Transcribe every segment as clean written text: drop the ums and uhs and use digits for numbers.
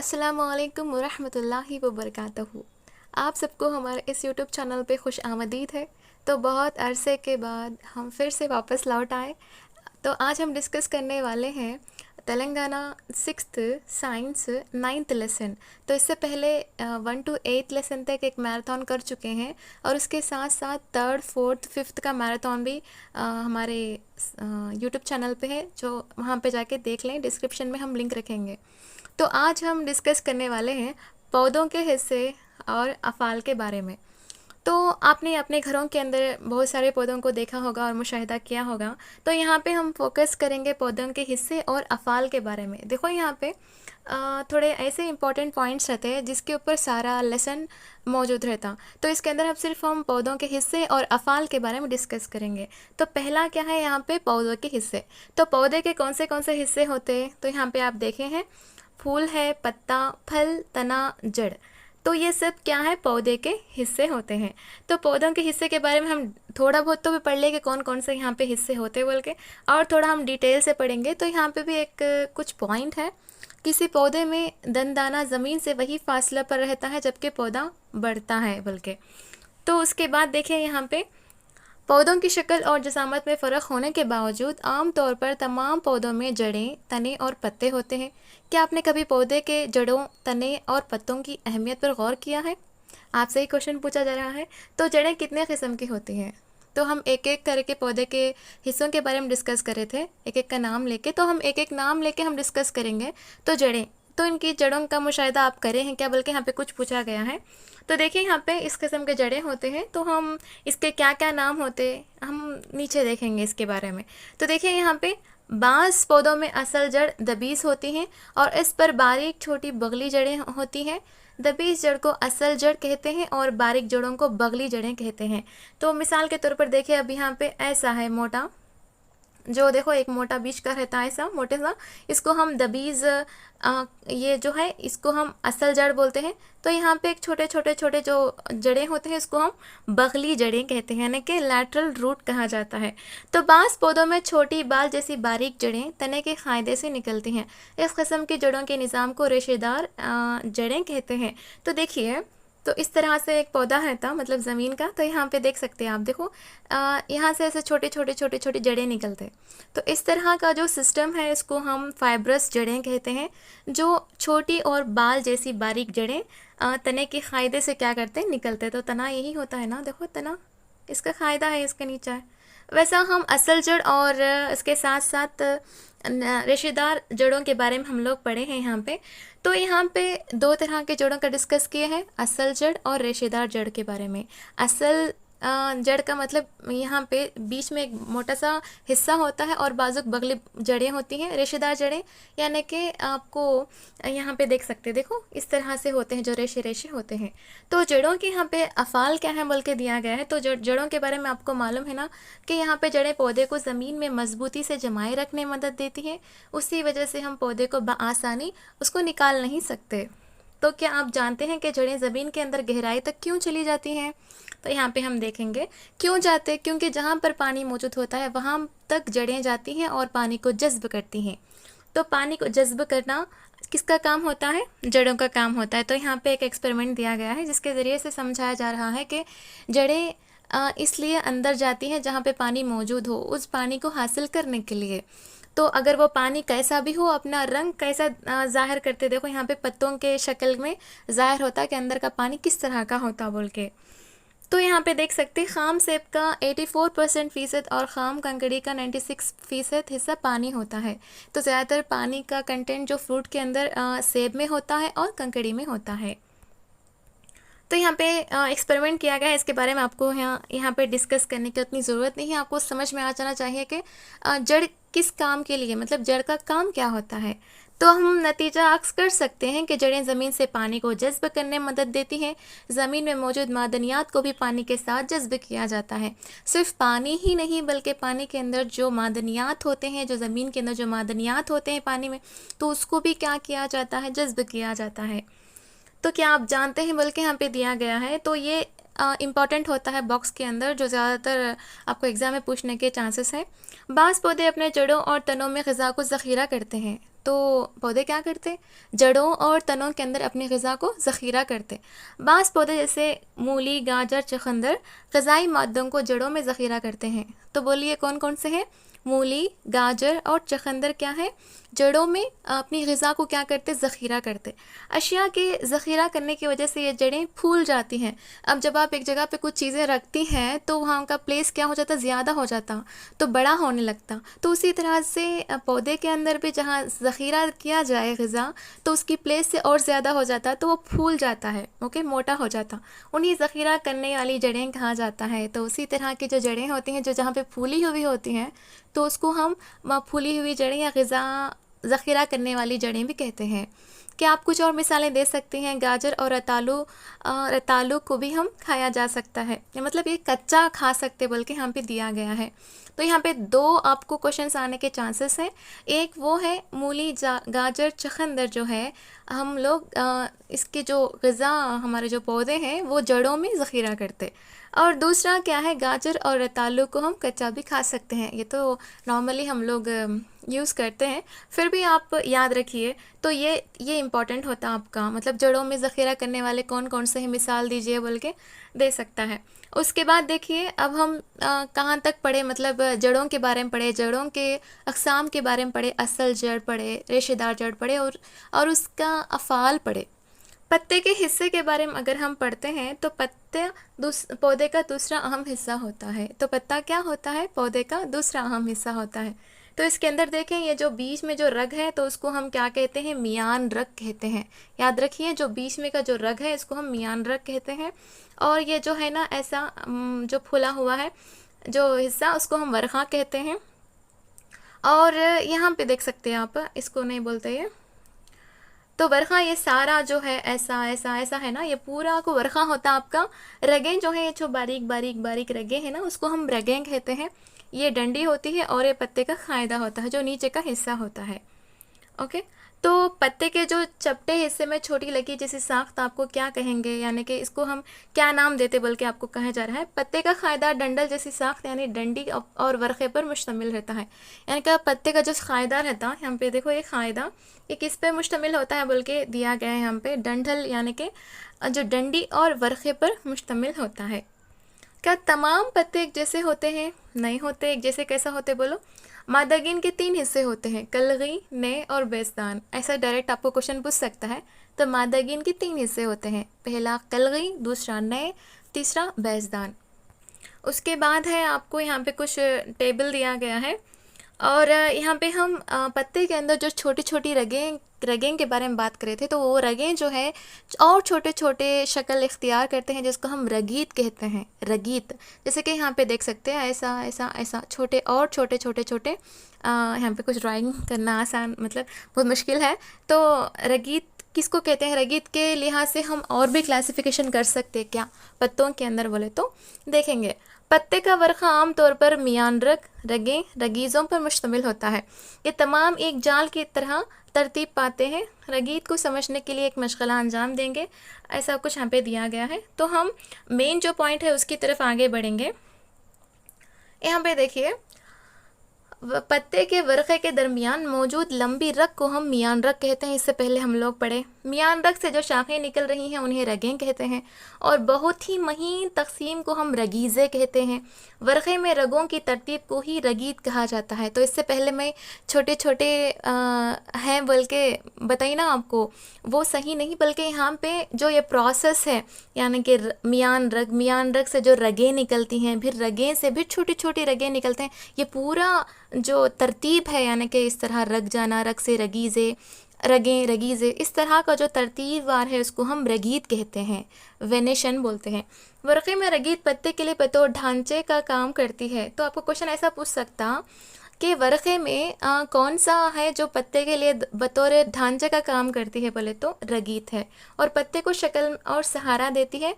अस्सलामुअलैकुम वरहमतुल्लाहि वबरकातुहू। आप सबको हमारे इस यूट्यूब चैनल पे खुश आमदीद है। तो बहुत अरसे के बाद हम फिर से वापस लौट आए। तो आज हम डिस्कस करने वाले हैं Telangana sixth science ninth lesson. तो इससे पहले 1 to 8 लेसन तक एक मैराथन कर चुके हैं और उसके साथ साथ थर्ड फोर्थ फिफ्थ का मैराथन भी हमारे यूट्यूब चैनल पे है, जो वहाँ पे जाके देख लें। डिस्क्रिप्शन में हम लिंक रखेंगे। तो आज हम डिस्कस करने वाले हैं पौधों के हिस्से और अफ़ाल के बारे में। तो आपने अपने घरों के अंदर बहुत सारे पौधों को देखा होगा और मुशाहिदा किया होगा। तो यहाँ पे हम फोकस करेंगे पौधों के हिस्से और अफ़ाल के बारे में। देखो यहाँ पे थोड़े ऐसे इंपॉर्टेंट पॉइंट्स रहते हैं जिसके ऊपर सारा लेसन मौजूद रहता। तो इसके अंदर अब सिर्फ हम पौधों के हिस्से और अफ़ाल के बारे में डिस्कस करेंगे। तो पहला क्या है यहाँ पे, पौधों के हिस्से। तो पौधे के कौन से हिस्से होते हैं, तो यहाँ पे आप देखे हैं फूल है, पत्ता, फल, तना, जड़। तो ये सब क्या है, पौधे के हिस्से होते हैं। तो पौधों के हिस्से के बारे में हम थोड़ा बहुत तो भी पढ़ लेंगे कौन कौन से यहाँ पे हिस्से होते हैं बोल के, और थोड़ा हम डिटेल से पढ़ेंगे। तो यहाँ पे भी एक कुछ पॉइंट है। किसी पौधे में दंदाना ज़मीन से वही फासला पर रहता है जबकि पौधा बढ़ता है बोल के। तो उसके बाद देखिए यहाँ पे पौधों की शक्ल और जसामत में फ़र्क होने के बावजूद आम तौर पर तमाम पौधों में जड़ें, तने और पत्ते होते हैं। क्या आपने कभी पौधे के जड़ों, तने और पत्तों की अहमियत पर गौर किया है? आपसे ही क्वेश्चन पूछा जा रहा है। तो जड़ें कितने किस्म की होती हैं? तो हम एक एक करके पौधे के हिस्सों के बारे में डिस्कस कर रहे थे, एक एक का नाम लेके। तो हम एक एक नाम लेके हम डिस्कस करेंगे। तो जड़ें, तो इनकी जड़ों का मुशाहिदा आप करें हैं क्या, बल्कि यहाँ पे कुछ पूछा गया है। तो देखिए यहाँ पे इस किस्म के जड़ें होते हैं। तो हम इसके क्या क्या नाम होते हम नीचे देखेंगे इसके बारे में। तो देखिए यहाँ पे बांस पौधों में असल जड़ दबीस होती हैं और इस पर बारीक छोटी बगली जड़ें होती हैं। दबीस जड़ को असल जड़ कहते हैं और बारीक जड़ों को बगली जड़ें कहते हैं। तो मिसाल के तौर पर देखिए अब यहाँ पे ऐसा है मोटा, जो देखो एक मोटा बीच का रहता है ऐसा मोटे सा, इसको हम दबीज़ ये जो है इसको हम असल जड़ बोलते हैं। तो यहाँ पे एक छोटे छोटे छोटे जो जड़ें होते हैं इसको हम बगली जड़ें कहते हैं, यानी कि लैटरल रूट कहा जाता है। तो बांस पौधों में छोटी बाल जैसी बारीक जड़ें तने के फायदे से निकलती हैं। इस किस्म की जड़ों के निज़ाम को रेशेदार जड़ें कहते हैं। तो देखिए, तो इस तरह से एक पौधा है था, मतलब ज़मीन का। तो यहाँ पे देख सकते हैं आप, देखो यहाँ से ऐसे छोटे छोटे जड़ें निकलते। तो इस तरह का जो सिस्टम है इसको हम फाइब्रस जड़ें कहते हैं, जो छोटी और बाल जैसी बारीक जड़ें तने के फ़ायदे से क्या करते हैं, निकलते। तो तना यही होता है ना, देखो तना इसका फ़ायदा है, इसके नीचे है। वैसा हम असल जड़ और इसके साथ साथ रेशेदार जड़ों के बारे में हम लोग पढ़े हैं यहाँ पे। तो यहाँ पे दो तरह के जड़ों का डिस्कस किए हैं, असल जड़ और रेशेदार जड़ के बारे में। असल जड़ का मतलब यहाँ पे बीच में एक मोटा सा हिस्सा होता है और बाजुक बगली जड़ें होती हैं। रेशेदार जड़ें यानी कि आपको यहाँ पे देख सकते हैं, देखो इस तरह से होते हैं, जो रेशे रेशे होते हैं। तो जड़ों के यहाँ पे अफ़ाल क्या है बोल के दिया गया है। तो जड़ों के बारे में आपको मालूम है ना कि यहाँ पे जड़ें पौधे को ज़मीन में मजबूती से जमाए रखने में मदद देती हैं। उसी वजह से हम पौधे को बआसानी उसको निकाल नहीं सकते। तो क्या आप जानते हैं कि जड़ें ज़मीन के अंदर गहराई तक क्यों चली जाती हैं? तो यहाँ पे हम देखेंगे क्यों जाते, क्योंकि जहाँ पर पानी मौजूद होता है वहाँ तक जड़ें जाती हैं और पानी को जज्ब करती हैं। तो पानी को जज्ब करना किसका काम होता है? जड़ों का काम होता है। तो यहाँ पे एक एक्सपेरिमेंट दिया गया है जिसके ज़रिए से समझाया जा रहा है कि जड़ें इसलिए अंदर जाती हैं जहाँ पे पानी मौजूद हो, उस पानी को हासिल करने के लिए। तो अगर वो पानी कैसा भी हो, अपना रंग कैसा ज़ाहिर करते, देखो यहाँ पे पत्तों के शक्ल में ज़ाहिर होता है कि अंदर का पानी किस तरह का होता बोल के। तो यहाँ पे देख सकते हैं खाम सेब का 84% और खाम कंकड़ी का 96% हिस्सा पानी होता है। तो ज़्यादातर पानी का कंटेंट जो फ्रूट के अंदर सेब में होता है और कंकड़ी में होता है। तो यहाँ पे एक्सपेरिमेंट किया गया है, इसके बारे में आपको यहाँ पे डिस्कस करने की उतनी ज़रूरत नहीं है। आपको समझ में आ जाना चाहिए कि जड़ किस काम के लिए, मतलब जड़ का काम क्या होता है। तो हम नतीजा अक्स कर सकते हैं कि जड़ें ज़मीन से पानी को जज्ब करने में मदद देती हैं। ज़मीन में मौजूद मादनियात को भी पानी के साथ जज्ब किया जाता है। सिर्फ पानी ही नहीं बल्कि पानी के अंदर जो मादनियात होते हैं, जो ज़मीन के अंदर जो मादनियात होते हैं पानी में, तो उसको भी क्या किया जाता है, जज्ब किया जाता है। तो क्या आप जानते हैं, बल्कि यहाँ पे दिया गया है। तो ये इम्पॉर्टेंट होता है बॉक्स के अंदर, जो ज़्यादातर आपको एग्ज़ाम में पूछने के चांसेस हैं। बाज़ पौधे अपने जड़ों और तनों में ग़िज़ा को ज़ख़ीरा करते हैं। तो पौधे क्या करते? जड़ों और तनों के अंदर अपनी ग़िज़ा को ज़ख़ीरा करते। बाज़ पौधे जैसे मूली, गाजर, चुकंदर ग़िज़ाई मादों को जड़ों में ज़ख़ीरा करते हैं। तो बोलिए कौन कौन से हैं? मूली, गाजर और चुकंदर क्या है? जड़ों में अपनी ग़िज़ा को क्या करते? ज़ख़ीरा करते। अशिया के ज़ख़ीरा करने की वजह से ये जड़ें फूल जाती हैं। अब जब आप एक जगह पे कुछ चीज़ें रखती हैं तो वहाँ का प्लेस क्या हो जाता? ज़्यादा हो जाता, तो बड़ा होने लगता। तो उसी तरह से पौधे के अंदर भी जहाँ ज़ख़ीरा किया जाए ग़िज़ा, तो उसकी प्लेस से और ज़्यादा हो जाता, तो वो फूल जाता है, ओके, मोटा हो जाता। उन्हीं ज़ख़ीरा करने वाली जड़ें कहा जाता है। तो उसी तरह की जो जड़ें होती हैं, जो जहाँ पे फूली हुई होती हैं, तो उसको हम फूली हुई जड़ें या ग़िज़ा ज़ख़ीरा करने वाली जड़ें भी कहते हैं। क्या आप कुछ और मिसालें दे सकते हैं? गाजर और रतालू को भी हम खाया जा सकता है, या मतलब ये कच्चा खा सकते बोल के यहाँ पे दिया गया है। तो यहाँ पे दो आपको क्वेश्चंस आने के चांसेस हैं। एक वो है मूली, गाजर, चुकंदर जो है, हम लोग इसके जो ग़िज़ा हमारे जो पौधे हैं वो जड़ों में ज़ख़ीरा करते। और दूसरा क्या है? गाजर और रतालू को हम कच्चा भी खा सकते हैं। ये तो नॉर्मली हम लोग यूज़ करते हैं, फिर भी आप याद रखिए। तो ये इम्पॉर्टेंट होता है आपका, मतलब जड़ों में ज़ख़ीरा करने वाले कौन कौन से हैं, मिसाल दीजिए बोल के दे सकता है। उसके बाद देखिए, अब हम कहाँ तक पढ़े, मतलब जड़ों के बारे में पढ़े, जड़ों के अक़साम के बारे में पढ़े, असल जड़ पढ़े, रेशेदार जड़ पढ़े और उसका अफ़ाल पढ़े। पत्ते के हिस्से के बारे में अगर हम पढ़ते हैं तो पत्ते पौधे का दूसरा अहम हिस्सा होता है। तो पत्ता क्या होता है? पौधे का दूसरा अहम हिस्सा होता है। तो इसके अंदर देखें, ये जो बीच में जो रग है तो उसको हम क्या कहते हैं? मियान रग कहते हैं। याद रखिए, जो बीच में का जो रग है इसको हम मियान रग कहते हैं। और ये जो है ना ऐसा जो फूला हुआ है जो हिस्सा, उसको हम वर्क़ा कहते हैं। और यहाँ पे देख सकते हैं आप, इसको नहीं बोलते ये, तो वर्क़ा ये सारा जो है ऐसा ऐसा ऐसा है ना, ये पूरा को वर्क़ा होता है आपका। रगें जो है, ये जो बारीक बारीक बारीक रगें हैं ना, उसको हम रगें कहते हैं। ये डंडी होती है और ये पत्ते का क़ायदा होता है, जो नीचे का हिस्सा होता है, ओके। तो पत्ते के जो चपटे हिस्से में छोटी लगी जैसी साख्त आपको क्या कहेंगे, यानी कि इसको हम क्या नाम देते बल्कि आपको कहा जा रहा है? पत्ते का क़ायदा डंडल जैसी साख्त यानी डंडी और वर्क़े पर मुश्तमिल रहता है। यानी कि पत्ते का जो क़ायदा रहता है, यहाँ पे देखो ये क़ायदा, ये किस पे मुश्तमिल होता है बोल के दिया गया है यहाँ पे? डंडल यानी कि जो डंडी और वर्क़े पर मुश्तमिल होता है। क्या तमाम पत्ते एक जैसे होते हैं? नहीं होते। एक जैसे कैसा होते बोलो? मादागिन के 3 हिस्से होते हैं, कलगी, नए और बेज़दान। ऐसा डायरेक्ट आपको क्वेश्चन पूछ सकता है। तो मादागिन के 3 हिस्से होते हैं, पहला कलगी, दूसरा नए, तीसरा बेज़दान। उसके बाद है आपको यहाँ पे कुछ टेबल दिया गया है, और यहाँ पे हम पत्ते के अंदर जो छोटी छोटी रगें के बारे में बात कर रहे थे, तो वो रगें जो है और छोटे छोटे शक्ल इख्तियार करते हैं, जिसको हम रगीत कहते हैं। रगीत, जैसे कि यहाँ पे देख सकते हैं, ऐसा ऐसा ऐसा छोटे और छोटे छोटे छोटे, यहाँ पे कुछ ड्राइंग करना आसान, मतलब बहुत मुश्किल है। तो रगीत किसको कहते हैं? रगीत के लिहाज से हम और भी क्लासिफिकेशन कर सकते हैं क्या पत्तों के अंदर बोले तो देखेंगे। पत्ते का वर्क़ा आम तौर पर मियान रग, रगें, रगीज़ों पर मुश्तमिल होता है। ये तमाम एक जाल की तरह तरतीब पाते हैं। रगीत को समझने के लिए एक मशग़ला अंजाम देंगे, ऐसा कुछ यहाँ पे दिया गया है। तो हम मेन जो पॉइंट है उसकी तरफ आगे बढ़ेंगे। यहाँ पे देखिए, पत्ते के वर्क़े के दरमियान मौजूद लंबी रग को हम मियान रग कहते हैं। इससे पहले हम लोग पढ़े, मियान रग से जो शाखें निकल रही हैं उन्हें रगें कहते हैं, और बहुत ही महीन तक़सीम को हम रगीज़े कहते हैं। वर्क़े में रगों की तरतीब को ही रगीत कहा जाता है। तो इससे पहले मैं छोटे छोटे हैं बोल के बताई ना आपको, वो सही नहीं, बल्कि यहाँ पे जो ये प्रोसेस है, यानी कि मियान रग से जो रगें निकलती हैं, फिर रगें से भी छोटी छोटी रगें निकलते हैं, ये पूरा जो तरतीब है, यानी कि इस तरह रग जाना, रग से रगीज़े, रगें, रगीज़े, इस तरह का जो तरतीबवार है उसको हम रगीत कहते हैं, वेनेशन बोलते हैं। वर्क़े में रगीत पत्ते के लिए बतौर ढांचे का काम करती है। तो आपको क्वेश्चन ऐसा पूछ सकता कि वर्क़े में कौन सा है जो पत्ते के लिए बतौर ढांचे का काम करती है बोले तो रगीत है, और पत्ते को शक्ल और सहारा देती है।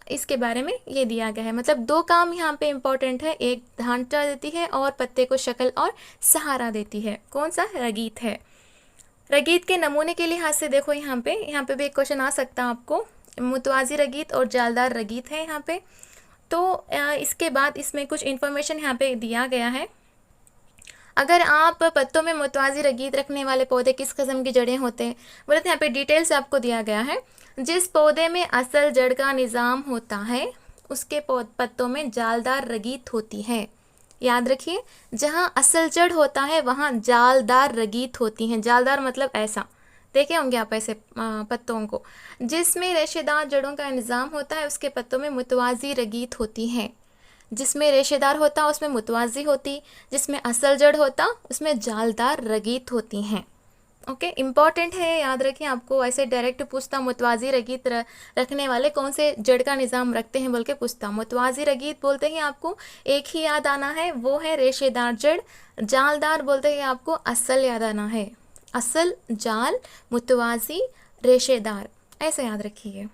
इसके बारे में ये दिया गया है, मतलब 2 काम यहाँ पे इम्पोर्टेंट है, एक ढांचा देती है और पत्ते को शक्ल और सहारा देती है। कौन सा? रगीत है। रगीत के नमूने के लिहाज से देखो, यहाँ पे भी एक क्वेश्चन आ सकता है आपको मुतवाज़ी रगीत और जालदार रगीत है यहाँ पे। तो इसके बाद इसमें कुछ इन्फॉर्मेशन यहाँ पे दिया गया है। अगर आप पत्तों में मुतवाज़ी रगीत रखने वाले पौधे किस किस्म की जड़ें होते हैं, बोले तो यहाँ पे डिटेल से आपको दिया गया है। जिस पौधे में असल जड़ का निज़ाम होता है उसके पत्तों में जालदार रगीत होती है। याद रखिए, जहाँ असल जड़ होता है वहाँ जालदार रगीत होती हैं। जालदार मतलब ऐसा, देखे होंगे आप ऐसे पत्तों को। जिसमें रेशेदार जड़ों का निज़ाम होता है उसके पत्तों में मुतवाज़ी रगीत होती है। जिसमें रेशेदार होता उसमें मुतवाज़ी होती, जिसमें असल जड़ होता उसमें जालदार रगीत होती हैं। ओके, इम्पॉर्टेंट है, याद रखें। आपको ऐसे डायरेक्ट पूछता मुतवाज़ी रगीत रखने वाले कौन से जड़ का निज़ाम रखते हैं बोल के पूछता। मुतवाज़ी रगीत बोलते ही आपको एक ही याद आना है, वो है रेशेदार जड़। जालदार बोलते ही आपको असल याद आना है। असल, जाल, मुतवाज़ी, रेशेदार, ऐसे याद रखिए।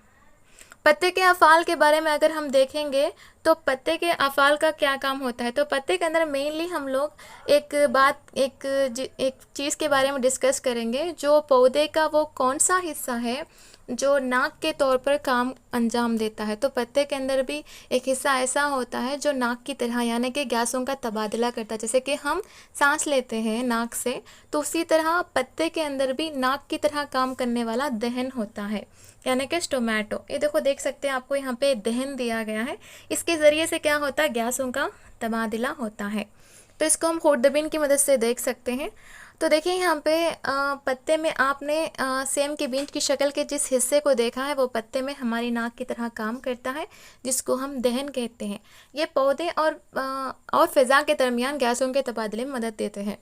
पत्ते के अफ़ाल के बारे में अगर हम देखेंगे तो पत्ते के अफ़ाल का क्या काम होता है, तो पत्ते के अंदर मेनली हम लोग एक चीज़ के बारे में डिस्कस करेंगे। जो पौधे का वो कौन सा हिस्सा है जो नाक के तौर पर काम अंजाम देता है। तो पत्ते के अंदर भी एक हिस्सा ऐसा होता है जो नाक की तरह, यानी कि गैसों का तबादला करता है। जैसे कि हम सांस लेते हैं नाक से, तो उसी तरह पत्ते के अंदर भी नाक की तरह काम करने वाला दहन होता है, यानी कि स्टोमेटो। ये देखो, देख सकते हैं आपको यहाँ पे दहन दिया गया है। इसके ज़रिए से क्या होता है, गैसों का तबादला होता है। तो इसको हम खुर्दबीन की मदद से देख सकते हैं। तो देखिए यहाँ पे पत्ते में आपने सेम के बीज की शक्ल के जिस हिस्से को देखा है वो पत्ते में हमारी नाक की तरह काम करता है, जिसको हम दहन कहते हैं। ये पौधे और फ़िज़ा के दरमियान गैसों के तबादले में मदद देते हैं।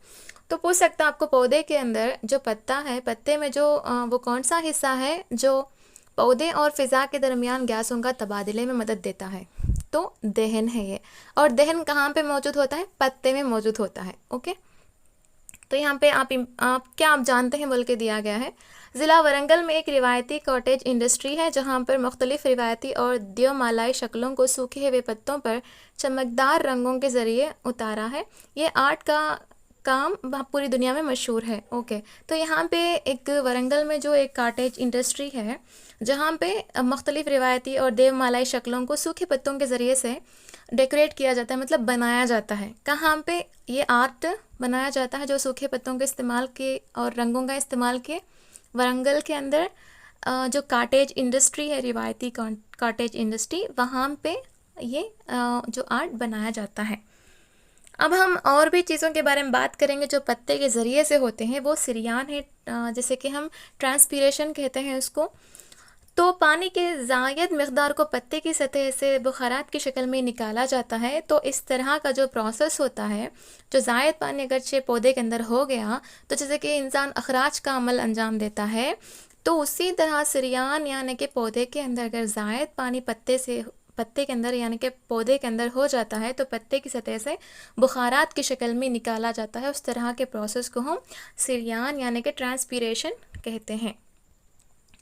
तो पूछ सकता आपको, पौधे के अंदर जो पत्ता है, पत्ते में जो वो कौन सा हिस्सा है जो पौधे और फ़िज़ा के दरमियान गैसों का तबादले में मदद देता है? तो दहन है ये। और दहन कहाँ पे मौजूद होता है? पत्ते में मौजूद होता है। ओके, तो यहाँ पे आप जानते हैं बोल के दिया गया है। ज़िला वरंगल में एक रिवायती कॉटेज इंडस्ट्री है जहाँ पर मुख्तलिफ रिवायती और द्योमालाई शक्लों को सूखे हुए पत्तों पर चमकदार रंगों के ज़रिए उतारा है। ये आर्ट का काम पूरी दुनिया में मशहूर है। ओके, तो यहाँ पे एक वरंगल में जो एक कॉटेज इंडस्ट्री है जहाँ पे मुख्तलिफ रिवायती और देवमालाई शक्लों को सूखे पत्तों के ज़रिए से डेकोरेट किया जाता है, मतलब बनाया जाता है। कहाँ पे ये आर्ट बनाया जाता है जो सूखे पत्तों के इस्तेमाल के और रंगों का इस्तेमाल के? वरंगल के अंदर जो कॉटेज इंडस्ट्री है, रिवायती कॉटेज इंडस्ट्री, वहाँ पे ये जो आर्ट बनाया जाता है। अब हम और भी चीज़ों के बारे में बात करेंगे जो पत्ते के ज़रिए से होते हैं। वो सिरियान है, जैसे कि हम ट्रांसपीरेशन कहते हैं उसको। तो पानी के ज़ायद मकदार को पत्ते की सतह से बुखारात की शक्ल में निकाला जाता है। तो इस तरह का जो प्रोसेस होता है, जो ज़ायद पानी अगरचे पौधे के अंदर हो गया, तो जैसे कि इंसान अखराज का अमल अंजाम देता है, तो उसी तरह सिरियान यानी कि पौधे के अंदर अगर ज़ायद पानी पत्ते के अंदर यानी कि पौधे के अंदर हो जाता है तो पत्ते की सतह से बुखारात की शक्ल में निकाला जाता है। उस तरह के प्रोसेस को हम सिरियान यानी कि ट्रांसपीरेशन कहते हैं।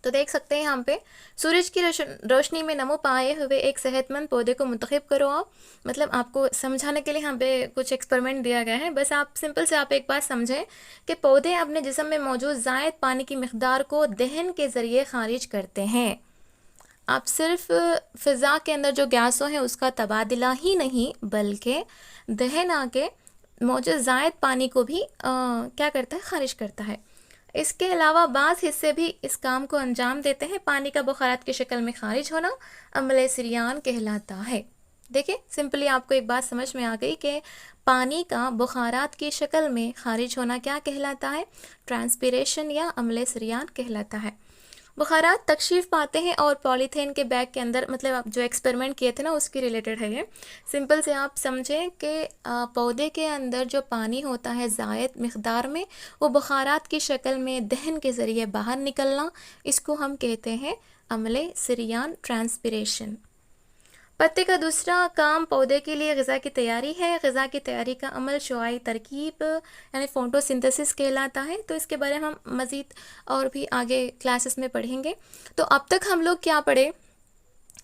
तो देख सकते हैं यहाँ पे, सूरज की रोशनी में नमो पाए हुए एक सेहतमंद पौधे को मुंतखब करो आप। मतलब आपको समझाने के लिए यहाँ पे कुछ एक्सपेरिमेंट दिया गया है। बस आप सिंपल से आप एक बात समझें कि पौधे अपने जिस्म में मौजूद ज़ायद पानी की मकदार को दहन के ज़रिए खारिज करते हैं। आप सिर्फ फ़िज़ा के अंदर जो गैसों हैं उसका तबादला ही नहीं, बल्कि दहन आके मौजूद ज़ायद पानी को भी क्या करता है, खारिज करता है। इसके अलावा बाज़ हिस्से भी इस काम को अंजाम देते हैं। पानी का बुखारात की शक्ल में खारिज होना अमले सिरियान कहलाता है। देखिए, सिंपली आपको एक बात समझ में आ गई कि पानी का बुखारात की शक्ल में खारिज होना क्या कहलाता है? ट्रांसपीरेशन या अमले सिरियान कहलाता है। बुखारात तकशीफ पाते हैं और पॉलीथीन के बैग के अंदर, मतलब आप जो एक्सपेरिमेंट किए थे ना उसकी रिलेटेड है ये। सिंपल से आप समझें कि पौधे के अंदर जो पानी होता है ज़ायद मकदार में, वो बुखारात की शक्ल में दहन के ज़रिए बाहर निकलना, इसको हम कहते हैं अमले सिरियान, ट्रांसपीरेशन। पत्ते का दूसरा काम पौधे के लिए ग़िज़ा की तैयारी है। ग़िज़ा की तैयारी का अमल शुआई तरकीब यानी फोटोसिंथेसिस कहलाता है। तो इसके बारे में हम मज़ीद और भी आगे क्लासेस में पढ़ेंगे। तो अब तक हम लोग क्या पढ़े?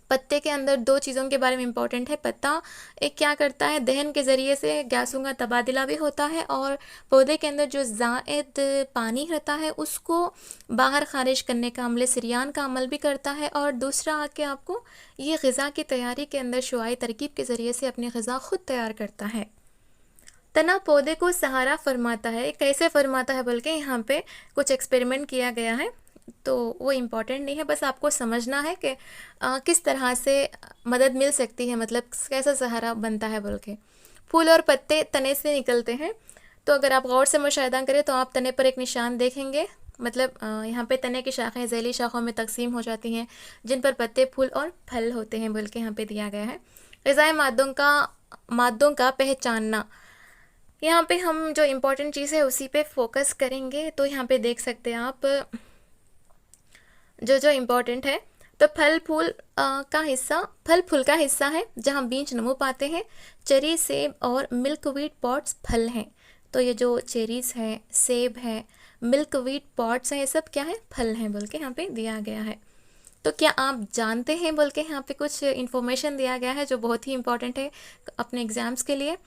पत्ते के अंदर दो चीज़ों के बारे में इम्पोर्टेंट है। पत्ता एक क्या करता है, दहन के ज़रिए से गैसों का तबादला भी होता है, और पौधे के अंदर जो ज़ायद पानी रहता है उसको बाहर खारिज करने का अमल सिरियान का अमल भी करता है। और दूसरा आके आपको ये ग़िज़ा की तैयारी के अंदर शुआई तरकीब के ज़रिए से अपनी ग़िज़ा ख़ुद तैयार करता है। तना पौधे को सहारा फरमाता है। कैसे फरमाता है बल्कि यहाँ पे कुछ एक्सपेरिमेंट किया गया है, तो वो इम्पॉर्टेंट नहीं है, बस आपको समझना है कि किस तरह से मदद मिल सकती है, मतलब कैसा सहारा बनता है बोल के। फूल और पत्ते तने से निकलते हैं, तो अगर आप गौर से मुशाहिदा करें तो आप तने पर एक निशान देखेंगे, मतलब यहाँ पे तने की शाखें झैली शाखों में तकसीम हो जाती हैं जिन पर पत्ते, फूल और फल होते हैं बोल के यहाँ पे दिया गया है। ग़िज़ाई मादों का पहचानना, यहाँ पे हम जो इम्पोर्टेंट चीज़ है उसी पे फोकस करेंगे। तो यहाँ पे देख सकते हैं आप जो इम्पोर्टेंट है, तो फल फूल का हिस्सा है जहाँ बीज नमो पाते हैं। चेरी, सेब और मिल्कवीट पॉट्स फल हैं। तो ये जो चेरीज़ है, सेब है, मिल्कवीट पॉट्स हैं, ये सब क्या है, फल हैं बोल के यहाँ पे दिया गया है। तो क्या आप जानते हैं बोल के यहाँ पे कुछ इन्फॉर्मेशन दिया गया है जो बहुत ही इम्पोर्टेंट है अपने एग्ज़ाम्स के लिए।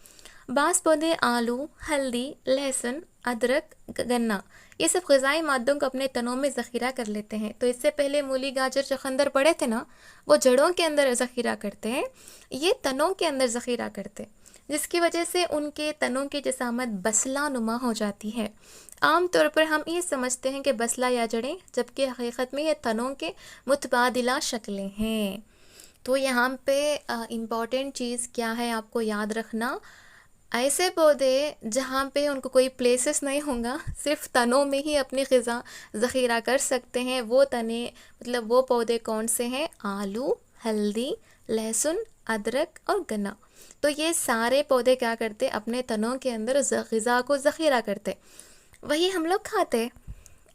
बाँस पौधे आलू, हल्दी, लहसुन, अदरक, गन्ना, ये सब ग़िज़ाई मादों को अपने तनों में ज़ख़ीरा कर लेते हैं। तो इससे पहले मूली, गाजर, चुकंदर पड़े थे ना, वो जड़ों के अंदर ज़ख़ीरा करते हैं, ये तनों के अंदर ज़ख़ीरा करते हैं, जिसकी वजह से उनके तनों की जिसामत बसला नुमा हो जाती है। आम तौर पर हम ये समझते हैं कि बसला या जड़ें, जबकि हकीकत में ये तनों के मुतबादिला शक्लें हैं। तो यहाँ पे इम्पॉर्टेंट चीज़ क्या है आपको याद रखना, ऐसे पौधे जहाँ पे उनको कोई प्लेसेस नहीं होगा, सिर्फ तनों में ही अपनी ग़िज़ा ज़ख़ीरा कर सकते हैं, वो तने मतलब वो पौधे कौन से हैं, आलू, हल्दी, लहसुन, अदरक और गन्ना। तो ये सारे पौधे क्या करते, अपने तनों के अंदर ग़िज़ा को ज़ख़ीरा करते, वही हम लोग खाते।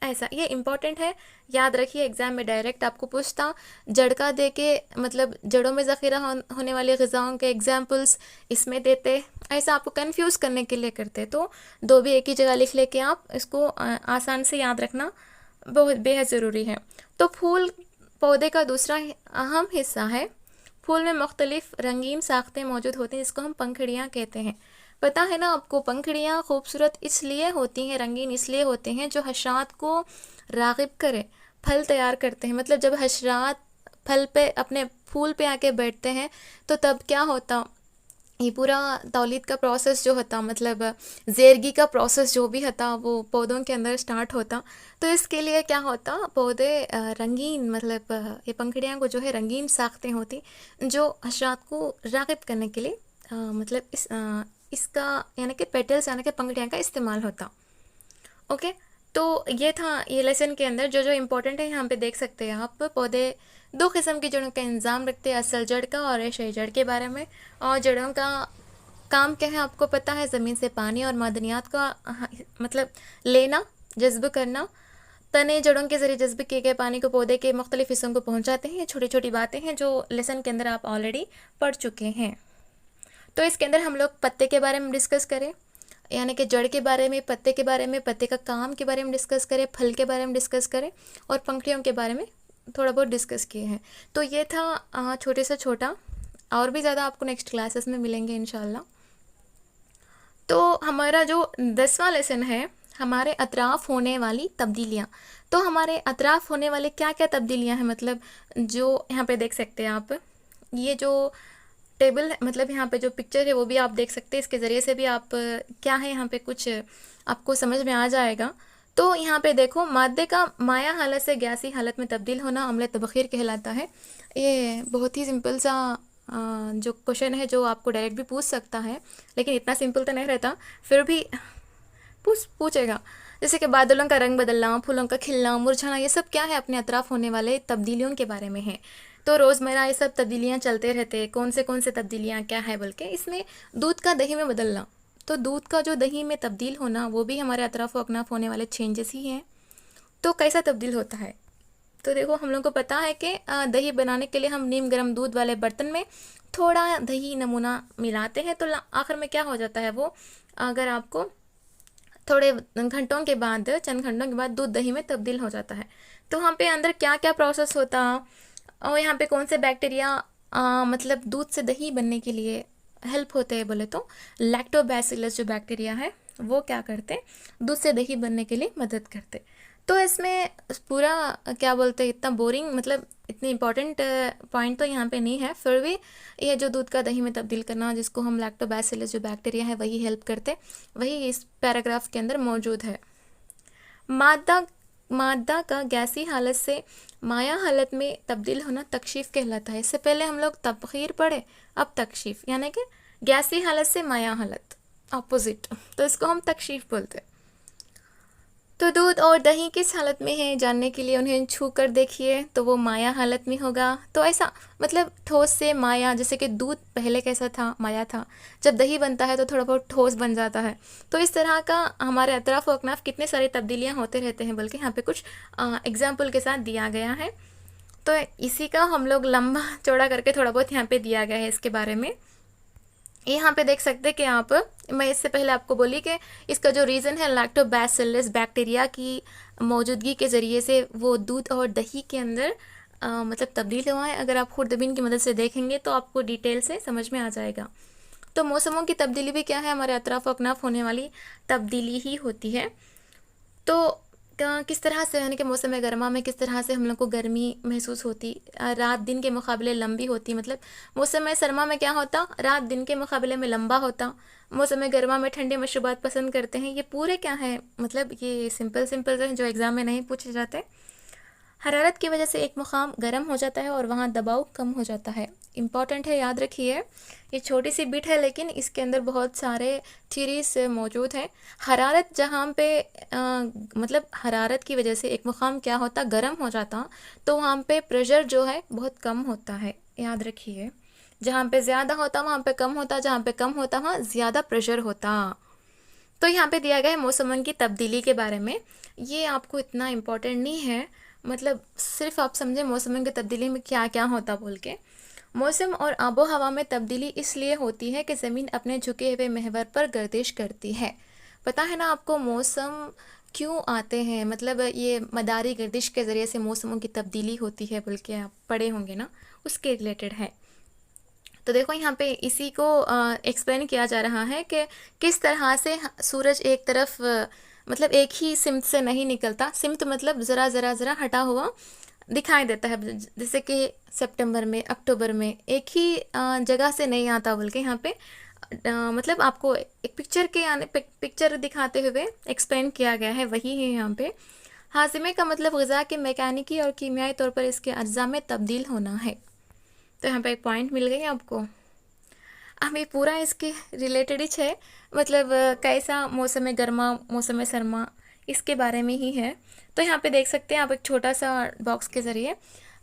ऐसा ये इम्पॉर्टेंट है, याद रखिए। एग्ज़ाम में डायरेक्ट आपको पूछता, जड़ का दे के मतलब जड़ों में ज़ख़ीरा होने वाली ग़िज़ाओं के एग्जाम्पल्स इसमें देते, ऐसा आपको कंफ्यूज करने के लिए करते। तो दो भी एक ही जगह लिख लेके आप इसको आसान से याद रखना बहुत बेहद ज़रूरी है। तो फूल पौधे का दूसरा अहम हिस्सा है। फूल में मुख्तलिफ़ रंगीन साख्तें मौजूद होती हैं, जिसको हम पंखुड़ियाँ कहते हैं। पता है ना आपको, पंखुड़ियाँ खूबसूरत इसलिए होती हैं, रंगीन इसलिए होते हैं, जो हशरात को राग़िब करे, फल तैयार करते हैं। मतलब जब हशरात फल पे अपने फूल पे आके बैठते हैं तो तब क्या होता, ये पूरा तौलीद का प्रोसेस जो होता, मतलब ज़ेरगी का प्रोसेस जो भी होता, वो पौधों के अंदर स्टार्ट होता। तो इसके लिए क्या होता, पौधे रंगीन, मतलब ये पंखुड़ियाँ को जो है रंगीन साख्तें होती जो हशरात को राग़िब करने के लिए मतलब इसका यानी कि पेटल्स यानी कि पंखुड़ियाँ का इस्तेमाल होता। ओके, तो ये था ये लेसन के अंदर जो इम्पोर्टेंट है। यहाँ पे देख सकते हैं आप, पौधे दो किस्म की जड़ों का इंतज़ाम रखते हैं, असल जड़ का और रेशेई जड़ के बारे में। और जड़ों का काम क्या है आपको पता है, ज़मीन से पानी और मादनियात का मतलब लेना, जज्ब करना। तने जड़ों के ज़रिए जज्ब किए गए पानी को पौधे के मुख्तलिफ़ हिस्सों को पहुँचाते हैं। छोटी छोटी बातें हैं जो लेसन के अंदर आप ऑलरेडी पढ़ चुके हैं। तो इसके अंदर हम लोग पत्ते के बारे में डिस्कस करें, यानी कि जड़ के बारे में, पत्ते के बारे में, पत्ते का काम के बारे में डिस्कस करें, फल के बारे में डिस्कस करें और पंखुड़ियों के बारे में थोड़ा बहुत डिस्कस किए हैं। तो ये था छोटे से छोटा, और भी ज़्यादा आपको नेक्स्ट क्लासेस में मिलेंगे इंशाल्लाह। तो हमारा जो 10वां लेसन है, हमारे अतराफ़ होने वाली तब्दीलियाँ। तो हमारे अतराफ़ होने वाले क्या क्या तब्दीलियाँ हैं, मतलब जो यहाँ पे देख सकते हैं आप, ये जो टेबल मतलब यहाँ पे जो पिक्चर है वो भी आप देख सकते हैं। इसके ज़रिए से भी आप क्या है यहाँ पे कुछ आपको समझ में आ जाएगा। तो यहाँ पे देखो, मादे का माया हालत से गैसी हालत में तब्दील होना अमल तबख़ीर कहलाता है। ये बहुत ही सिंपल सा जो क्वेश्चन है, जो आपको डायरेक्ट भी पूछ सकता है, लेकिन इतना सिंपल तो नहीं रहता, फिर भी पूछेगा। जैसे कि बादलों का रंग बदलना, फूलों का खिलना, मुरझाना, ये सब क्या है, अपने अतराफ़ होने वाले तब्दीलियों के बारे में है। तो रोज़मर्रा ये सब तब्दीलियाँ चलते रहते हैं। कौन से तब्दीलियाँ क्या है बल्कि, इसमें दूध का दही में बदलना, तो दूध का जो दही में तब्दील होना वो भी हमारे अतराफ़ व अकनाफ़ होने वाले चेंजेस ही हैं। तो कैसा तब्दील होता है, तो देखो हम लोग को पता है कि दही बनाने के लिए हम नीम गर्म दूध वाले बर्तन में थोड़ा दही नमूना मिलाते हैं, तो आखिर में क्या हो जाता है वो, अगर आपको थोड़े घंटों के बाद, चंद घंटों के बाद दूध दही में तब्दील हो जाता है। तो वहाँ पे अंदर क्या क्या प्रोसेस होता, और यहाँ पे कौन से बैक्टीरिया मतलब दूध से दही बनने के लिए हेल्प होते हैं बोले तो लैक्टोबैसिलस जो बैक्टीरिया है वो क्या करते हैं, दूध से दही बनने के लिए मदद करते। तो इसमें पूरा क्या बोलते हैं, इतना बोरिंग मतलब इतनी इंपॉर्टेंट पॉइंट तो यहाँ पे नहीं है, फिर भी ये जो दूध का दही में तब्दील करना जिसको हम लैक्टोबैसिलस जो बैक्टीरिया है वही हेल्प करते, वही इस पैराग्राफ के अंदर मौजूद है। मादा मादा का गैसी हालत से माया हालत में तब्दील होना तकशीफ कहलाता है। इससे पहले हम लोग तबखीर पढ़े, अब तकशीफ, यानी कि गैसी हालत से माया हालत ऑपोजिट, तो इसको हम तकशीफ बोलते हैं। तो दूध और दही किस हालत में है जानने के लिए उन्हें छू कर देखिए, तो वो माया हालत में होगा। तो ऐसा मतलब ठोस से माया, जैसे कि दूध पहले कैसा था, माया था, जब दही बनता है तो थोड़ा बहुत ठोस बन जाता है। तो इस तरह का हमारे अतराफ व अकनाफ कितने सारी तब्दीलियाँ होते रहते हैं, बल्कि यहाँ पे कुछ एग्जाम्पल के साथ दिया गया है। तो इसी का हम लोग लंबा चौड़ा करके थोड़ा बहुत यहाँ पे दिया गया है इसके बारे में। यहाँ पे देख सकते हैं कि आप, मैं इससे पहले आपको बोली कि इसका जो रीज़न है लैक्टोबैसिलस बैक्टीरिया की मौजूदगी के ज़रिए से वो दूध और दही के अंदर मतलब तब्दील हुआ है। अगर आप खुर्दबीन की मदद से देखेंगे तो आपको डिटेल से समझ में आ जाएगा। तो मौसमों की तब्दीली भी क्या है, हमारे अतराफ अकनाफ होने वाली तब्दीली ही होती है। तो किस तरह से, यानी कि मौसम गर्मा में किस तरह से हम लोग को गर्मी महसूस होती, रात दिन के मुकाबले लंबी होती। मतलब मौसम सरमा में क्या होता, रात दिन के मुकाबले में लंबा होता। मौसम गर्मा में ठंडे मशरूबात पसंद करते हैं। ये पूरे क्या है, मतलब ये सिंपल सिंपल हैं जो एग्ज़ाम में नहीं पूछे जाते। हरारत की वजह से एक मुकाम गर्म हो जाता है और वहाँ दबाव कम हो जाता है। इम्पॉर्टेंट है, याद रखिए। ये छोटी सी बिट है लेकिन इसके अंदर बहुत सारे थ्योरीज मौजूद हैं। हरारत जहाँ पे मतलब हरारत की वजह से एक मुकाम क्या होता, गर्म हो जाता, तो वहाँ पे प्रेशर जो है बहुत कम होता है, याद रखिए। जहाँ पे ज़्यादा होता वहाँ पे कम होता, जहाँ पे कम होता वहाँ ज़्यादा प्रेशर होता। तो यहाँ पे दिया गया है मौसम की तब्दीली के बारे में। ये आपको इतना इम्पोर्टेंट नहीं है, मतलब सिर्फ आप समझें मौसम की तब्दीली में क्या क्या होता बोल के। मौसम और आबो हवा में तब्दीली इसलिए होती है कि ज़मीन अपने झुके हुए महवर पर गर्दिश करती है। पता है ना आपको मौसम क्यों आते हैं, मतलब ये मदारी गर्दिश के ज़रिए से मौसमों की तब्दीली होती है, बल्कि आप पढ़े होंगे ना, उसके रिलेटेड है। तो देखो यहाँ पे इसी को एक्सप्लेन किया जा रहा है कि किस तरह से सूरज एक तरफ मतलब एक ही सिमत से नहीं निकलता। सिमत मतलब ज़रा ज़रा ज़रा हटा हुआ दिखाई देता है, जैसे कि सितंबर में, अक्टूबर में एक ही जगह से नहीं आता, बल्कि यहाँ पे मतलब आपको एक पिक्चर के आने पिक्चर दिखाते हुए एक्सप्लेन किया गया है, वही है यहाँ पे। हाजिमे का मतलब ग़िज़ा के मैकेनिकी और कीमियाई तौर पर इसके अज्जा में तब्दील होना है। तो यहाँ पे एक पॉइंट मिल गई आपको। अब ये पूरा इसके रिलेटेड ही है, मतलब कैसा मौसम गर्मा मौसम सरमा इसके बारे में ही है। तो यहाँ पे देख सकते हैं आप एक छोटा सा बॉक्स के ज़रिए,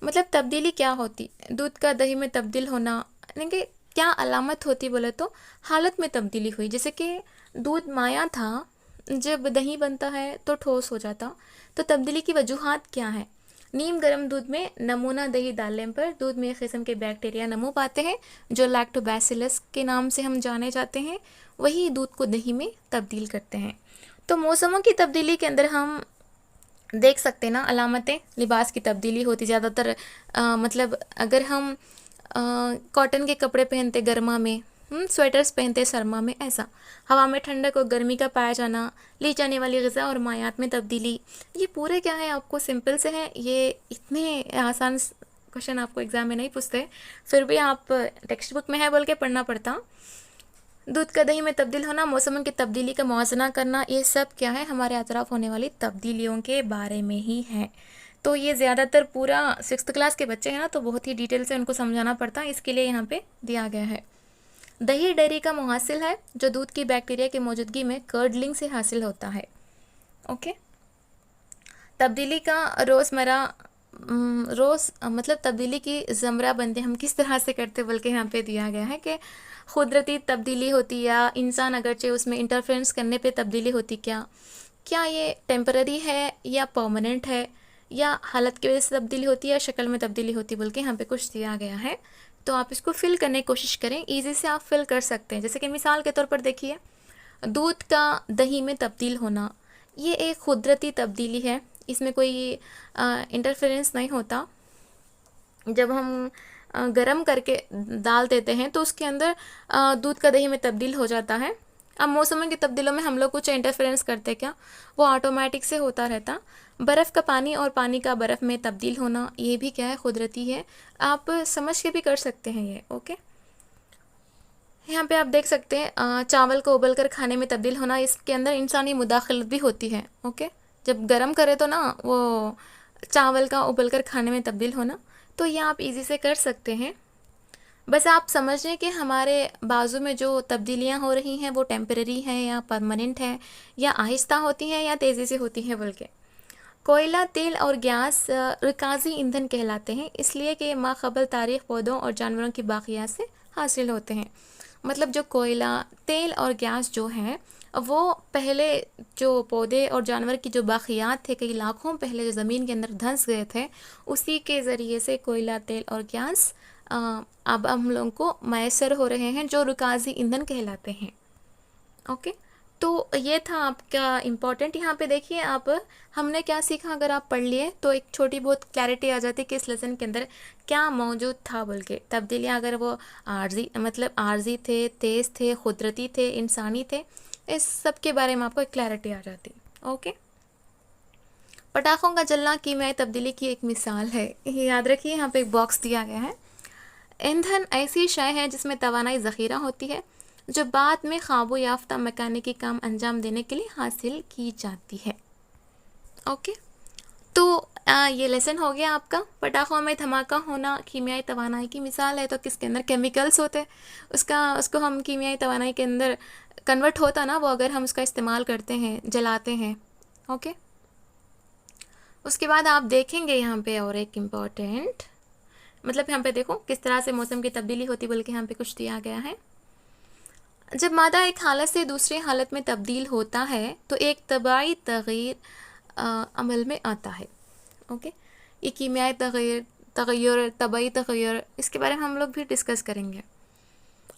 मतलब तब्दीली क्या होती, दूध का दही में तब्दील होना, यानी कि क्या अलामत होती बोले तो हालत में तब्दीली हुई। जैसे कि दूध माया था, जब दही बनता है तो ठोस हो जाता। तो तब्दीली की वजूहात क्या है, नीम गर्म दूध में नमूना दही डालने पर दूध में एक किस्म के बैक्टीरिया नमू पाते हैं जो लैक्टोबैसिलस के नाम से हम जाने जाते हैं, वही दूध को दही में तब्दील करते हैं। तो मौसमों की तब्दीली के अंदर हम देख सकते हैं ना अलामतें, लिबास की तब्दीली होती ज़्यादातर, मतलब अगर हम कॉटन के कपड़े पहनते गर्मा में, स्वेटर्स पहनते सरमा में, ऐसा हवा में ठंडक और गर्मी का पाया जाना, ली जाने वाली ग़िज़ा और मायात में तब्दीली, ये पूरे क्या है आपको सिंपल से हैं। ये इतने आसान क्वेश्चन आपको एग्ज़ाम में नहीं पूछते, फिर भी आप टेक्स्ट बुक में है बोल के पढ़ना पड़ता। दूध का दही में तब्दील होना, मौसम की तब्दीली का मुआवजा करना, ये सब क्या है हमारे अतराफ होने वाली तब्दीलियों के बारे में ही है। तो ये ज़्यादातर पूरा 6th क्लास के बच्चे हैं ना, तो बहुत ही डिटेल से उनको समझाना पड़ता है, इसके लिए यहाँ पे दिया गया है। दही डेयरी का मुहासिल है जो दूध की बैक्टीरिया की मौजूदगी में कर्डलिंग से हासिल होता है। ओके, तब्दीली का रोज़मर्रा मतलब तब्दीली की ज़मराबंदी हम किस तरह से करते, बल्कि यहाँ पे दिया गया है कि कुदरती तब्दीली होती या इंसान अगरचे उसमें इंटरफेरेंस करने पे तब्दीली होती, क्या ये टेम्पररी है या परमानेंट है, या हालत की वजह से तब्दीली होती है या शक्ल में तब्दीली होती, बल्कि यहाँ पे कुछ दिया गया है। तो आप इसको फिल करने की कोशिश करें, ईजी से आप फिल कर सकते हैं। जैसे कि मिसाल के तौर पर देखिए, दूध का दही में तब्दील होना, ये एक कुदरती तब्दीली है, इसमें कोई इंटरफेरेंस नहीं होता, जब हम गरम करके डाल देते हैं तो उसके अंदर दूध का दही में तब्दील हो जाता है। अब मौसम की तब्दीलों में हम लोग कुछ इंटरफेरेंस करते क्या, वो ऑटोमेटिक से होता रहता। बर्फ़ का पानी और पानी का बर्फ़ में तब्दील होना, ये भी क्या है, कुदरती है। आप समझ के भी कर सकते हैं ये। ओके, यहाँ पे आप देख सकते हैं चावल को उबलकर खाने में तब्दील होना, इसके अंदर इंसानी मुदाखलत भी होती है। ओके, जब गरम करे तो ना वो चावल का उबलकर खाने में तब्दील होना, तो ये आप इजी से कर सकते हैं। बस आप समझें कि हमारे बाजू में जो तब्दीलियाँ हो रही हैं वो टेम्परेरी हैं या परमानेंट है, या आहिस्ता होती हैं या तेज़ी से होती हैं बोल के। कोयला, तेल और गैस रिकाजी ईंधन कहलाते हैं, इसलिए कि माक़बल तारीख़ पौधों और जानवरों की बाक़ियात से हासिल होते हैं। मतलब जो कोयला, तेल और गैस जो हैं वो पहले जो पौधे और जानवर की जो बाक़ियात थे, कई लाखों पहले जो ज़मीन के अंदर धंस गए थे, उसी के ज़रिए से कोयला, तेल और गैस अब हम लोगों को मैसर हो रहे हैं, जो रिकाजी ईंधन कहलाते हैं। ओके, तो ये था आपका इम्पोर्टेंट। यहाँ पे देखिए आप, हमने क्या सीखा, अगर आप पढ़ लिए तो एक छोटी बहुत क्लैरिटी आ जाती है कि इस लेसन के अंदर क्या मौजूद था बोल के। तब्दीलियाँ अगर वो आर्जी मतलब आर्जी थे, तेज़ थे, कुदरती थे, इंसानी थे, इस सब के बारे में आपको एक क्लैरिटी आ जाती। ओके, पटाखों का जलना कीमियाई तब्दीली की एक मिसाल है। ये याद रखिए, यहाँ पे एक बॉक्स दिया गया है। ईंधन ऐसी शय है जिसमें तवानाई ज़ख़ीरा होती है, जो बाद में क़ाबू याफ्ता मैकेनिकी काम अंजाम देने के लिए हासिल की जाती है। ओके, तो ये लेसन हो गया आपका। पटाखों में धमाका होना कीमियाई तवानाई की मिसाल है, तो किसके अंदर केमिकल्स होते हैं, उसको हम कीमियाई तवानाई के अंदर कन्वर्ट होता ना, वो अगर हम उसका इस्तेमाल करते हैं, जलाते हैं। ओके, उसके बाद आप देखेंगे यहाँ पे और एक इम्पॉर्टेंट, मतलब यहाँ पे देखो किस तरह से मौसम की तब्दीली होती, बल्कि यहाँ पे कुछ दिया गया है। जब मादा एक हालत से दूसरी हालत में तब्दील होता है तो एक तबाई तग़यीर अमल में आता है। ओके, ये कीमियाई तग़य्युर, तबाई तग़य्युर, इसके बारे में हम लोग भी डिस्कस करेंगे।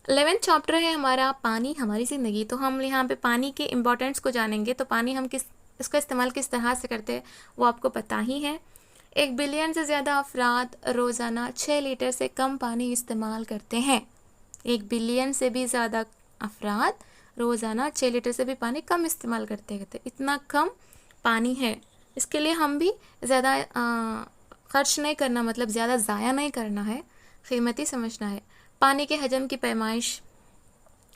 11th चैप्टर है हमारा पानी हमारी ज़िंदगी। तो हम यहाँ पे पानी के इम्पोर्टेंस को जानेंगे। तो पानी हम इसका इस्तेमाल किस तरह से करते हैं वो आपको पता ही है। 1 बिलियन से ज़्यादा अफराद रोज़ाना 6 लीटर से कम पानी इस्तेमाल करते हैं। 1 बिलियन से भी ज़्यादा अफराद रोज़ाना 6 लीटर से भी पानी कम इस्तेमाल करते हैं। इतना कम पानी है, इसके लिए हम भी ज़्यादा ख़र्च नहीं करना, मतलब ज़्यादा ज़ाया नहीं करना है, कीमती समझना है। पानी के हजम की पैमाइश,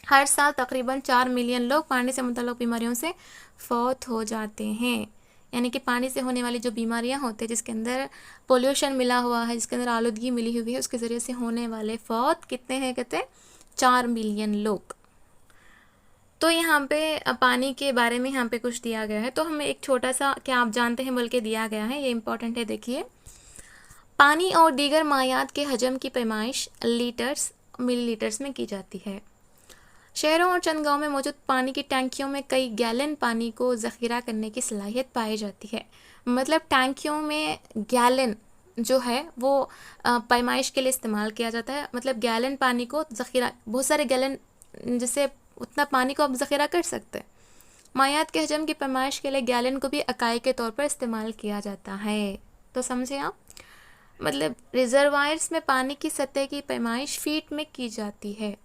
हर साल तकरीबन 4 मिलियन लोग पानी से मुतल्लिक़ बीमारियों से फौत हो जाते हैं। यानी कि पानी से होने वाली जो बीमारियां होती हैं, जिसके अंदर पोल्यूशन मिला हुआ है, जिसके अंदर आलूदगी मिली हुई है, उसके ज़रिए से होने वाले फौत कितने हैं, कहते हैं 4 मिलियन लोग। तो यहाँ पे पानी के बारे में यहाँ पे कुछ दिया गया है। तो हमें एक छोटा सा क्या आप जानते हैं बोल के दिया गया है, ये इंपॉर्टेंट है। देखिए, पानी और दीगर मायात के हजम की पैमाइश लीटर्स मिलीलीटर्स में की जाती है। शहरों और चंद गाँव में मौजूद पानी की टैंकियों में कई गैलन पानी को ज़ख़ीरा करने की सलाहियत पाई जाती है। मतलब टैंकियों में गैलन जो है वो पैमाइश के लिए इस्तेमाल किया जाता है। मतलब गैलन पानी को ज़ख़ीरा, बहुत सारे गैलन, जिससे उतना पानी को आप ज़ख़ीरा कर सकते हैं। मायात के हजम की पैमाइश के लिए गैलन को भी इकाई के तौर पर इस्तेमाल किया जाता है। तो समझे आप, मतलब रिजर्वायर्स में पानी की सतह की पैमाइश फीट में की जाती है।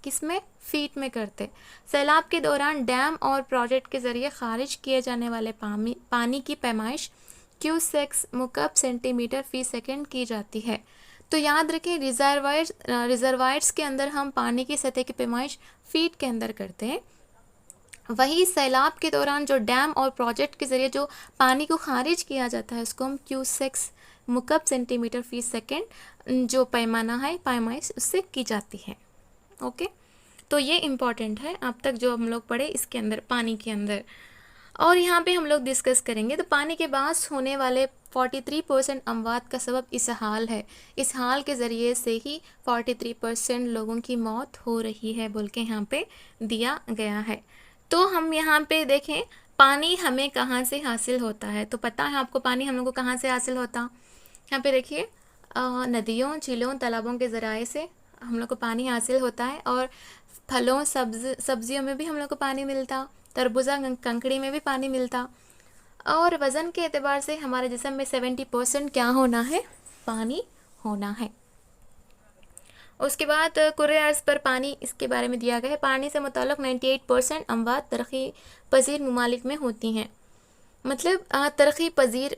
किसमें? फीट में करते। सैलाब के दौरान डैम और प्रोजेक्ट के ज़रिए खारिज किए जाने वाले पानी की पैमाइश क्यूसेक्स मुकब सेंटीमीटर फी सेकंड की जाती है। तो याद रखें, रिजर्वायर्स के अंदर हम पानी की सतह की पैमाइश फीट के अंदर करते हैं। वही सैलाब के दौरान जो डैम और प्रोजेक्ट के ज़रिए जो पानी को खारिज किया जाता है, उसको हम क्यूसेक्स मुकब सेंटीमीटर फी सेकंड जो पैमाना है, पैमाइश, उससे की जाती है। ओके, तो ये इम्पॉर्टेंट है अब तक जो हम लोग पढ़े इसके अंदर, पानी के अंदर। और यहाँ पे हम लोग डिस्कस करेंगे। तो पानी के बास होने वाले 43% अमवात का सबब इसहाल है। इसहाल के ज़रिए से ही 43% लोगों की मौत हो रही है बोल के यहाँ पे दिया गया है। तो हम यहाँ पे देखें, पानी हमें कहाँ से हासिल होता है। तो पता है आपको पानी हम लोग को कहाँ से हासिल होता। यहाँ पे देखिए, नदियों, झीलों, तालाबों के ज़राए से हम लोग को पानी हासिल होता है। और फलों, सब्जियों में भी हम लोग को पानी मिलता, तरबूजा, कंकड़ी में भी पानी मिलता। और वज़न के एतबार से हमारे जिस्म में 70% क्या होना है, पानी होना है। उसके बाद कुर्रे अर्ज़ पर पानी, इसके बारे में दिया गया है। पानी से मुताल्लिक़ 98% अमवात तरक्की पजीर ममालिक में होती हैं। मतलब तरक्की पजीर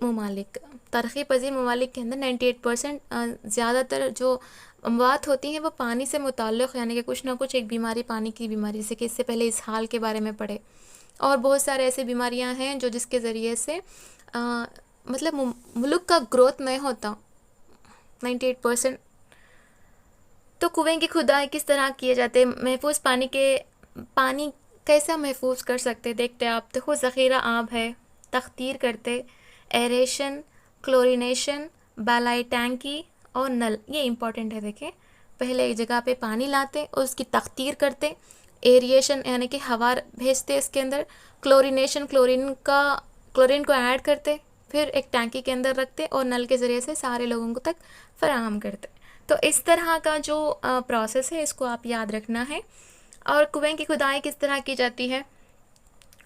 ममालिक के अंदर 98% ज़्यादातर जो अमवात होती हैं वो पानी से मुताल्लिक़, यानी कि कुछ ना कुछ एक बीमारी, पानी की बीमारी से, कि इससे पहले इस हाल के बारे में पढ़े। और बहुत सारे ऐसे बीमारियां हैं जो जिसके ज़रिए से मतलब मुल्क का ग्रोथ नहीं होता, 98%। तो कुएं की खुदाई किस तरह किए जाते हैं, महफूज पानी कैसा महफूज कर सकते, देखते आप। देखो, ज़ख़ीरा आब है, तख्तीर करते, एरेशन, क्लोरिनेशन, बालाई टैंकी और नल, ये इंपॉर्टेंट है। देखें, पहले एक जगह पे पानी लाते और उसकी तख्तीर करते, एरिएशन यानी कि हवा भेजते इसके अंदर, क्लोरिनेशन क्लोरीन को ऐड करते, फिर एक टैंकी के अंदर रखते और नल के ज़रिए से सारे लोगों को तक फराहम करते। तो इस तरह का जो प्रोसेस है इसको आप याद रखना है। और कुएं की खुदाई किस तरह की जाती है,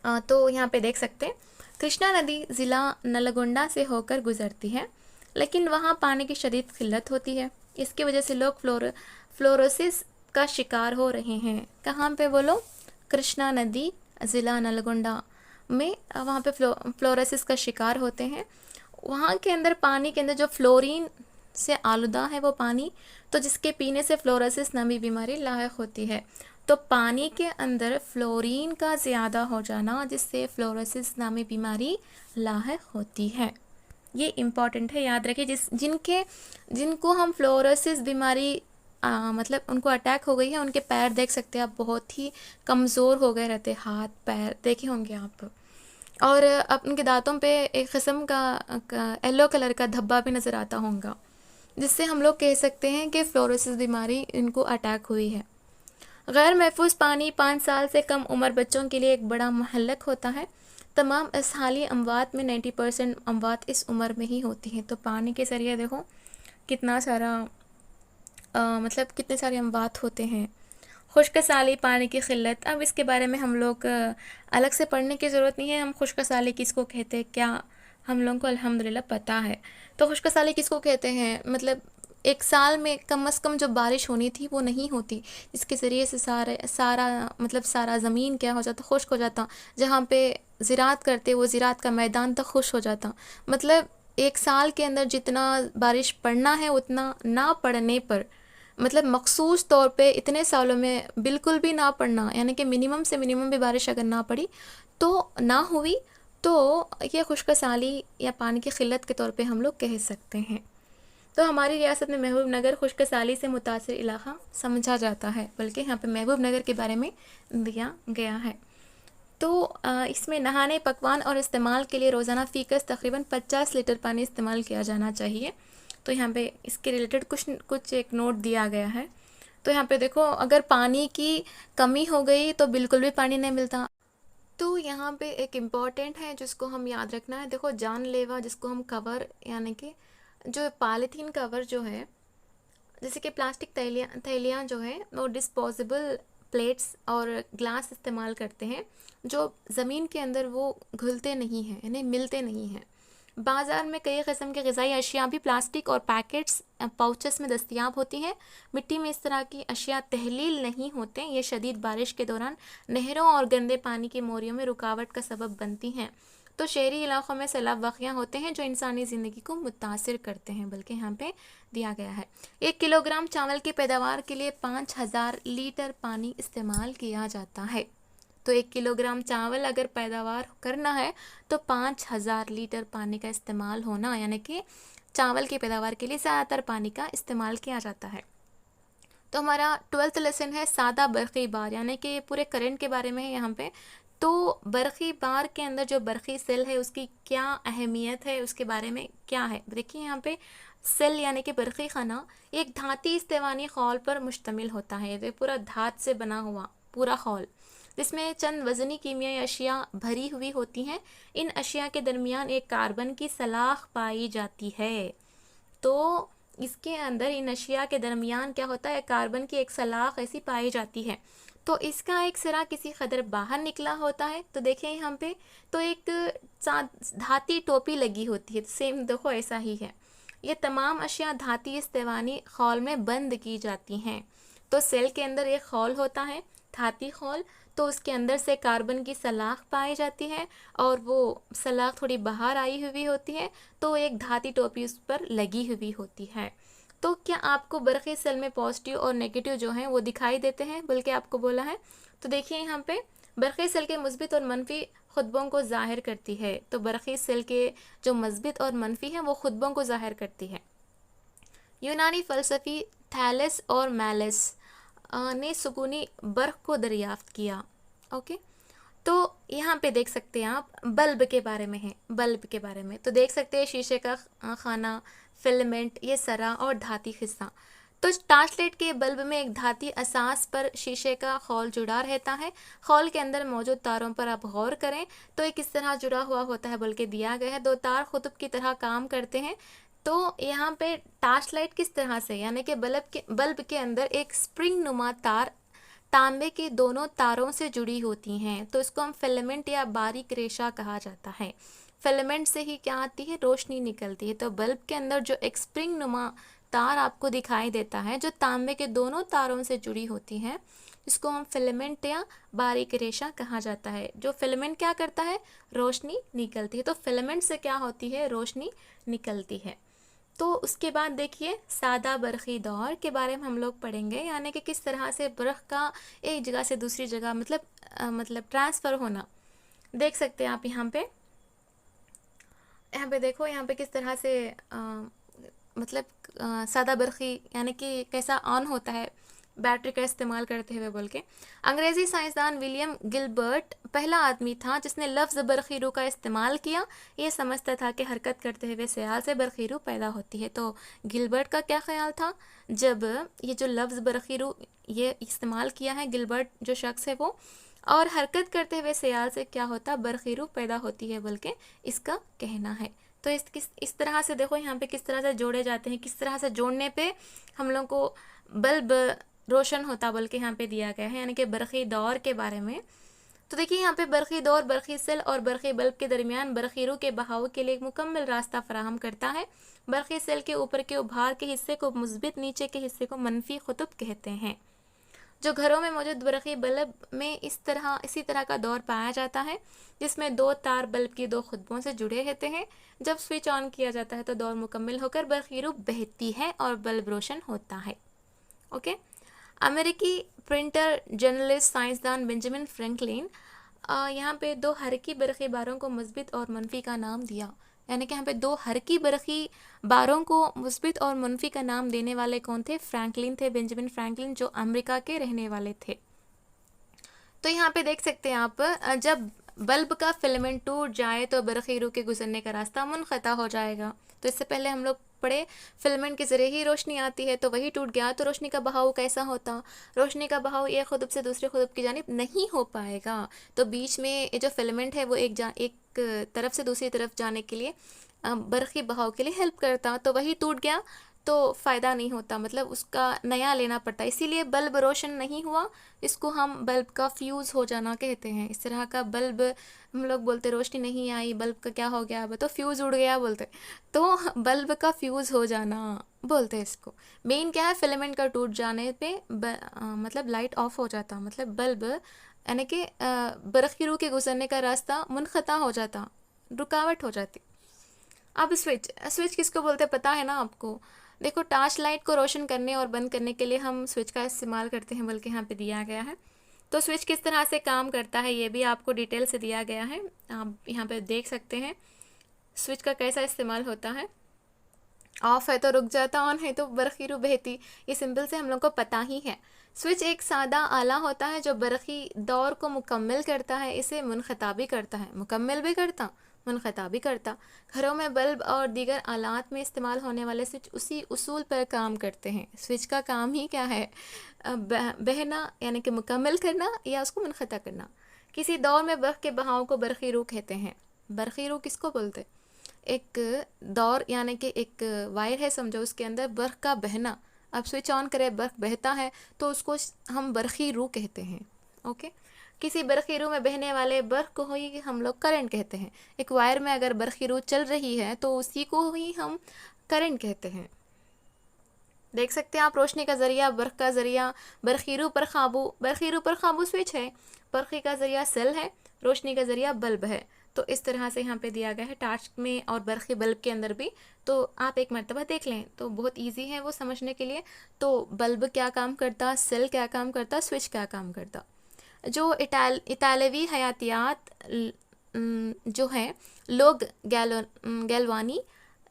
तो यहाँ पे देख सकते हैं, कृष्णा नदी ज़िला नलगोंडा से होकर गुज़रती है, लेकिन वहाँ पानी की शदीद किल्लत होती है। इसकी वजह से लोग फ्लोरोसिस का शिकार हो रहे हैं। कहाँ पे बोलो? कृष्णा नदी ज़िला नलगोंडा में, वहाँ पे फ्लोरोसिस का शिकार होते हैं। वहाँ के अंदर पानी के अंदर जो फ्लोरीन से आलूदा है वो पानी, तो जिसके पीने से फ्लोरोसिस नामी बीमारी लायक होती है। तो पानी के अंदर फ्लोरीन का ज़्यादा हो जाना, जिससे फ्लोरोसिस नामी बीमारी लायक होती है। ये इम्पॉर्टेंट है, याद रखिए। जिनको हम फ्लोरोसिस बीमारी मतलब उनको अटैक हो गई है, उनके पैर देख सकते हैं आप, बहुत ही कमज़ोर हो गए रहते, हाथ पैर देखे होंगे आप। और अब उनके दांतों पे एक किस्म का येलो कलर का धब्बा भी नज़र आता होगा, जिससे हम लोग कह सकते हैं कि फ्लोरोसिस बीमारी इनको अटैक हुई है। गैर महफूज पानी 5 साल से कम उम्र बच्चों के लिए एक बड़ा महलक होता है। तमाम इसहाली अमवात में 90% अमवात इस उम्र में ही होती हैं। तो पानी के ज़रिए देखो कितना सारा मतलब कितने सारे अमवात होते हैं। खुश्क साली, पानी की किल्लत, अब इसके बारे में हम लोग अलग से पढ़ने की ज़रूरत नहीं है। हम खुश्क साली किसको कहते हैं, क्या हम लोगों को अल्हम्दुलिल्लाह पता है। तो खुश्क साली किसको कहते हैं, मतलब एक साल में कम से कम जो बारिश होनी थी वो नहीं होती, इसके ज़रिए से सारा ज़मीन क्या हो जाता, खुश्क हो जाता। जहाँ पे ज़राअत करते वो ज़राअत का मैदान तक खुश हो जाता। मतलब एक साल के अंदर जितना बारिश पड़ना है उतना ना पड़ने पर, मतलब मखसूस तौर पे इतने सालों में बिल्कुल भी ना पड़ना, यानी कि मिनिमम से मिनिमम भी बारिश अगर ना पड़ी तो ना हुई, तो ये खुश्क साली या पानी की किल्लत के तौर पे हम लोग कह सकते हैं। तो हमारी रियासत में महबूब नगर खुश्क साली से मुतासिर इलाका समझा जाता है, बल्कि यहाँ पे महबूब नगर के बारे में दिया गया है। तो इसमें नहाने, पकवान और इस्तेमाल के लिए रोज़ाना फ़ीकस तकरीबन 50 लीटर पानी इस्तेमाल किया जाना चाहिए। तो यहाँ पे इसके रिलेटेड कुछ एक नोट दिया गया है। तो यहाँ पे देखो, अगर पानी की कमी हो गई तो बिल्कुल भी पानी नहीं मिलता। तो यहाँ पे एक इम्पॉर्टेंट है जिसको हम याद रखना है। देखो, जानलेवा जिसको हम कवर, यानी कि जो पॉलीथीन कवर जो है, जैसे कि प्लास्टिक थैलियाँ जो है वो डिस्पोजेबल प्लेट्स और ग्लास इस्तेमाल करते हैं, जो ज़मीन के अंदर वो घुलते नहीं हैं, यानी मिलते नहीं हैं। बाज़ार में कई किस्म के ग़िज़ाई अशिया भी प्लास्टिक और पैकेट्स पाउचेस में दस्तयाब होती हैं। मिट्टी में इस तरह की अशिया तहलील नहीं होते। ये शदीद बारिश के दौरान नहरों और गंदे पानी की मोरियों में रुकावट का सबब बनती हैं। तो शहरी इलाक़ों में सैलाब वाक़या होते हैं जो इंसानी ज़िंदगी को मुतासिर करते हैं, बल्कि यहाँ पे दिया गया है 1 किलोग्राम चावल की पैदावार के लिए 5000 लीटर पानी इस्तेमाल किया जाता है। तो 1 किलोग्राम चावल अगर पैदावार करना है तो 5000 लीटर पानी का इस्तेमाल होना, यानी कि चावल की पैदावार के लिए ज़्यादातर पानी का इस्तेमाल किया जाता है। तो हमारा 12th लेसन है सादा बरक़ी बार, यानी कि पूरे करंट के बारे में है यहाँ पे। तो बरक़ी बार के अंदर जो बरक़ी सेल है उसकी क्या अहमियत है, उसके बारे में क्या है, देखिए यहाँ पे सेल यानी कि बरक़ी खाना एक धाती इस्तेवानी खौल पर मुश्तमिल होता है। ये पूरा धात से बना हुआ पूरा खौल, जिसमें चंद वज़नी कीमियाई अशिया भरी हुई होती हैं। इन अशिया के दरमियान एक कार्बन की सलाख़ पाई जाती है। तो इसके अंदर इन अशिया के दरमियान क्या होता है, कार्बन की एक सलाख़ ऐसी पाई जाती है। तो इसका एक सिरा किसी कदर बाहर निकला होता है। तो देखिए यहाँ पे तो एक धाती टोपी लगी होती है, सेम देखो ऐसा ही है। ये तमाम अशिया धाती इस्तेवानी खौल में बंद की जाती हैं। तो सेल के अंदर एक खौल होता है, धाती खौल, तो उसके अंदर से कार्बन की सलाख पाई जाती है और वो सलाख थोड़ी बाहर आई हुई होती है, तो एक धाती टोपी उस पर लगी हुई होती है। तो क्या आपको बरक़ी सेल में पॉजिटिव और नेगेटिव जो हैं वो दिखाई देते हैं, बल्कि आपको बोला है। तो देखिए यहाँ पे बरक़ी सेल के मुस्बित और मनफी खुतबों को ज़ाहिर करती है। तो बरक़ी सेल के जो मुस्बित और मनफी हैं वो खुतबों को ज़ाहिर करती है। यूनानी फ़लसफ़ी थैलेस और मैलेस ने सुकूनी बर्क़ को दरियाफ़्त किया। ओके, तो यहाँ पे देख सकते हैं आप बल्ब के बारे में है, बल्ब के बारे में तो देख सकते हैं शीशे का खाना, फिलामेंट, ये सरा और धाती हिस्सा। तो टार्चलाइट के बल्ब में एक धाती असास पर शीशे का खौल जुड़ा रहता है। खौल के अंदर मौजूद तारों पर आप गौर करें तो ये किस तरह जुड़ा हुआ होता है, बल्कि दिया गया है। दो तार कुतुब की तरह काम करते हैं। तो यहाँ पे टार्चलाइट किस तरह से, यानी कि बल्ब के अंदर एक स्प्रिंग नुमा तार तांबे के दोनों तारों से जुड़ी होती हैं। तो इसको हम फिलामेंट या बारीक रेशा कहा जाता है। फिलामेंट से ही क्या आती है, रोशनी निकलती है। तो बल्ब के अंदर जो एक स्प्रिंग नुमा तार आपको दिखाई देता है, जो तांबे के दोनों तारों से जुड़ी होती है, इसको हम फिलामेंट या बारीक रेशा कहा जाता है। जो फिलामेंट क्या करता है, रोशनी निकलती है। तो फिलामेंट से क्या होती है, रोशनी निकलती है। तो उसके बाद देखिए सादा बरक़ी दौर के बारे में हम लोग पढ़ेंगे, यानी कि किस तरह से बर्क़ का एक जगह से दूसरी जगह मतलब ट्रांसफ़र होना। देख सकते हैं आप यहाँ पे देखो, यहाँ पे किस तरह से सादा बरक़ी यानी कि कैसा ऑन होता है बैटरी का इस्तेमाल करते हुए बोल के। अंग्रेज़ी साइंसदान विलियम गिलबर्ट पहला आदमी था जिसने लफ्ज़ बरक़ीरू का इस्तेमाल किया। ये समझता था कि हरकत करते हुए सियाल से बरक़ीरू पैदा होती है। तो गिलबर्ट का क्या ख्याल था, जब ये जो लफ्ज़ बरक़ीरू ये इस्तेमाल किया है गिलबर्ट जो शख्स है वो, और हरकत करते हुए सियाल से क्या होता, बरक़ीरू पैदा होती है बल्कि इसका कहना है। तो इस तरह से देखो यहाँ पे किस तरह से जोड़े जाते हैं, किस तरह से जोड़ने पे हम लोग को बल्ब रोशन होता, बल्कि यहाँ पे दिया गया है, यानी कि बरक़ी दौर के बारे में। तो देखिए यहाँ पे बरक़ी दौर बरक़ी सेल और बरक़ी बल्ब के दरमियान बरक़ीरू के बहाव के लिए एक मुकम्मल रास्ता फराहम करता है। बरक़ी सेल के ऊपर के उभार के हिस्से को मुस्बित, नीचे के हिस्से को मनफी खुतब कहते हैं। जो घरों में मौजूद बरक़ी बल्ब में इसी तरह का दौर पाया जाता है, जिसमें दो तार बल्ब की दो खुतबों से जुड़े रहते हैं। जब स्विच ऑन किया जाता है तो दौर मुकम्मल होकर बरक़ीरू बहती है और बल्ब रोशन होता है। ओके, अमेरिकी प्रिंटर, जर्नलिस्ट, साइंसदान बेंजामिन फ्रैंकलिन यहाँ पे दो हरकी बरक़ी बारों को मुस्बित और मनफी का नाम दिया। यानी कि यहाँ पे दो हरकी बरक़ी बारों को मुस्बित और मनफी का नाम देने वाले कौन थे, फ्रैंकलिन थे, बेंजामिन फ्रैंकलिन, जो अमेरिका के रहने वाले थे। तो यहाँ पे देख सकते हैं आप, जब बल्ब का फिलामेंट टूट जाए तो बरक़ीरू के गुजरने का रास्ता मुनक़ता हो जाएगा। तो इससे पहले हम लोग पढ़े फिलामेंट के ज़रिए ही रोशनी आती है, तो वही टूट गया तो रोशनी का बहाव कैसा होता, रोशनी का बहाव एक खुतब से दूसरे खुतब की जानिब नहीं हो पाएगा। तो बीच में ये जो फिलामेंट है वो एक तरफ से दूसरी तरफ जाने के लिए बरक़ी बहाव के लिए हेल्प करता, तो वही टूट गया तो फ़ायदा नहीं होता, मतलब उसका नया लेना पड़ता, इसीलिए बल्ब रोशन नहीं हुआ। इसको हम बल्ब का फ्यूज़ हो जाना कहते हैं। इस तरह का बल्ब हम लोग बोलते रोशनी नहीं आई, बल्ब का क्या हो गया, अब तो फ्यूज़ उड़ गया बोलते, तो बल्ब का फ्यूज़ हो जाना बोलते हैं इसको। मेन क्या है, फिलामेंट का टूट जाने पे मतलब लाइट ऑफ हो जाता, मतलब बल्ब यानी कि बरक़ीरू के गुजरने का रास्ता मुनक़ता हो जाता, रुकावट हो जाती। अब स्विच किसको बोलते पता है ना आपको। देखो टार्च लाइट को रोशन करने और बंद करने के लिए हम स्विच का इस्तेमाल करते हैं, बल्कि यहाँ पे दिया गया है। तो स्विच किस तरह से काम करता है ये भी आपको डिटेल से दिया गया है, आप यहाँ पे देख सकते हैं स्विच का कैसा इस्तेमाल होता है। ऑफ है तो रुक जाता, ऑन है तो बरक़ीरू बहती, ये सिंपल से हम लोग को पता ही है। स्विच एक सादा आला होता है जो बरक़ी दौर को मुकम्मल करता है, इसे मुनक़ता भी करता है, मुकम्मल भी करता, मुनक़ता भी करता। घरों में बल्ब और दीगर आलात में इस्तेमाल होने वाले स्विच उसी उसूल पर काम करते हैं। स्विच का काम ही क्या है, बहना यानी कि मुकम्मल करना या उसको मुनक़ता करना। किसी दौर में बर्क़ के बहाव को बरक़ीरू कहते हैं। बरक़ीरू किसको बोलते, एक दौर यानी कि एक वायर है समझो, उसके अंदर बर्क़ का बहना, अब स्विच ऑन करें बर्क़ बहता है तो उसको हम बरक़ीरू कहते हैं। ओके, किसी बरक़ीरू में बहने वाले बर्क़ को ही हम लोग करंट कहते हैं। एक वायर में अगर बरक़ीरू चल रही है तो उसी को ही हम करंट कहते हैं। देख सकते हैं आप, रोशनी का ज़रिया, बर्क़ का ज़रिया, बरखीरू पर काबू, बरखीरू पर काबू स्विच है, बरक़ी का ज़रिया सेल है, रोशनी का ज़रिया बल्ब है। तो इस तरह से यहाँ पे दिया गया है टार्च में और बरक़ी बल्ब के अंदर भी। तो आप एक मरतबा देख लें तो बहुत इजी है वो समझने के लिए। तो बल्ब क्या काम करता, सेल क्या काम करता, स्विच क्या काम करता। जो इतालवी हयातियात जो हैं, लोग गैल्वानी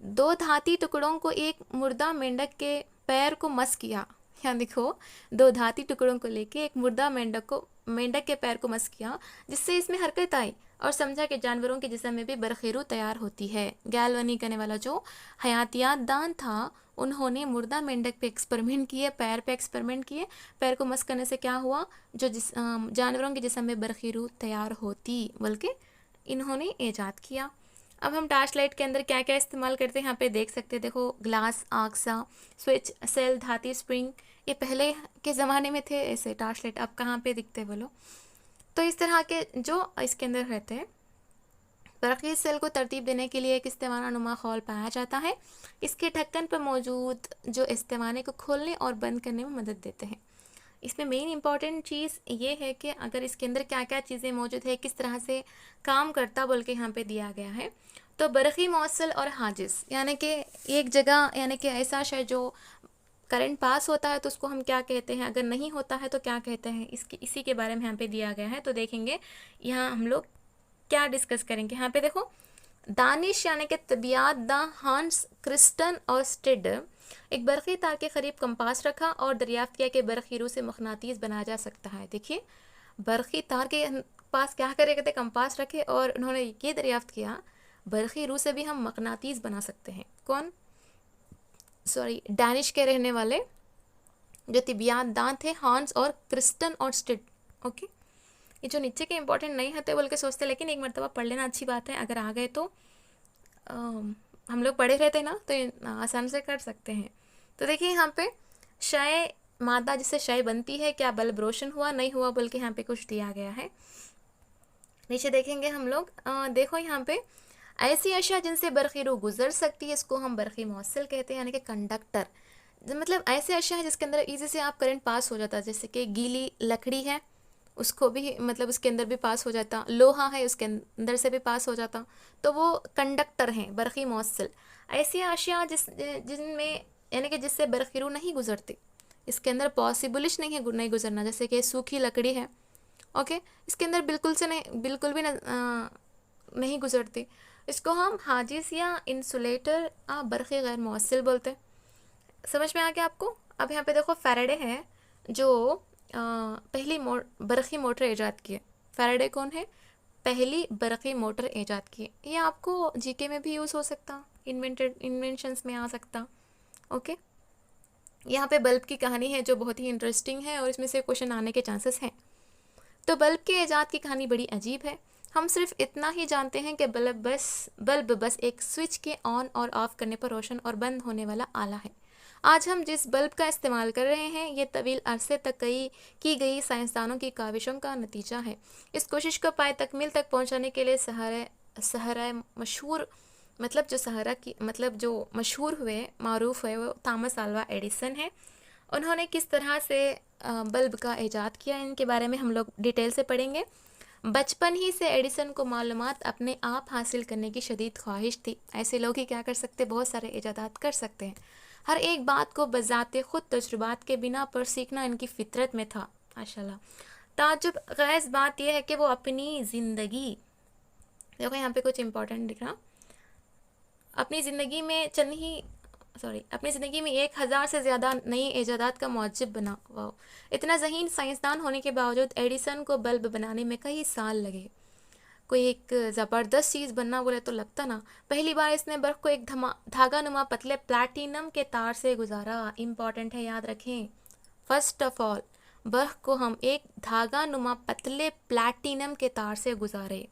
दो धाती टुकड़ों को एक मुर्दा मेंढक के पैर को मस किया। यहाँ देखो, दो धाती टुकड़ों को लेके एक मुर्दा मेंढक के पैर को मस किया, जिससे इसमें हरकत आई और समझा कि जानवरों के जिस्म में भी बरखीरू तैयार होती है। गैल्वानी करने वाला जो हयातियात दान था, उन्होंने मुर्दा मेंढक पे एक्सपेरिमेंट किए, पैर पे एक्सपेरिमेंट किए। पैर को मस करने से क्या हुआ, जो जानवरों के जिस्म में बरखीरू तैयार होती, बल्कि इन्होंने ईजाद किया। अब हम टार्च लाइट के अंदर क्या क्या इस्तेमाल करते हैं यहाँ पे देख सकते हैं। देखो, ग्लास, आक्सा, स्विच, सेल, धाती, स्प्रिंग, ये पहले के ज़माने में थे ऐसे टार्च लाइट। अब कहाँ पे दिखते बोलो। तो इस तरह के जो इसके अंदर रहते हैं, बरक़ी सेल को तरतीब देने के लिए एक इस्तेमाना नुमा खौल पाया जाता है। इसके ढक्कन पर मौजूद जो इस्तेमाने को खोलने और बंद करने में मदद देते हैं। इसमें मेन इंपॉर्टेंट चीज़ ये है कि अगर इसके अंदर क्या क्या चीज़ें मौजूद है, किस तरह से काम करता बोल के यहाँ पे दिया गया है। तो बरक़ी मौसल और हाजिस, यानी कि एक जगह, यानी कि ऐसा शय जो करंट पास होता है तो उसको हम क्या कहते हैं, अगर नहीं होता है तो क्या कहते हैं, इसी के बारे में यहाँ पे दिया गया है। तो देखेंगे यहाँ हम लोग क्या डिस्कस करेंगे। यहाँ पे देखो, दानिश यानी कि तबियात दा हांस क्रिस्टन और स्टिड एक बरक़ी तार के करीब कंपास रखा और दरियाफ्त किया कि बरखीरू से मकनातीस बनाया जा सकता है। देखिए, बरक़ी तार के पास क्या करे, कहते कंपास रखे और उन्होंने ये दरियाफ्त किया बरखीरू से भी हम मकनातीस बना सकते हैं। कौन, सॉरी, डैनिश के रहने वाले जो तिबियात दान थे, हांस और क्रिस्टन और स्टिड। ओके, ये जो नीचे के इंपॉर्टेंट नहीं होते बोल के सोचते, लेकिन एक मरतबा पढ़ लेना अच्छी बात है। अगर आ गए तो हम लोग पढ़े रहते ना तो आसान से कर सकते हैं। तो देखिए यहाँ पे शय मादा जिससे शय बनती है, क्या बल्ब रोशन हुआ, नहीं हुआ बोल के यहाँ पे कुछ दिया गया है। नीचे देखेंगे हम लोग, देखो यहाँ पे ऐसी अशिया जिनसे बरखीरू गुजर सकती है, इसको हम बरक़ी मौसल कहते हैं, यानी कि कंडक्टर। मतलब ऐसे अशिया है जिसके अंदर ईजी से आप करंट पास हो जाता है। जैसे कि गीली लकड़ी है, उसको भी मतलब उसके अंदर भी पास हो जाता, लोहा है उसके अंदर से भी पास हो जाता, तो वो कंडक्टर हैं, बरक़ी मौसल। ऐसी अशिया जिनमें यानी कि जिससे बरखीरू नहीं गुजरती, इसके अंदर पॉसिबलिश नहीं है नहीं गुजरना। जैसे कि सूखी लकड़ी है, ओके, इसके अंदर बिल्कुल भी नहीं गुजरती, इसको हम हाजिस या इंसुलेटर बरक़ी गैर मौसल बोलते हैं। समझ में आ गया आपको। अब यहाँ पे देखो, फैराडे है जो पहली बरक़ी मोटर ईजाद की है। फैराडे कौन है, पहली बरक़ी मोटर ईजाद की है। ये आपको जीके में भी यूज़ हो सकता, इन्वेंशंस में आ सकता। ओके, यहाँ पे बल्ब की कहानी है जो बहुत ही इंटरेस्टिंग है और इसमें से क्वेश्चन आने के चांसेस हैं। तो बल्ब के ईजाद की कहानी बड़ी अजीब है। हम सिर्फ इतना ही जानते हैं कि बल्ब बस एक स्विच के ऑन और ऑफ करने पर रोशन और बंद होने वाला आला है। आज हम जिस बल्ब का इस्तेमाल कर रहे हैं, ये तवील अरसे तक की गई साइंसदानों की काविशों का नतीजा है। इस कोशिश को पाए तकमील तक पहुंचाने के लिए सहरा मशहूर जो मशहूर हुए, मारूफ हुए, वो थॉमस अल्वा एडिसन है। उन्होंने किस तरह से बल्ब का ईजाद किया, इनके बारे में हम लोग डिटेल से पढ़ेंगे। बचपन ही से एडिसन को मालूमात अपने आप हासिल करने की शदीद ख्वाहिश थी। ऐसे लोग ही क्या कर सकते, बहुत सारे ईजादात कर सकते हैं। हर एक बात को बज़ाते खुद तजुर्बात के बिना पर सीखना इनकी फितरत में था। माशाल्लाह। ताज्जुब ख़ैज़ बात यह है कि वो अपनी ज़िंदगी, देखो यहाँ पे कुछ इंपॉर्टेंट दिख रहा, अपनी ज़िंदगी में 1000 से ज़्यादा नई ईजादात का मौजब बना। वाह, इतना ज़हीन साइंसदान होने के बावजूद एडिसन को बल्ब बनाने में कई साल लगे। कोई एक ज़बरदस्त चीज़ बनना बोले तो लगता ना। पहली बार इसने बर्फ़ को एक धागा नुमा पतले प्लैटिनम के तार से गुजारा। इम्पॉर्टेंट है, याद रखें। फर्स्ट ऑफ ऑल, बर्फ़ को हम एक धागा नुमा पतले प्लैटिनम के तार से गुजारे।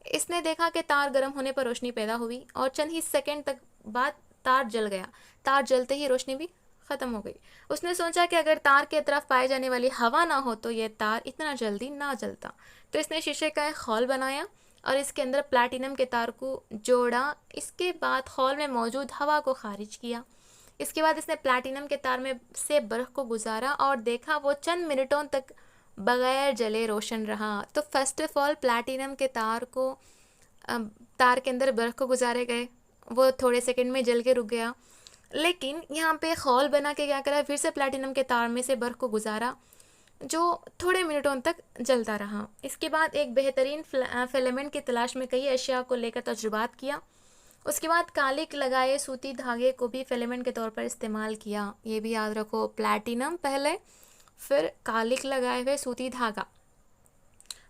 इसने देखा कि तार गर्म होने पर रोशनी पैदा हुई और चंद ही सेकंड तक बाद तार जल गया। तार जलते ही रोशनी भी ख़त्म हो गई। उसने सोचा कि अगर तार के तरफ पाई जाने वाली हवा ना हो तो यह तार इतना जल्दी ना जलता। तो इसने शीशे का एक खौल बनाया और इसके अंदर प्लैटिनम के तार को जोड़ा। इसके बाद हॉल में मौजूद हवा को खारिज किया। इसके बाद इसने प्लैटिनम के तार में से बर्फ़ को गुजारा और देखा वो चंद मिनटों तक बगैर जले रोशन रहा। तो फर्स्ट ऑफ ऑल प्लैटिनम के तार को तार के अंदर बर्फ़ को गुजारे गए, वो थोड़े सेकंड में जल के रुक गया। लेकिन यहाँ पे हॉल बना के क्या करा, फिर से प्लैटिनम के तार में से बर्फ़ को गुजारा जो थोड़े मिनटों तक जलता रहा। इसके बाद एक बेहतरीन फिलामेंट की तलाश में कई अशिया को लेकर तजुर्बात किया। उसके बाद कालिक लगाए सूती धागे को भी फिलामेंट के तौर पर इस्तेमाल किया। ये भी याद रखो, प्लैटिनम पहले, फिर कालिक लगाए हुए सूती धागा।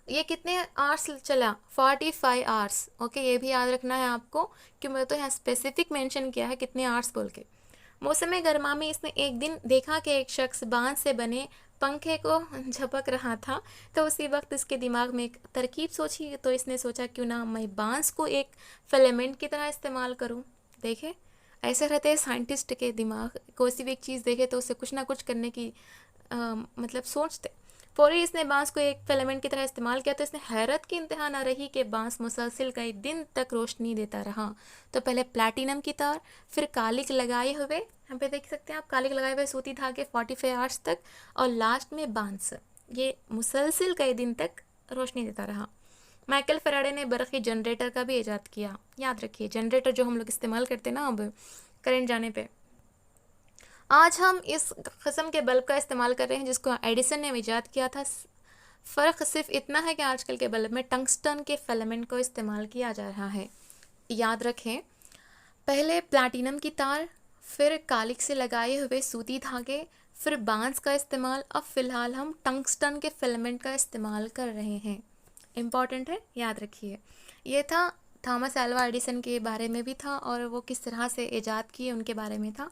ये कितने आवर्स चला? 45 आवर्स। ओके, ये भी याद रखना है आपको कि मैं तो यहाँ स्पेसिफिक मेंशन किया है कितने आवर्स बोल के। मौसम गर्मा में इसने एक दिन देखा कि एक शख्स बांस से बने पंखे को झपक रहा था। तो उसी वक्त इसके दिमाग में एक तरकीब सोची। तो इसने सोचा क्यों ना मैं बांस को एक फिलामेंट की तरह इस्तेमाल करूं। देखे, ऐसे रहते हैं साइंटिस्ट के दिमाग, कोई सी भी एक चीज़ देखे तो उसे कुछ ना कुछ करने की मतलब सोचते। फौरी इसने बांस को एक फिलामेंट की तरह इस्तेमाल किया। तो इसने हैरत की इंतहा न रही कि बांस मुसलसिल कई दिन तक रोशनी देता रहा। तो पहले प्लैटिनम की तार, फिर कालिक लगाए हुए, यहाँ पे देख सकते हैं आप, कालिक लगाए हुए सूती धागे 45 आवर्स तक, और लास्ट में बांस, ये मुसलसिल कई दिन तक रोशनी देता रहा। माइकल फैराडे ने बरक़ी जनरेटर का भी ईजाद किया। याद रखिए, जनरेटर जो हम लोग इस्तेमाल करते हैं ना अब करंट जाने पे। आज हम इस किस्म के बल्ब का इस्तेमाल कर रहे हैं जिसको एडिसन ने ईजाद किया था। फ़र्क सिर्फ इतना है कि आजकल के बल्ब में टंगस्टन के फिलामेंट को इस्तेमाल किया जा रहा है। याद रखें, पहले प्लैटिनम की तार, फिर कालिक से लगाए हुए सूती धागे, फिर बांस का इस्तेमाल। अब फ़िलहाल हम टंगस्टन के फिलामेंट का इस्तेमाल कर रहे हैं। इम्पॉर्टेंट है, याद रखिए। ये था थॉमस अल्वा एडिसन के बारे में भी था, और वो किस तरह से ईजाद किए उनके बारे में था,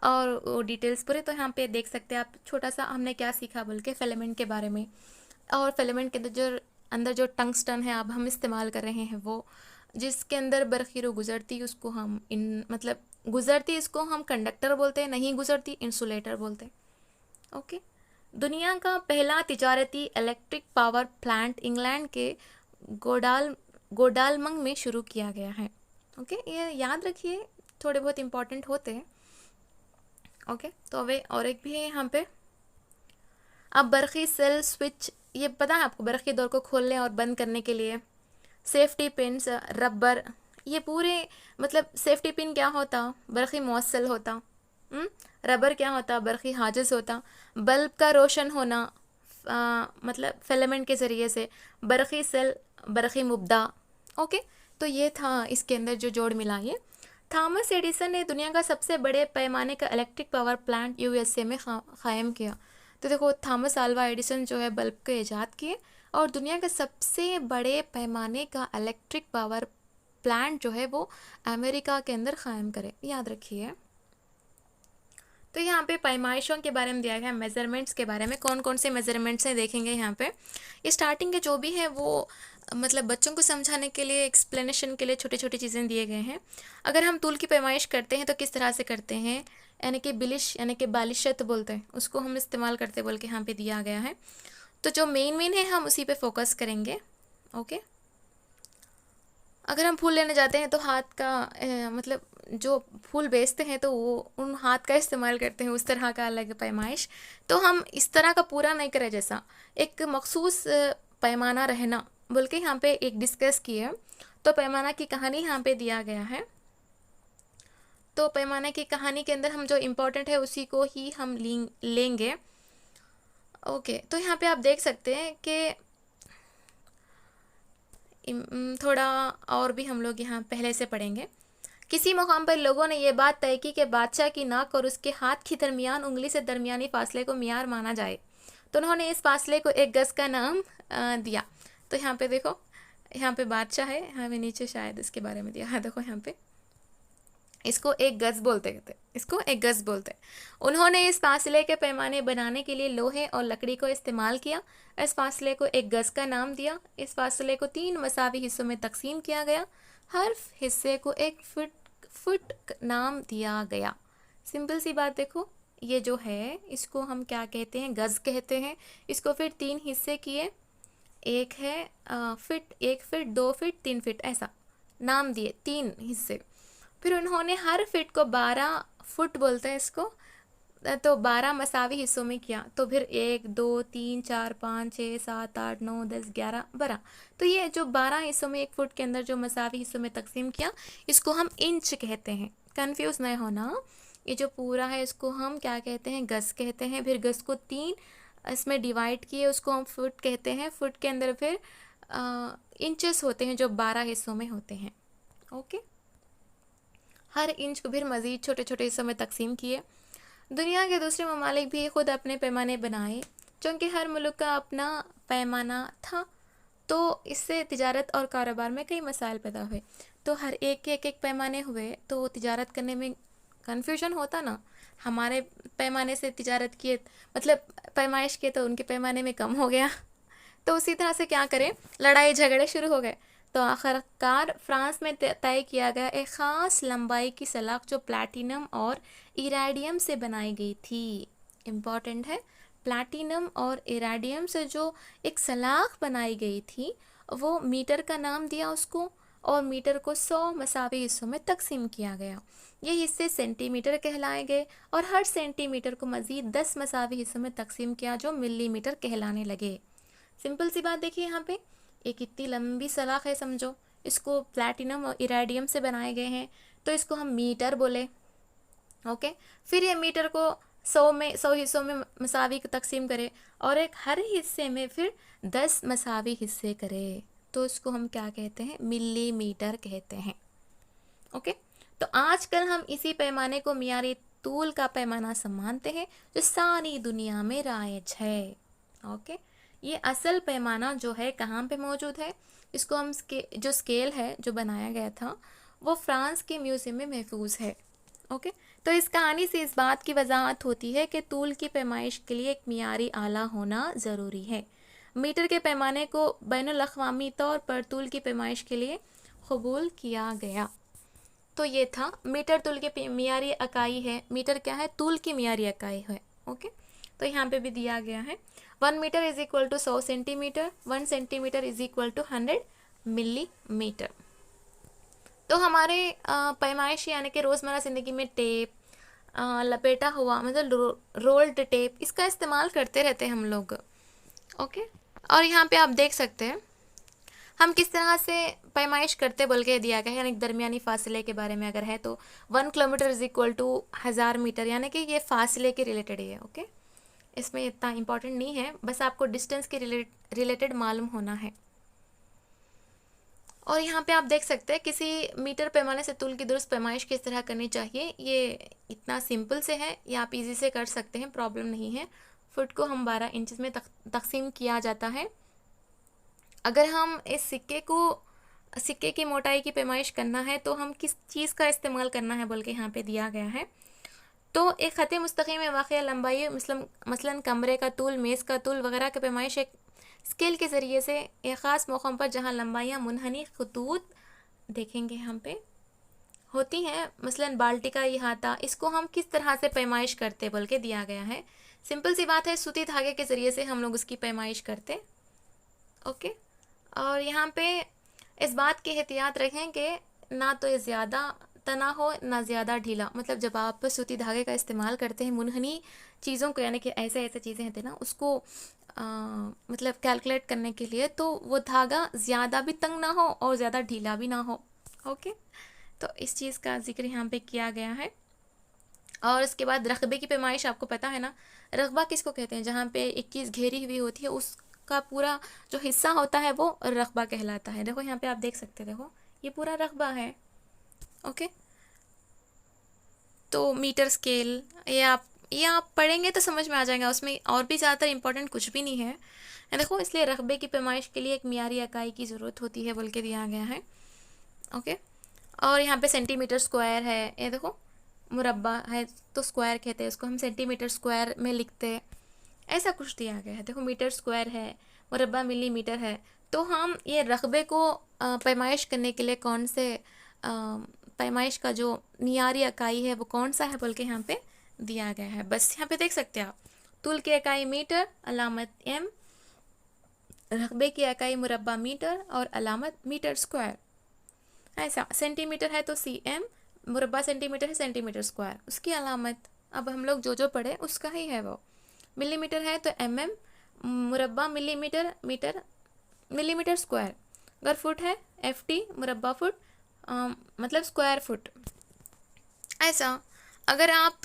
और वो डिटेल्स पूरे तो यहाँ पे देख सकते हैं आप। छोटा सा हमने क्या सीखा बोल के फिलामेंट के बारे में, और फिलामेंट के अंदर जो टंगस्टन है अब हम इस्तेमाल कर रहे हैं, वो जिसके अंदर बरखीरो गुजरती उसको हम मतलब गुजरती इसको हम कंडक्टर बोलते हैं, नहीं गुजरती इंसुलेटर बोलते हैं। ओके, दुनिया का पहला तिजारती इलेक्ट्रिक पावर प्लांट इंग्लैंड के गोडालमंग में शुरू किया गया है। ओके, ये याद रखिए, थोड़े बहुत इंपॉर्टेंट होते हैं। ओके, तो वे और एक भी है यहाँ पे। अब बरक़ी सेल स्विच, ये पता है आपको, बरक़ी दौर को खोलने और बंद करने के लिए सेफ्टी पिन्स, रबर, ये पूरे मतलब सेफ्टी पिन क्या होता, बरक़ी मौसल होता, रबर क्या होता, बरक़ी हाजिज होता, बल्ब का रोशन होना मतलब फिलामेंट के ज़रिए से, बरक़ी सेल, बरक़ी मुब्दा। ओके, तो ये था इसके अंदर जो जोड़ मिला। ये थॉमस एडिसन ने दुनिया का सबसे बड़े पैमाने का इलेक्ट्रिक पावर प्लांट यूएसए में कायम किया। तो देखो, थॉमस अल्वा एडिसन जो है बल्ब के ईजाद किए, और दुनिया के सबसे बड़े पैमाने का इलेक्ट्रिक पावर प्लांट जो है वो अमेरिका के अंदर कायम करे। याद रखिए। तो यहाँ पे पैमाइशों के बारे में दिया गया है, मेज़रमेंट्स के बारे में, कौन कौन से मेज़रमेंट्स हैं देखेंगे यहाँ पे। ये स्टार्टिंग के जो भी है वो मतलब बच्चों को समझाने के लिए, एक्सप्लेनेशन के लिए छोटी छोटी चीज़ें दिए गए हैं। अगर हम तूल की पैमाइश करते हैं तो किस तरह से करते हैं, यानी कि बिलिश यानी कि बालिशत बोलते हैं, उसको हम इस्तेमाल करते बोल के यहाँ पे दिया गया है। तो जो मेन है हम उसी पे फोकस करेंगे। ओके, अगर हम फूल लेने जाते हैं तो हाथ का मतलब जो फूल बेचते हैं तो वो उन हाथ का इस्तेमाल करते हैं, उस तरह का अलग पैमाइश। तो हम इस तरह का पूरा नहीं करें, जैसा एक मखसूस पैमाना रहना बोल के यहाँ पे एक डिस्कस किया। तो पैमाना की कहानी यहाँ पे दिया गया है। तो पैमाने की कहानी के अंदर हम जो इम्पोर्टेंट है उसी को ही हम लेंगे। ओके, तो यहाँ पे आप देख सकते हैं कि थोड़ा और भी हम लोग यहाँ पहले से पढ़ेंगे। किसी मुकाम पर लोगों ने यह बात तय की कि बादशाह की नाक और उसके हाथ की दरमियान उंगली से दरमियानी फासले को मियार माना जाए। तो उन्होंने इस फासले को एक गज़ का नाम दिया। तो यहाँ पे देखो, यहाँ पे बादशाह है, यहाँ पे नीचे शायद इसके बारे में दिया है। देखो यहाँ पे इसको एक गज़ बोलते हैं, इसको एक गज़ बोलते हैं। उन्होंने इस फासले के पैमाने बनाने के लिए लोहे और लकड़ी को इस्तेमाल किया। इस फासले को एक गज़ का नाम दिया। इस फासले को 3 मसावी हिस्सों में तकसीम किया गया। हर हिस्से को एक फुट नाम दिया गया। सिंपल सी बात देखो, ये जो है इसको हम क्या कहते हैं, गज़ कहते हैं। इसको फिर 3 हिस्से किए, एक है फिट, 1 फीट, 2 फीट, 3 फीट, ऐसा नाम दिए 3 हिस्से। फिर उन्होंने हर फिट को 12 फुट बोलते हैं इसको, तो 12 मसावी हिस्सों में किया। तो फिर 1 2 3 4 5 6 7 8 9 10 11 12, तो ये जो 12 हिस्सों में 1 फुट के अंदर जो मसावी हिस्सों में तकसीम किया, इसको हम इंच कहते हैं। कंफ्यूज नहीं होना, ये जो पूरा है इसको हम क्या कहते हैं, गज कहते हैं। फिर गज को 3 इसमें डिवाइड किए, उसको हम फुट कहते हैं। फुट के अंदर फिर इंचेस होते हैं जो 12 हिस्सों में होते हैं। ओके, हर इंच को फिर मज़ीद छोटे छोटे हिस्सों में तकसीम किए। दुनिया के दूसरे ममालिक भी खुद अपने पैमाने बनाए, क्योंकि हर मुल्क का अपना पैमाना था, तो इससे तिजारत और कारोबार में कई मसाइल पैदा हुए। तो हर एक के एक पैमाने हुए, तो तिजारत करने में कन्फ्यूजन होता ना। हमारे पैमाने से तिजारत किए, मतलब पैमाइश किए, तो उनके पैमाने में कम हो गया। तो उसी तरह से क्या करें, लड़ाई झगड़े शुरू हो गए। तो आखिरकार फ्रांस में तय किया गया एक ख़ास लंबाई की सलाख जो प्लैटिनम और इराडियम से बनाई गई थी। इम्पॉर्टेंट है, प्लैटिनम और इराडियम से जो एक सलाख बनाई गई थी, वो मीटर का नाम दिया उसको, और मीटर को 100 मसावी हिस्सों में तकसीम किया गया। ये हिस्से सेंटीमीटर कहलाए गए, और हर सेंटीमीटर को मज़ीद 10 मसावी हिस्सों में तकसीम किया जो मिलीमीटर कहलाने लगे। सिंपल सी बात देखिए, यहाँ पे एक इतनी लंबी सलाख है समझो, इसको प्लैटिनम और इराडियम से बनाए गए हैं, तो इसको हम मीटर बोले। ओके, फिर ये मीटर को 100 हिस्सों में मसावी तकसीम करे, और एक हर हिस्से में फिर 10 मसावी हिस्से करे, तो इसको हम क्या कहते हैं, मिलीमीटर कहते हैं। ओके, तो आजकल हम इसी पैमाने को मियारी तूल का पैमाना मानते हैं, जो सारी दुनिया में राइज है। ओके, ये असल पैमाना जो है कहाँ पे मौजूद है, इसको हम जो स्केल है जो बनाया गया था, वो फ्रांस के म्यूज़ियम में महफूज है। ओके, तो इस कहानी से इस बात की वजाहत होती है कि तूल की पैमाइश के लिए एक मियारी आला होना ज़रूरी है। मीटर के पैमाने को बैनुल अक़वामी तौर पर तूल की पैमाइश के लिए कबूल किया गया। तो ये था मीटर तूल की मियारी इकाई है। मीटर क्या है, तूल की मियारी इकाई है। ओके, तो यहाँ पे भी दिया गया है 1 metre is equal to 100 centimetre, 1 centimetre is equal to 100 millimetre. तो हमारे पैमाइश यानी कि रोज़मर्रा ज़िंदगी में टेप, लपेटा हुआ मतलब रोल्ड टेप, इसका इस्तेमाल करते रहते हैं हम लोग। ओके, और यहाँ पे आप देख सकते हैं हम किस तरह से पैमाइश करते बोल के दिया गया है। यानी दरमियानी फासले के बारे में अगर है तो 1 kilometre is equal to 1000 metre, यानी कि ये फासले के रिलेटेड ही है। ओके, इसमें इतना इम्पोर्टेंट नहीं है, बस आपको डिस्टेंस के रिलेटेड मालूम होना है। और यहाँ पे आप देख सकते हैं किसी मीटर पैमाने से तूल की दुरुस्त पैमाइश किस तरह करनी चाहिए। ये इतना सिंपल से है, ये आप इजी से कर सकते हैं, प्रॉब्लम नहीं है। फुट को हम 12 इंचेस में तकसीम किया जाता है। अगर हम इस सिक्के की मोटाई की पैमाइश करना है तो हम किस चीज़ का इस्तेमाल करना है बोल के यहाँ पे दिया गया है। तो एक ख़त मुस्तकीम में वाक़या लंबाई मसलन कमरे का तूल, मेज़ का तूल वगैरह की पैमाइश एक स्केल के ज़रिए से एक ख़ास मौक़ों पर जहाँ लंबाइयाँ मुनहनी खतूत देखेंगे हम पे होती हैं, मसलन बाल्टी का इहाता, इसको हम किस तरह से पैमाइश करते बोल के दिया गया है। सिंपल सी बात है, सूती धागे के ज़रिए से हम लोग उसकी पैमाइश करते। ओके, और यहाँ पे इस बात की एहतियात रखें कि ना तो ये ज़्यादा तना हो ना ज़्यादा ढीला। मतलब जब आप सूती धागे का इस्तेमाल करते हैं मुनहनी चीज़ों को, यानी कि ऐसे ऐसे चीज़ें होती हैं ना, उसको मतलब कैलकुलेट करने के लिए, तो वो धागा ज़्यादा भी तंग ना हो और ज़्यादा ढीला भी ना हो। ओके, तो इस चीज़ का जिक्र यहाँ पे किया गया है। और इसके बाद रकबे की पैमाइश आपको पता है ना, रकबा किसको कहते हैं, जहाँ पे एक चीज़ घेरी हुई होती है उसका पूरा जो हिस्सा होता है वो रकबा कहलाता है। देखो यहाँ पे आप देख सकते हैं, देखो ये पूरा रकबा है। ओके, तो मीटर स्केल ये आप पढ़ेंगे तो समझ में आ जाएगा, उसमें और भी ज़्यादातर इंपॉर्टेंट कुछ भी नहीं है। देखो, इसलिए रकबे की पैमाइश के लिए एक मियारी इकाई की ज़रूरत होती है बोल के दिया गया है। ओके, और यहाँ पे सेंटीमीटर स्क्वायर है, ये देखो मुरब्बा है तो स्क्वायर कहते हैं उसको, हम सेंटीमीटर स्क्वायर में लिखते हैं, ऐसा कुछ दिया गया है। देखो मीटर स्क्वायर है, मुरब्बा मिलीमीटर है, तो हम ये रकबे को पैमाइश करने के लिए कौन से पैमाइश का जो मियारी इकाई है वो कौन सा है बोल के यहाँ पे दिया गया है। बस यहाँ पे देख सकते हैं आप, तूल की इकाई मीटर, अलामत एम, रकबे की इकाई मुरब्बा मीटर और अलामत मीटर स्क्वायर। ऐसा सेंटीमीटर है तो cm, मुरब्बा सेंटीमीटर है सेंटीमीटर स्क्वायर, उसकी अलामत अब हम लोग जो पढ़े उसका ही है वो। मिलीमीटर है तो mm, मुरब्बा मिलीमीटर, मीटर मिलीमीटर स्क्वायर। अगर फुट है ft, मुरब्बा फुट मतलब स्क्वायर फुट। ऐसा अगर आप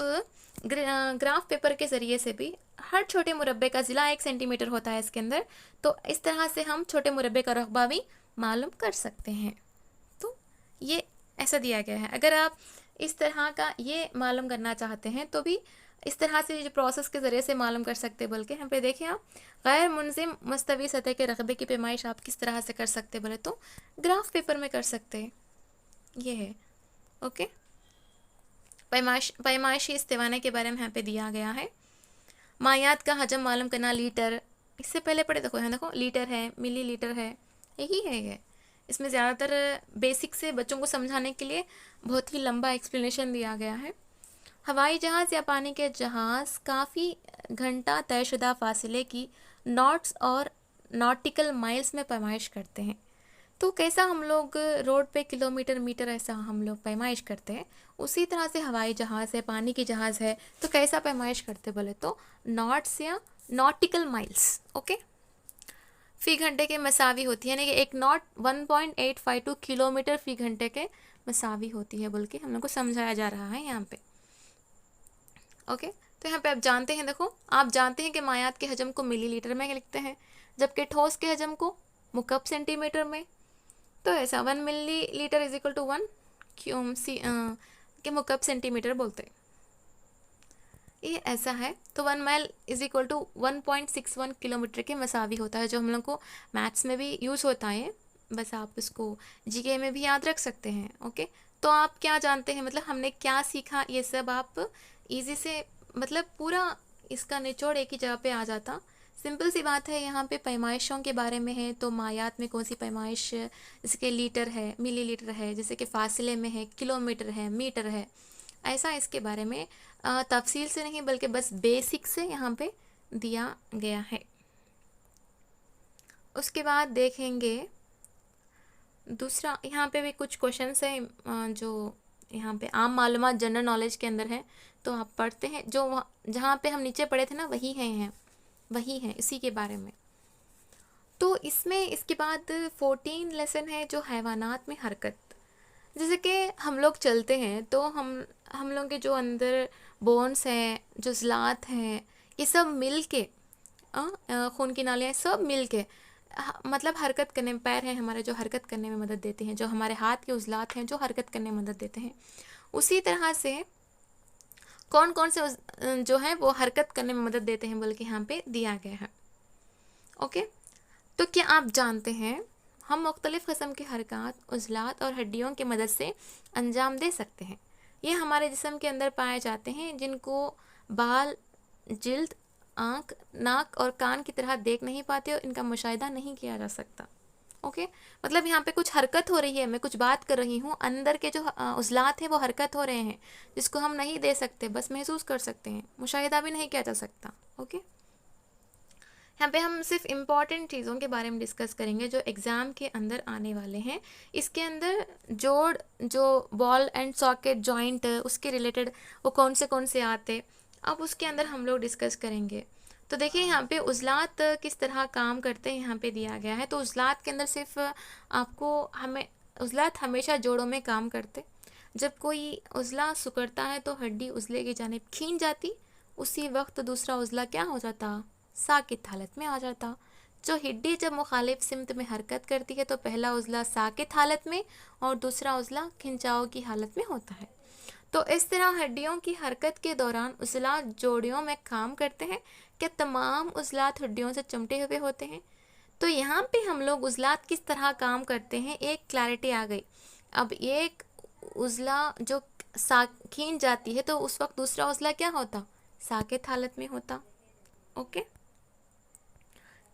ग्राफ पेपर के ज़रिए से भी हर छोटे मुरब्बे का ज़िला 1 सेंटीमीटर होता है इसके अंदर, तो इस तरह से हम छोटे मुरब्बे का रकबा भी मालूम कर सकते हैं। तो ये ऐसा दिया गया है। अगर आप इस तरह का ये मालूम करना चाहते हैं तो भी इस तरह से जो प्रोसेस के ज़रिए से मालूम कर सकते हैं। बल्कि यहाँ पे देखिए आप गैर मुनज़िम मुस्तवी सतह के रकबे की पैमाइश आप किस तरह से कर सकते बोले तो ग्राफ पेपर में कर सकते हैं। ये है ओके। पैमाइशी इस्तेवाने के बारे में यहाँ पे दिया गया है। मायात का हजम मालूम करना, लीटर, इससे पहले पढ़े देखो, यहाँ देखो लीटर है, मिली लीटर है, यही है ये। इसमें ज़्यादातर बेसिक से बच्चों को समझाने के लिए बहुत ही लंबा एक्सप्लेनेशन दिया गया है। हवाई जहाज़ या पानी के जहाज़ काफ़ी घंटा तयशुदा फासले की नॉट्स और नॉटिकल माइल्स में पैमाइश करते हैं। तो कैसा हम लोग रोड पे किलोमीटर मीटर ऐसा हम लोग पैमाइश करते हैं, उसी तरह से हवाई जहाज़ है, पानी की जहाज़ है, तो कैसा पैमाइश करते बोले तो नॉट्स या नॉटिकल माइल्स। ओके, फ़ी घंटे के मसावी होती है, यानी कि एक नॉट 1.852 किलोमीटर फ़ी घंटे के मसावी होती है, बोल के हम लोग को समझाया जा रहा है यहाँ पे। ओके, तो यहाँ पे आप जानते हैं, देखो आप जानते हैं कि मायात के हजम को मिलीलीटर में लिखते हैं, जबकि ठोस के हजम को मुकब सेंटीमीटर में। तो ऐसा 1 मिली लीटर इज इक्वल टू 1 के मुकब सेंटीमीटर बोलते हैं। ये ऐसा है। तो 1 mile is equal to 1.61 kilometre के मसावी होता है, जो हम लोग को मैथ्स में भी यूज़ होता है। बस आप इसको जीके में भी याद रख सकते हैं। ओके, तो आप क्या जानते हैं, मतलब हमने क्या सीखा, ये सब आप इजी से, मतलब पूरा इसका निचोड़ एक ही जगह पे आ जाता। सिंपल सी बात है, यहाँ पे पैमाइशों के बारे में है। तो मायात में कौन सी पैमाइश, जैसे कि लीटर है, मिलीलीटर है, जैसे कि फासले में है, किलोमीटर है, मीटर है, ऐसा इसके बारे में तफसील से नहीं बल्कि बस बेसिक से यहाँ पे दिया गया है। उसके बाद देखेंगे दूसरा, यहाँ पे भी कुछ क्वेश्चंस हैं जो यहाँ पे आम मालूमात जनरल नॉलेज के अंदर है, तो आप पढ़ते हैं। जो जहाँ पे हम नीचे पढ़े थे ना, वही है इसी के बारे में। तो इसमें इसके बाद 14 लेसन है जो हैवानात में हरकत। जैसे कि हम लोग चलते हैं तो हम लोग के जो अंदर बोन्स हैं, जो ज़लात हैं, ये सब मिल के खून की नालियाँ सब मिल के मतलब हरकत करने में, पैर हैं हमारे जो हरकत करने में मदद देते हैं, जो हमारे हाथ के उज़लात हैं जो हरकत करने में मदद देते हैं। उसी तरह से कौन कौन से जो हैं वो हरकत करने में मदद देते हैं बल्कि यहाँ पे दिया गया है। ओके, तो क्या आप जानते हैं हम मुख्तलिफ़ किस्म के हरकत उज़लात और हड्डियों की मदद से अंजाम दे सकते हैं। ये हमारे जिस्म के अंदर पाए जाते हैं, जिनको बाल, जिल्द, आँख, नाक और कान की तरह देख नहीं पाते और इनका मुशाहिदा नहीं किया जा सकता। ओके, मतलब यहाँ पे कुछ हरकत हो रही है, मैं कुछ बात कर रही हूँ, अंदर के जो उज़लात हैं वो हरकत हो रहे हैं, जिसको हम नहीं दे सकते, बस महसूस कर सकते हैं, मुशाहिदा भी नहीं किया जा सकता। ओके, यहाँ पे हम सिर्फ इम्पॉर्टेंट चीज़ों के बारे में डिस्कस करेंगे जो एग्ज़ाम के अंदर आने वाले हैं। इसके अंदर जोड़, जो बॉल एंड सॉकेट जॉइंट, उसके रिलेटेड वो कौन से आते, अब उसके अंदर हम लोग डिस्कस करेंगे। तो देखिए यहाँ पे उज़लात किस तरह काम करते हैं यहाँ पे दिया गया है। तो उज़लात के अंदर सिर्फ आपको उज़लात हमेशा जोड़ों में काम करते। जब कोई उज़ला सिकुड़ता है तो हड्डी उज़ले की जानिब खींच जाती, उसी वक्त दूसरा उज़ला क्या हो जाता, साकित हालत में आ जाता। जो हड्डी जब मुखालिफ सिमत में हरकत करती है तो पहला उज़ला साकित हालत में और दूसरा उज़ला खिंचाव की हालत में होता है। तो इस तरह हड्डियों की हरकत के दौरान उज़लात जोड़ियों में काम करते हैं। क्या तमाम उज़लात हड्डियों से चिमटे हुए होते हैं? तो यहाँ पे हम लोग उज़लात किस तरह काम करते हैं एक क्लैरिटी आ गई। अब एक उज़ला जो खींच जाती है तो उस वक्त दूसरा उज़ला क्या होता, साकित हालत में होता। ओके,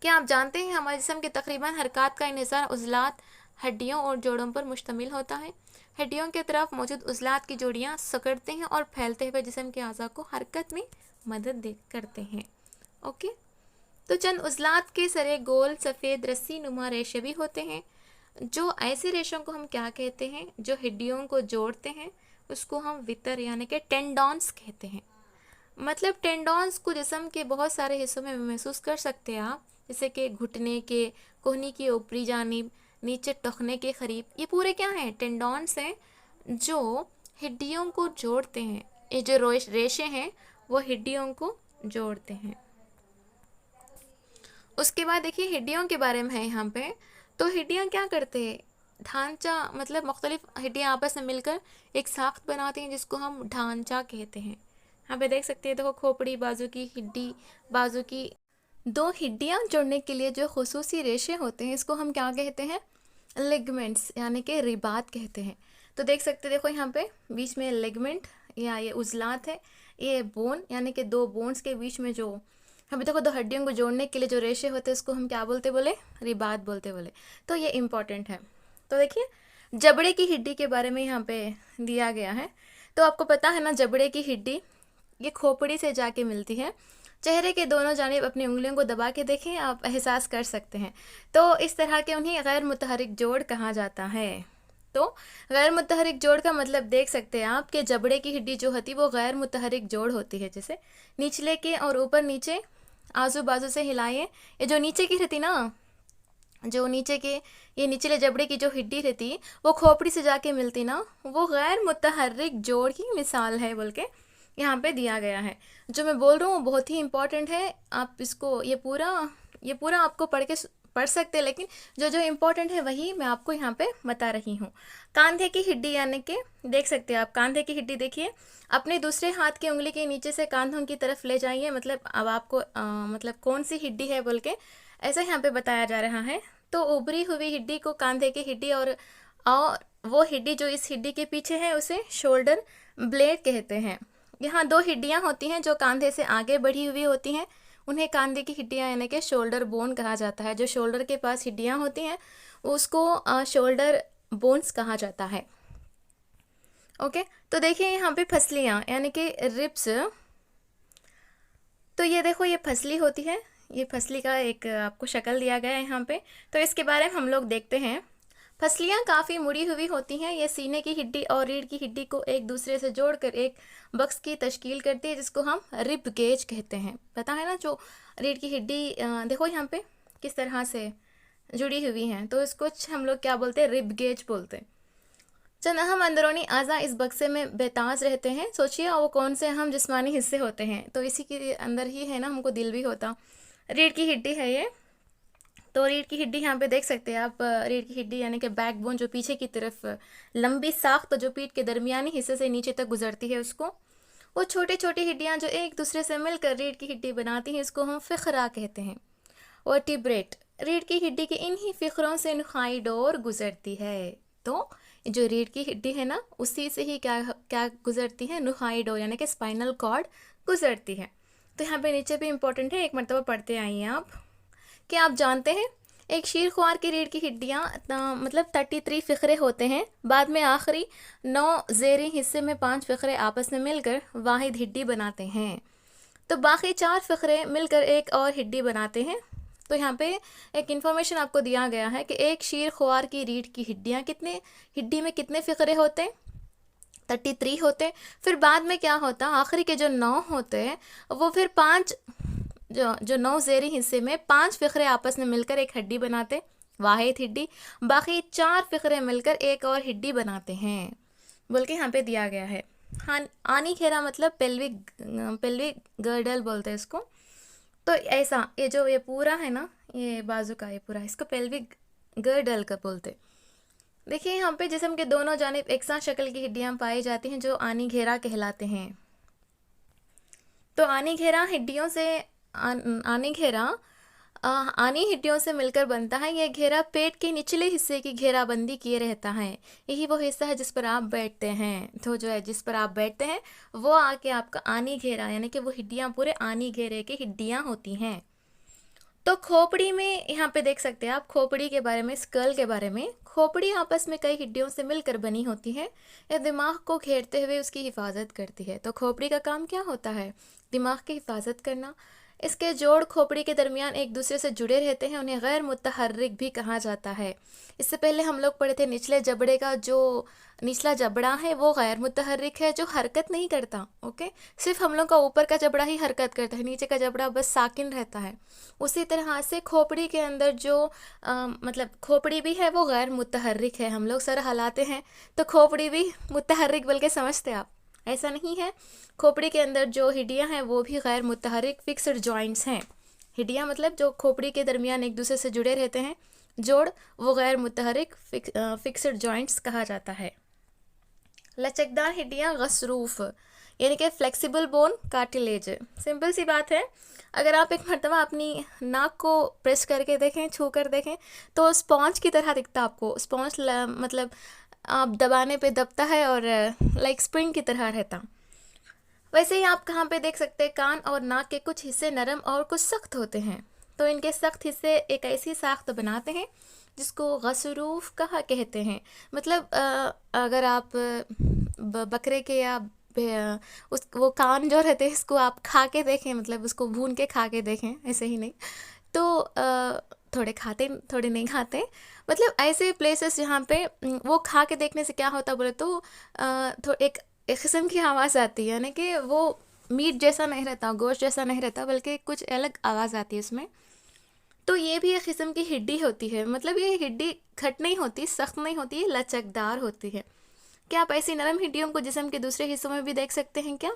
क्या आप जानते हैं हमारे जिस्म के तकरीबन हरकत का इन्हिसार उज़लात, हड्डियों और जोड़ों पर मुश्तमिल होता है। हड्डियों के तरफ मौजूद उज़लात की जोड़ियाँ सिकुड़ते हैं और फैलते हुए जिस्म के अज़ा को हरकत में मदद करते हैं। ओके, तो चंद उजलात के सरे गोल सफ़ेद रस्सी नुमा रेशे भी होते हैं। जो ऐसे रेशों को हम क्या कहते हैं, जो हड्डियों को जोड़ते हैं, उसको हम वितर यानी कि टेंडॉन्स कहते हैं। मतलब टेंडॉन्स को जिस्म के बहुत सारे हिस्सों में महसूस कर सकते हैं आप, जैसे कि घुटने के, कोहनी की ऊपरी जानिब, नीचे टखने के करीब। ये पूरे क्या हैं, टेंडॉन्स हैं जो हड्डियों को जोड़ते हैं। ये जो रेशे हैं वो हड्डियों को जोड़ते हैं। उसके बाद देखिए हड्डियों के बारे में है यहाँ पे। तो हड्डियाँ क्या करते हैं, ढांचा, मतलब मुख्तलिफ हड्डियाँ आपस में मिलकर एक साख्त बनाती हैं जिसको हम ढांचा कहते हैं। यहाँ पे देख सकते हैं, देखो खोपड़ी, बाजू की हड्डी, बाजू की दो हड्डियाँ जोड़ने के लिए जो खुसूसी रेशे होते हैं इसको हम क्या कहते हैं, लिगमेंट्स यानी कि रिबात कहते हैं। तो देख सकते हैं, देखो यहाँ पे बीच में लिगमेंट या ये उजलात है, ये बोन यानी कि दो बोन्स के बीच में जो अभी देखो दो हड्डियों को जोड़ने के लिए जो रेशे होते हैं उसको हम क्या बोलते बोले, रिबात बोलते बोले। तो ये इम्पॉर्टेंट है। तो देखिए जबड़े की हड्डी के बारे में यहाँ पे दिया गया है। तो आपको पता है ना, जबड़े की हड्डी ये खोपड़ी से जाके मिलती है। चेहरे के दोनों जानिब अपनी उंगलियों को दबा के देखें, आप एहसास कर सकते हैं। तो इस तरह के उन्हें गैर मुतहरिक जोड़ कहा जाता है। तो गैर मुतहरिक जोड़ का मतलब देख सकते हैं आप कि जबड़े की हड्डी जो होती है वो गैर मुतहरिक जोड़ होती है। जैसे निचले के और ऊपर नीचे आजू बाजू से हिलाइए, ये जो नीचे की रहती ना, जो नीचे के ये निचले जबड़े की जो हड्डी रहती वो खोपड़ी से जाके मिलती ना, वो गैर मुतहर्रिक जोड़ की मिसाल है बोल के यहाँ पे दिया गया है। जो मैं बोल रहा हूँ बहुत ही इम्पोर्टेंट है। आप इसको ये पूरा आपको पढ़ सकते हैं, लेकिन जो जो इम्पोर्टेंट है वही मैं आपको यहाँ पे बता रही हूँ। कंधे की हड्डी यानी कि देख सकते हैं आप, कंधे की हड्डी देखिए, अपने दूसरे हाथ की उंगली के नीचे से कंधों की तरफ ले जाइए। मतलब अब आपको मतलब कौन सी हड्डी है बोल के ऐसा यहाँ पे बताया जा रहा है। तो उभरी हुई हड्डी को कंधे की हड्डी और वो हड्डी जो इस हड्डी के पीछे है उसे शोल्डर ब्लेड कहते हैं। यहाँ दो हड्डियाँ होती हैं जो कंधे से आगे बढ़ी हुई होती हैं, उन्हें कंधे की हड्डियाँ यानी कि शोल्डर बोन कहा जाता है। जो शोल्डर के पास हड्डियाँ होती हैं उसको शोल्डर बोन्स कहा जाता है। ओके, तो देखिए यहाँ पे फसलियाँ यानी कि रिब्स। तो ये देखो ये फसली होती है, ये फसली का एक आपको शक्ल दिया गया है यहाँ पे। तो इसके बारे में हम लोग देखते हैं। फसलियाँ काफ़ी मुड़ी हुई होती हैं। ये सीने की हड्डी और रीढ़ की हड्डी को एक दूसरे से जोड़कर एक बक्स की तश्कील करती है जिसको हम रिब गेज कहते हैं। पता है ना, जो रीढ़ की हड्डी देखो यहाँ पे किस तरह से जुड़ी हुई हैं, तो इसको हम लोग क्या बोलते हैं, रिब गेज बोलते हैं। चंद अहम अंदरूनी आज़ा इस बक्से में बेताज रहते हैं। सोचिए वो कौन से अहम जिस्मानी हिस्से होते हैं। तो इसी के अंदर ही है ना हमको दिल भी होता। रीढ़ की हड्डी है ये। तो रीढ़ की हड्डी यहाँ पे देख सकते हैं आप, रीढ़ की हड्डी यानी कि बैकबोन, जो पीछे की तरफ लंबी साख्त जो पीठ के दरमियानी हिस्से से नीचे तक गुजरती है उसको, वो छोटी छोटी हड्डियाँ जो एक दूसरे से मिलकर रीढ़ की हड्डी बनाती हैं इसको हम फ़िक्रा कहते हैं। वर्टिब्रेट, रीढ़ की हड्डी के इन्हीं फ़िक्रों से नुखाई डोर गुजरती है। तो जो रीढ़ की हड्डी है ना उसी से ही क्या क्या गुजरती है, नुखाई डोर यानी कि स्पाइनल कॉर्ड गुजरती है। तो यहाँ पे नीचे भी इम्पोर्टेंट है, एक मरतबा पढ़ते आइए आप। क्या आप जानते हैं एक शीरख्वार की रीढ़ की हड्डियाँ मतलब 33 फ़िक्रे होते हैं। बाद में आखिरी 9 ज़ेरी हिस्से में 5 फ़िक्रे आपस में मिलकर वाहिद हड्डी बनाते हैं। तो बाकी 4 फ़िक्रे मिलकर एक और हड्डी बनाते हैं। तो यहाँ पे एक इन्फॉर्मेशन आपको दिया गया है कि एक शीरख्वार की रीढ़ की हड्डी में कितने फ़िक्रे होते हैं, 33 होते। फिर बाद में क्या होता, आखिरी के जो 9 होते हैं वो फिर 5 जो 9 ज़ेरी हिस्से में 5 फ़िक्रे आपस में मिलकर एक हड्डी बनाते, वाहिद हड्डी। बाकी 4 फ़िक्रे मिलकर एक और हड्डी बनाते हैं बोल के यहाँ पे दिया गया है। हाँ, आनी घेरा मतलब पेल्विक गर्डल बोलते हैं इसको। तो ऐसा ये पूरा है ना, ये बाजू का ये पूरा, इसको पेल्विक गर्डल का बोलते। देखिए यहाँ पे जिस्म के दोनों जानिब एकसा शक्ल की हड्डियाँ पाई जाती हैं जो आनी घेरा कहलाते हैं। तो आनी घेरा हड्डियों से आनी हड्डियों से मिलकर बनता है। यह घेरा पेट के निचले हिस्से की घेराबंदी किए रहता है। यही वो हिस्सा है जिस पर आप बैठते हैं। तो जो है जिस पर आप बैठते हैं वो आके आपका आनी घेरा यानी कि वो हड्डियाँ पूरे आनी घेरे की हड्डियाँ होती हैं। तो खोपड़ी में यहाँ पे देख सकते हैं आप, खोपड़ी के बारे में, स्कल के बारे में। खोपड़ी आपस में कई हड्डियों से मिलकर बनी होती है। यह दिमाग को घेरते हुए उसकी हिफाजत करती है। तो खोपड़ी का काम क्या होता है, दिमाग की हिफाजत करना। इसके जोड़ खोपड़ी के दरमियान एक दूसरे से जुड़े रहते हैं, उन्हें गैर मुतहर्रिक भी कहा जाता है। इससे पहले हम लोग पढ़े थे निचले जबड़े का जो निचला जबड़ा है वो गैर मुतहर्रिक है, जो हरकत नहीं करता। ओके, सिर्फ हम लोग का ऊपर का जबड़ा ही हरकत करता है, नीचे का जबड़ा बस साकिन रहता है। उसी तरह से खोपड़ी के अंदर जो मतलब खोपड़ी भी है वो गैर मुतहर्रिक है। हम लोग सर हिलाते हैं तो खोपड़ी भी मुतहर्रिक बोल के समझते आप, ऐसा नहीं है। खोपड़ी के अंदर जो हड्डियां हैं वो भी गैर मुतहर्रिक फिक्स्ड जॉइंट्स हैं। हड्डियां मतलब जो खोपड़ी के दरमियान एक दूसरे से जुड़े रहते हैं, जोड़, वो गैर मुतहर्रिक फिक्स्ड जॉइंट्स कहा जाता है। लचकदार हड्डियां गसरूफ यानी कि फ्लेक्सिबल बोन कार्टिलेज। सिंपल सी बात है, अगर आप एक मरतबा अपनी नाक को प्रेस करके देखें, छू कर देखें, तो स्पॉन्ज की तरह दिखता आपको। स्पॉन्ज मतलब आप दबाने पे दबता है और लाइक स्प्रिंग की तरह रहता। वैसे ही आप कहाँ पे देख सकते हैं, कान और नाक के कुछ हिस्से नरम और कुछ सख्त होते हैं। तो इनके सख्त हिस्से एक ऐसी साख्त बनाते हैं जिसको गसरूफ कहा कहते हैं। मतलब अगर आप बकरे के या उस वो कान जो रहते हैं इसको आप खा के देखें, मतलब उसको भून के खा के देखें, ऐसे ही नहीं तो थोड़े खाते थोड़े नहीं खाते, मतलब ऐसे प्लेसेस जहाँ पे वो खा के देखने से क्या होता बोले तो एक किस्म की आवाज़ आती है, यानी कि वो मीट जैसा नहीं रहता, गोश्त जैसा नहीं रहता, बल्कि कुछ अलग आवाज़ आती है उसमें। तो ये भी एक किस्म की हड्डी होती है, मतलब ये हड्डी खट नहीं होती, सख्त नहीं होती, लचकदार होती है। क्या आप ऐसी नरम हड्डियों को जिस्म के दूसरे हिस्सों में भी देख सकते हैं क्या?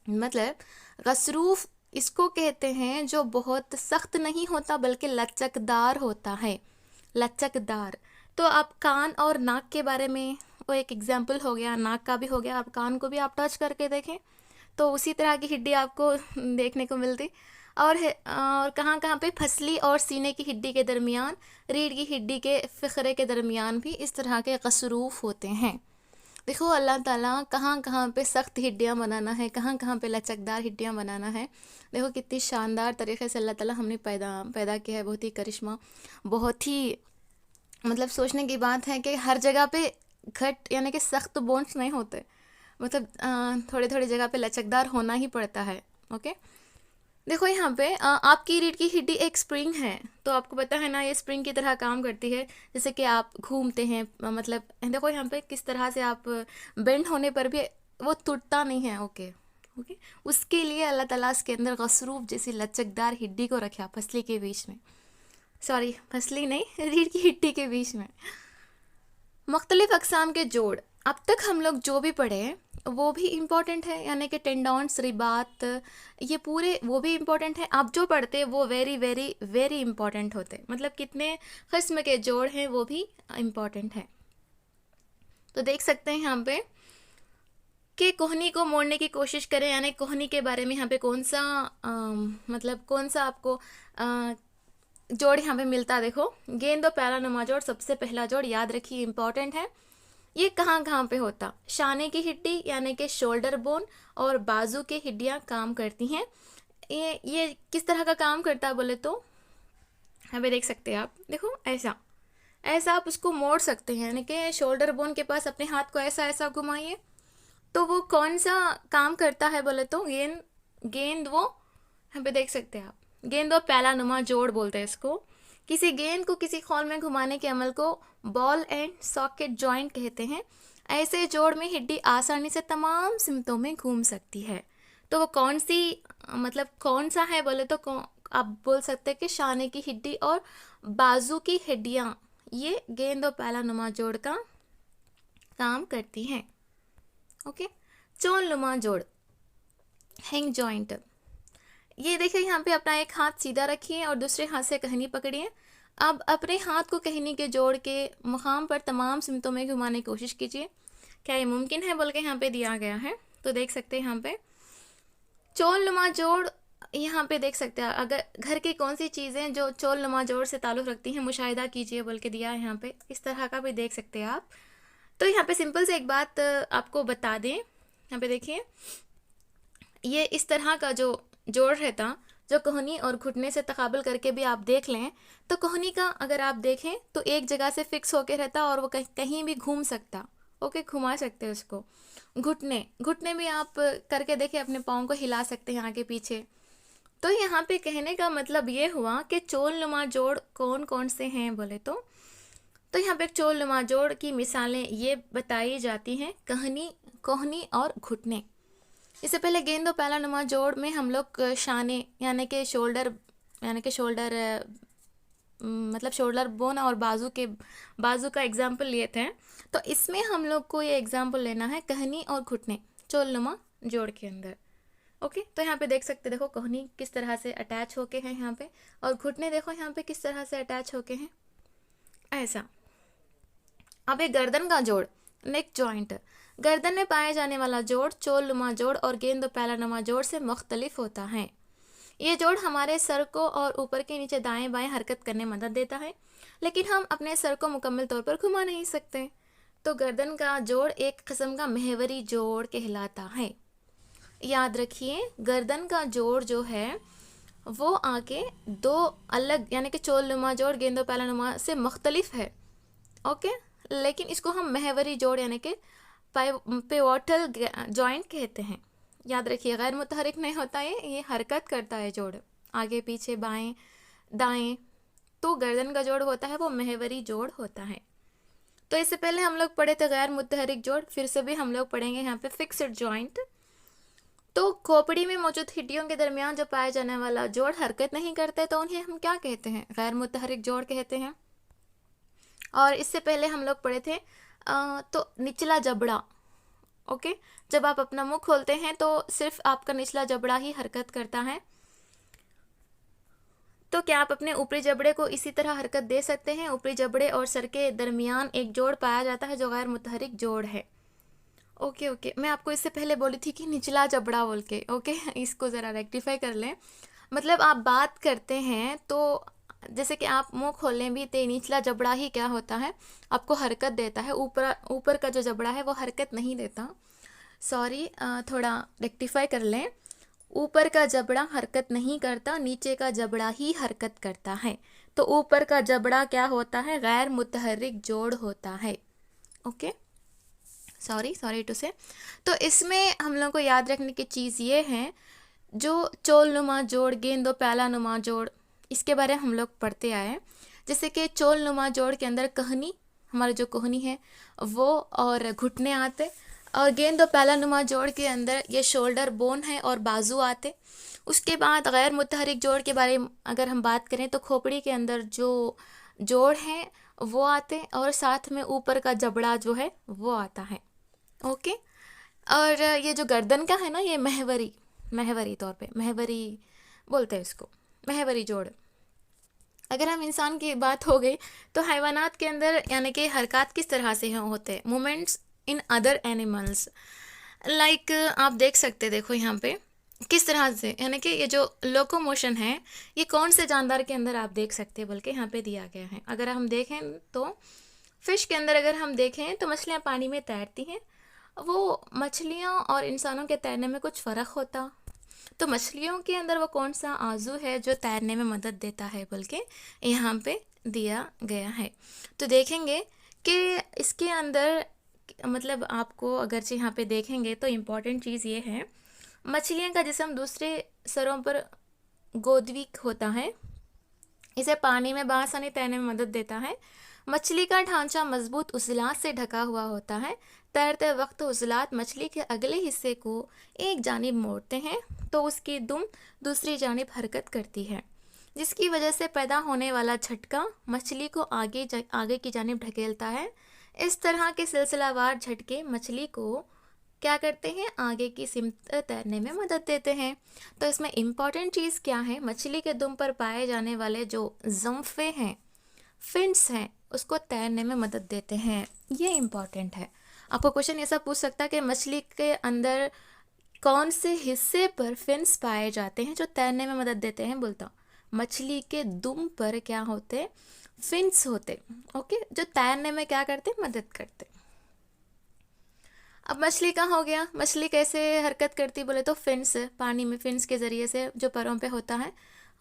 मतलब गसरूफ इसको कहते हैं जो बहुत सख्त नहीं होता बल्कि लचकदार होता है, लचकदार। तो आप कान और नाक के बारे में, वो एक एग्जाम्पल हो गया, नाक का भी हो गया, आप कान को भी आप टच करके देखें तो उसी तरह की हड्डी आपको देखने को मिलती। और कहाँ कहाँ पे फसली और सीने की हड्डी के दरमियान, रीढ़ की हड्डी के फ़िक्रे के दरमियान भी इस तरह के गसरूफ होते हैं। देखो अल्लाह ताला कहाँ कहाँ पे सख्त हड्डियाँ बनाना है, कहाँ कहाँ पे लचकदार हड्डियाँ बनाना है। देखो कितनी शानदार तरीके से अल्लाह ताला हमने पैदा किया है, बहुत ही करिश्मा, बहुत ही मतलब सोचने की बात है कि हर जगह पे घट यानी कि सख्त बोन्स नहीं होते, मतलब थोड़ी थोड़ी जगह पे लचकदार होना ही पड़ता है। ओके, देखो यहाँ पे आपकी रीढ़ की हड्डी एक स्प्रिंग है, तो आपको पता है ना ये स्प्रिंग की तरह काम करती है। जैसे कि आप घूमते हैं, मतलब देखो यहाँ पे किस तरह से आप बेंड होने पर भी वो टूटता नहीं है। ओके ओके, उसके लिए अल्लाह ताला इसके अंदर गसरूफ जैसी लचकदार हड्डी को रखा फसली के बीच में, सॉरी फसली नहीं, रीढ़ की हड्डी के बीच में। मुख्तलिफ अक़साम के जोड़, अब तक हम लोग जो भी पढ़े हैं वो भी इम्पॉर्टेंट है, यानी कि टेंडॉन्स, रिबात, ये पूरे वो भी इम्पॉर्टेंट है। आप जो पढ़ते हैं वो वेरी वेरी वेरी इम्पॉर्टेंट होते हैं, मतलब कितने किस्म के जोड़ हैं वो भी इम्पॉर्टेंट है। तो देख सकते हैं यहाँ पे कि कोहनी को मोड़ने की कोशिश करें, यानी कोहनी के बारे में यहाँ पे कौन सा मतलब कौन सा आपको जोड़ यहाँ पे मिलता। देखो गेंद और पैरानुमा जोड़, सबसे पहला जोड़ याद रखिए, इम्पॉर्टेंट है। ये कहाँ कहाँ पे होता, शाने की हड्डी यानी कि शोल्डर बोन और बाजू की हड्डियाँ काम करती हैं। ये किस तरह का काम करता है बोले तो यहाँ पे देख सकते हैं आप, देखो ऐसा ऐसा आप उसको मोड़ सकते हैं, यानी कि शोल्डर बोन के पास अपने हाथ को ऐसा ऐसा घुमाइए, तो वो कौन सा काम करता है बोले तो गेंद वो यहाँ पे देख सकते हैं आप, गेंद और पैलानुमा जोड़ बोलते हैं इसको। किसी गेंद को किसी खौल में घुमाने के अमल को बॉल एंड सॉकेट जॉइंट कहते हैं। ऐसे जोड़ में हड्डी आसानी से तमाम सिमतों में घूम सकती है। तो वो कौन सी, मतलब कौन सा है बोले तो आप बोल सकते हैं कि शाने की हड्डी और बाजू की हड्डियाँ ये गेंद और पैलानुमा जोड़ का काम करती हैं। ओके, चोलनुमा जोड़, हैंग जॉइंट। ये देखिए यहाँ पे अपना एक हाथ सीधा रखिए और दूसरे हाथ से कहनी पकड़िए। अब अपने हाथ को कहनी के जोड़ के मुकाम पर तमाम सिमतों में घुमाने की कोशिश कीजिए। क्या ये मुमकिन है बोल के यहाँ पे दिया गया है, तो देख सकते हैं यहाँ पे चोलनुमा जोड़। यहाँ पे देख सकते हैं अगर घर की कौन सी चीज़ें जो चोलनुमा जोड़ से ताल्लुक़ रखती हैं मुशाहिदा कीजिए बोल के दिया है यहाँ पे, इस तरह का भी देख सकते हैं आप। तो यहाँ पे सिंपल से एक बात आपको बता दें, यहाँ पे देखिए ये इस तरह का जो जोड़ रहता, जो कोहनी और घुटने से तकाबल करके भी आप देख लें तो कोहनी का अगर आप देखें तो एक जगह से फिक्स होके रहता और वो कहीं भी घूम सकता। ओके, घुमा सकते हैं उसको। घुटने में आप करके देखें, अपने पाँव को हिला सकते हैं आगे पीछे। तो यहाँ पे कहने का मतलब ये हुआ कि चोलनुमा जोड़ कौन कौन से हैं बोले तो यहाँ पे एक चोलनुमा जोड़ की मिसालें ये बताई जाती हैं, कहनी, कोहनी और घुटने। इससे पहले गेंद और पैलानुमा जोड़ में हम लोग शाने यानी कि शोल्डर मतलब शोल्डर बोन और बाजू का एग्जाम्पल लिए थे। तो इसमें हम लोग को ये एग्जाम्पल लेना है कहनी और घुटने चोलनुमा जोड़ के अंदर। ओके, तो यहाँ पे देख सकते, देखो कोहनी किस तरह से अटैच होके हैं यहाँ पे, और घुटने देखो यहाँ पे किस तरह से अटैच होके हैं, ऐसा। अब एक गर्दन का जोड़, नेक जॉइंट। गर्दन में पाए जाने वाला जोड़ चोलनुमा जोड़ और गेंद और पैलानुमा जोड़ से मुख्तलिफ होता है। ये जोड़ हमारे सर को और ऊपर के नीचे दाएं बाएं हरकत करने में मदद देता है, लेकिन हम अपने सर को मुकम्मल तौर पर घुमा नहीं सकते। तो गर्दन का जोड़ एक किस्म का महवरी जोड़ कहलाता है। याद रखिए, गर्दन का जोड़ जो है वो आके दो अलग यानी कि चोलनुमा जोड़ गेंद और पैलानुमा से मुख्तलिफ है। ओके, लेकिन इसको हम महवरी जोड़ यानी कि पिवोटल जॉइंट कहते हैं। याद रखिए, गैर मुतहरिक नहीं होता है, ये हरकत करता है जोड़, आगे पीछे बाएं दाएं। तो गर्दन का जोड़ होता है वो महवरी जोड़ होता है। तो इससे पहले हम लोग पढ़े थे गैर मुतहरिक जोड़, फिर से भी हम लोग पढ़ेंगे यहाँ पे फिक्स्ड जॉइंट। तो खोपड़ी में मौजूद हड्डियों के दरमियान जो पाए जाने वाला जोड़ हरकत नहीं करते तो उन्हें हम क्या कहते हैं, गैर मुतहरिक जोड़ कहते हैं। और इससे पहले हम लोग पढ़े थे तो निचला जबड़ा। ओके, जब आप अपना मुंह खोलते हैं तो सिर्फ आपका निचला जबड़ा ही हरकत करता है। तो क्या आप अपने ऊपरी जबड़े को इसी तरह हरकत दे सकते हैं? ऊपरी जबड़े और सर के दरमियान एक जोड़ पाया जाता है जो गैर मुतहरिक जोड़ है। ओके, मैं आपको इससे पहले बोली थी कि निचला जबड़ा बोल के। ओके, इसको ज़रा रेक्टिफाई कर लें। मतलब आप बात करते हैं तो जैसे कि आप मुंह खोलने भी तो निचला जबड़ा ही क्या होता है, आपको हरकत देता है। ऊपर का जो जबड़ा है वो हरकत नहीं देता। सॉरी, थोड़ा रेक्टिफाई कर लें। ऊपर का जबड़ा हरकत नहीं करता, नीचे का जबड़ा ही हरकत करता है। तो ऊपर का जबड़ा क्या होता है, गैर मुतहरिक जोड़ होता है। ओके, सॉरी टू से। तो इसमें हम लोग को याद रखने की चीज़ ये है, जो चोलनुमा जोड़ गेंद और पैलानुमा जोड़, इसके बारे में हम लोग पढ़ते आए। जैसे कि चोलनुमा जोड़ के अंदर कहनी, हमारा जो कोहनी है वो, और घुटने आते, और गेंद और पैलानुमा जोड़ के अंदर ये शोल्डर बोन है और बाजू आते। उसके बाद गैर मुतहरिक जोड़ के बारे में अगर हम बात करें तो खोपड़ी के अंदर जो जोड़ हैं वो आते, और साथ में ऊपर का जबड़ा जो है वो आता है। ओके, और ये जो गर्दन का है ना, ये महवरी तौर पे महवरी बोलते हैं इसको, महवरी जोड़। अगर हम इंसान की बात हो गई तो हैवानात के अंदर यानी कि हरकत किस तरह से होते हैं, movements in other animals. Like आप देख सकते, देखो यहाँ पे किस तरह से, यानी कि ये जो लोकोमोशन है ये कौन से जानदार के अंदर आप देख सकते हैं, बल्कि यहाँ पे दिया गया है। अगर हम देखें तो फिश के अंदर अगर हम देखें तो मछलियाँ पानी में तैरती हैं। वो मछलियों और इंसानों के तैरने में कुछ फ़र्क होता, तो मछलियों के अंदर वो कौन सा आजू है जो तैरने में मदद देता है, बल्कि यहाँ पे दिया गया है। तो देखेंगे कि इसके अंदर मतलब आपको अगरचे यहाँ पे देखेंगे तो इम्पॉर्टेंट चीज़ ये है, मछलियों का जिस्म दूसरे सरों पर गोदवीक होता है, इसे पानी में बआसानी तैरने में मदद देता है। मछली का ढांचा मजबूत उज़लात से ढका हुआ होता है। तैरते वक्त उज़लात मछली के अगले हिस्से को एक जानिब मोड़ते हैं तो उसकी दुम दूसरी जानिब हरकत करती है, जिसकी वजह से पैदा होने वाला झटका मछली को आगे की जानिब ढकेलता है। इस तरह के सिलसिलावार झटके मछली को क्या करते हैं, आगे की सिमत तैरने में मदद देते हैं। तो इसमें इम्पॉर्टेंट चीज़ क्या है, मछली के दुम पर पाए जाने वाले जो जम्फे हैं, फिन्स हैं, उसको तैरने में मदद देते हैं। ये इम्पॉर्टेंट है। आपको क्वेश्चन ऐसा पूछ सकता है कि मछली के अंदर कौन से हिस्से पर फिन्स पाए जाते हैं जो तैरने में मदद देते हैं, बोलता मछली के दुम पर क्या होते, फिन्स होते। ओके, जो तैरने में क्या करते, मदद करते। अब मछली का हो गया, मछली कैसे हरकत करती बोले तो फिन्स, पानी में फिन्स के ज़रिए से जो पैरों पे होता है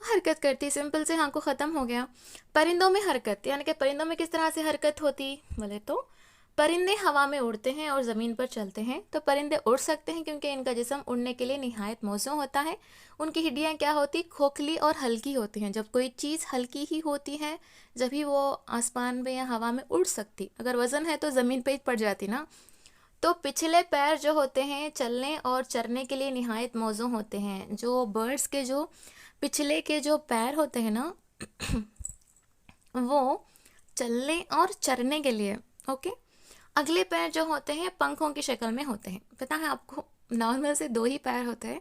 हरकत करती। सिंपल से हाँ को ख़त्म हो गया। परिंदों में हरकत, यानी कि परिंदों में किस तरह से हरकत होती बोले तो परिंदे हवा में उड़ते हैं और ज़मीन पर चलते हैं। तो परिंदे उड़ सकते हैं क्योंकि इनका जिस्म उड़ने के लिए निहायत मौजूद होता है। उनकी हड्डियाँ क्या होती, खोखली और हल्की होती हैं। जब कोई चीज़ हल्की ही होती है जब ही वो आसमान में या हवा में उड़ सकती, अगर वज़न है तो ज़मीन पे ही पड़ जाती ना। तो पिछले पैर जो होते हैं चलने और चरने के लिए निहायत मौजूद होते हैं। जो बर्ड्स के जो पिछले के जो पैर होते हैं ना वो चलने और चरने के लिए, ओके। अगले पैर जो होते हैं पंखों की शक्ल में होते हैं। पता है आपको, नॉर्मल से दो ही पैर होते हैं।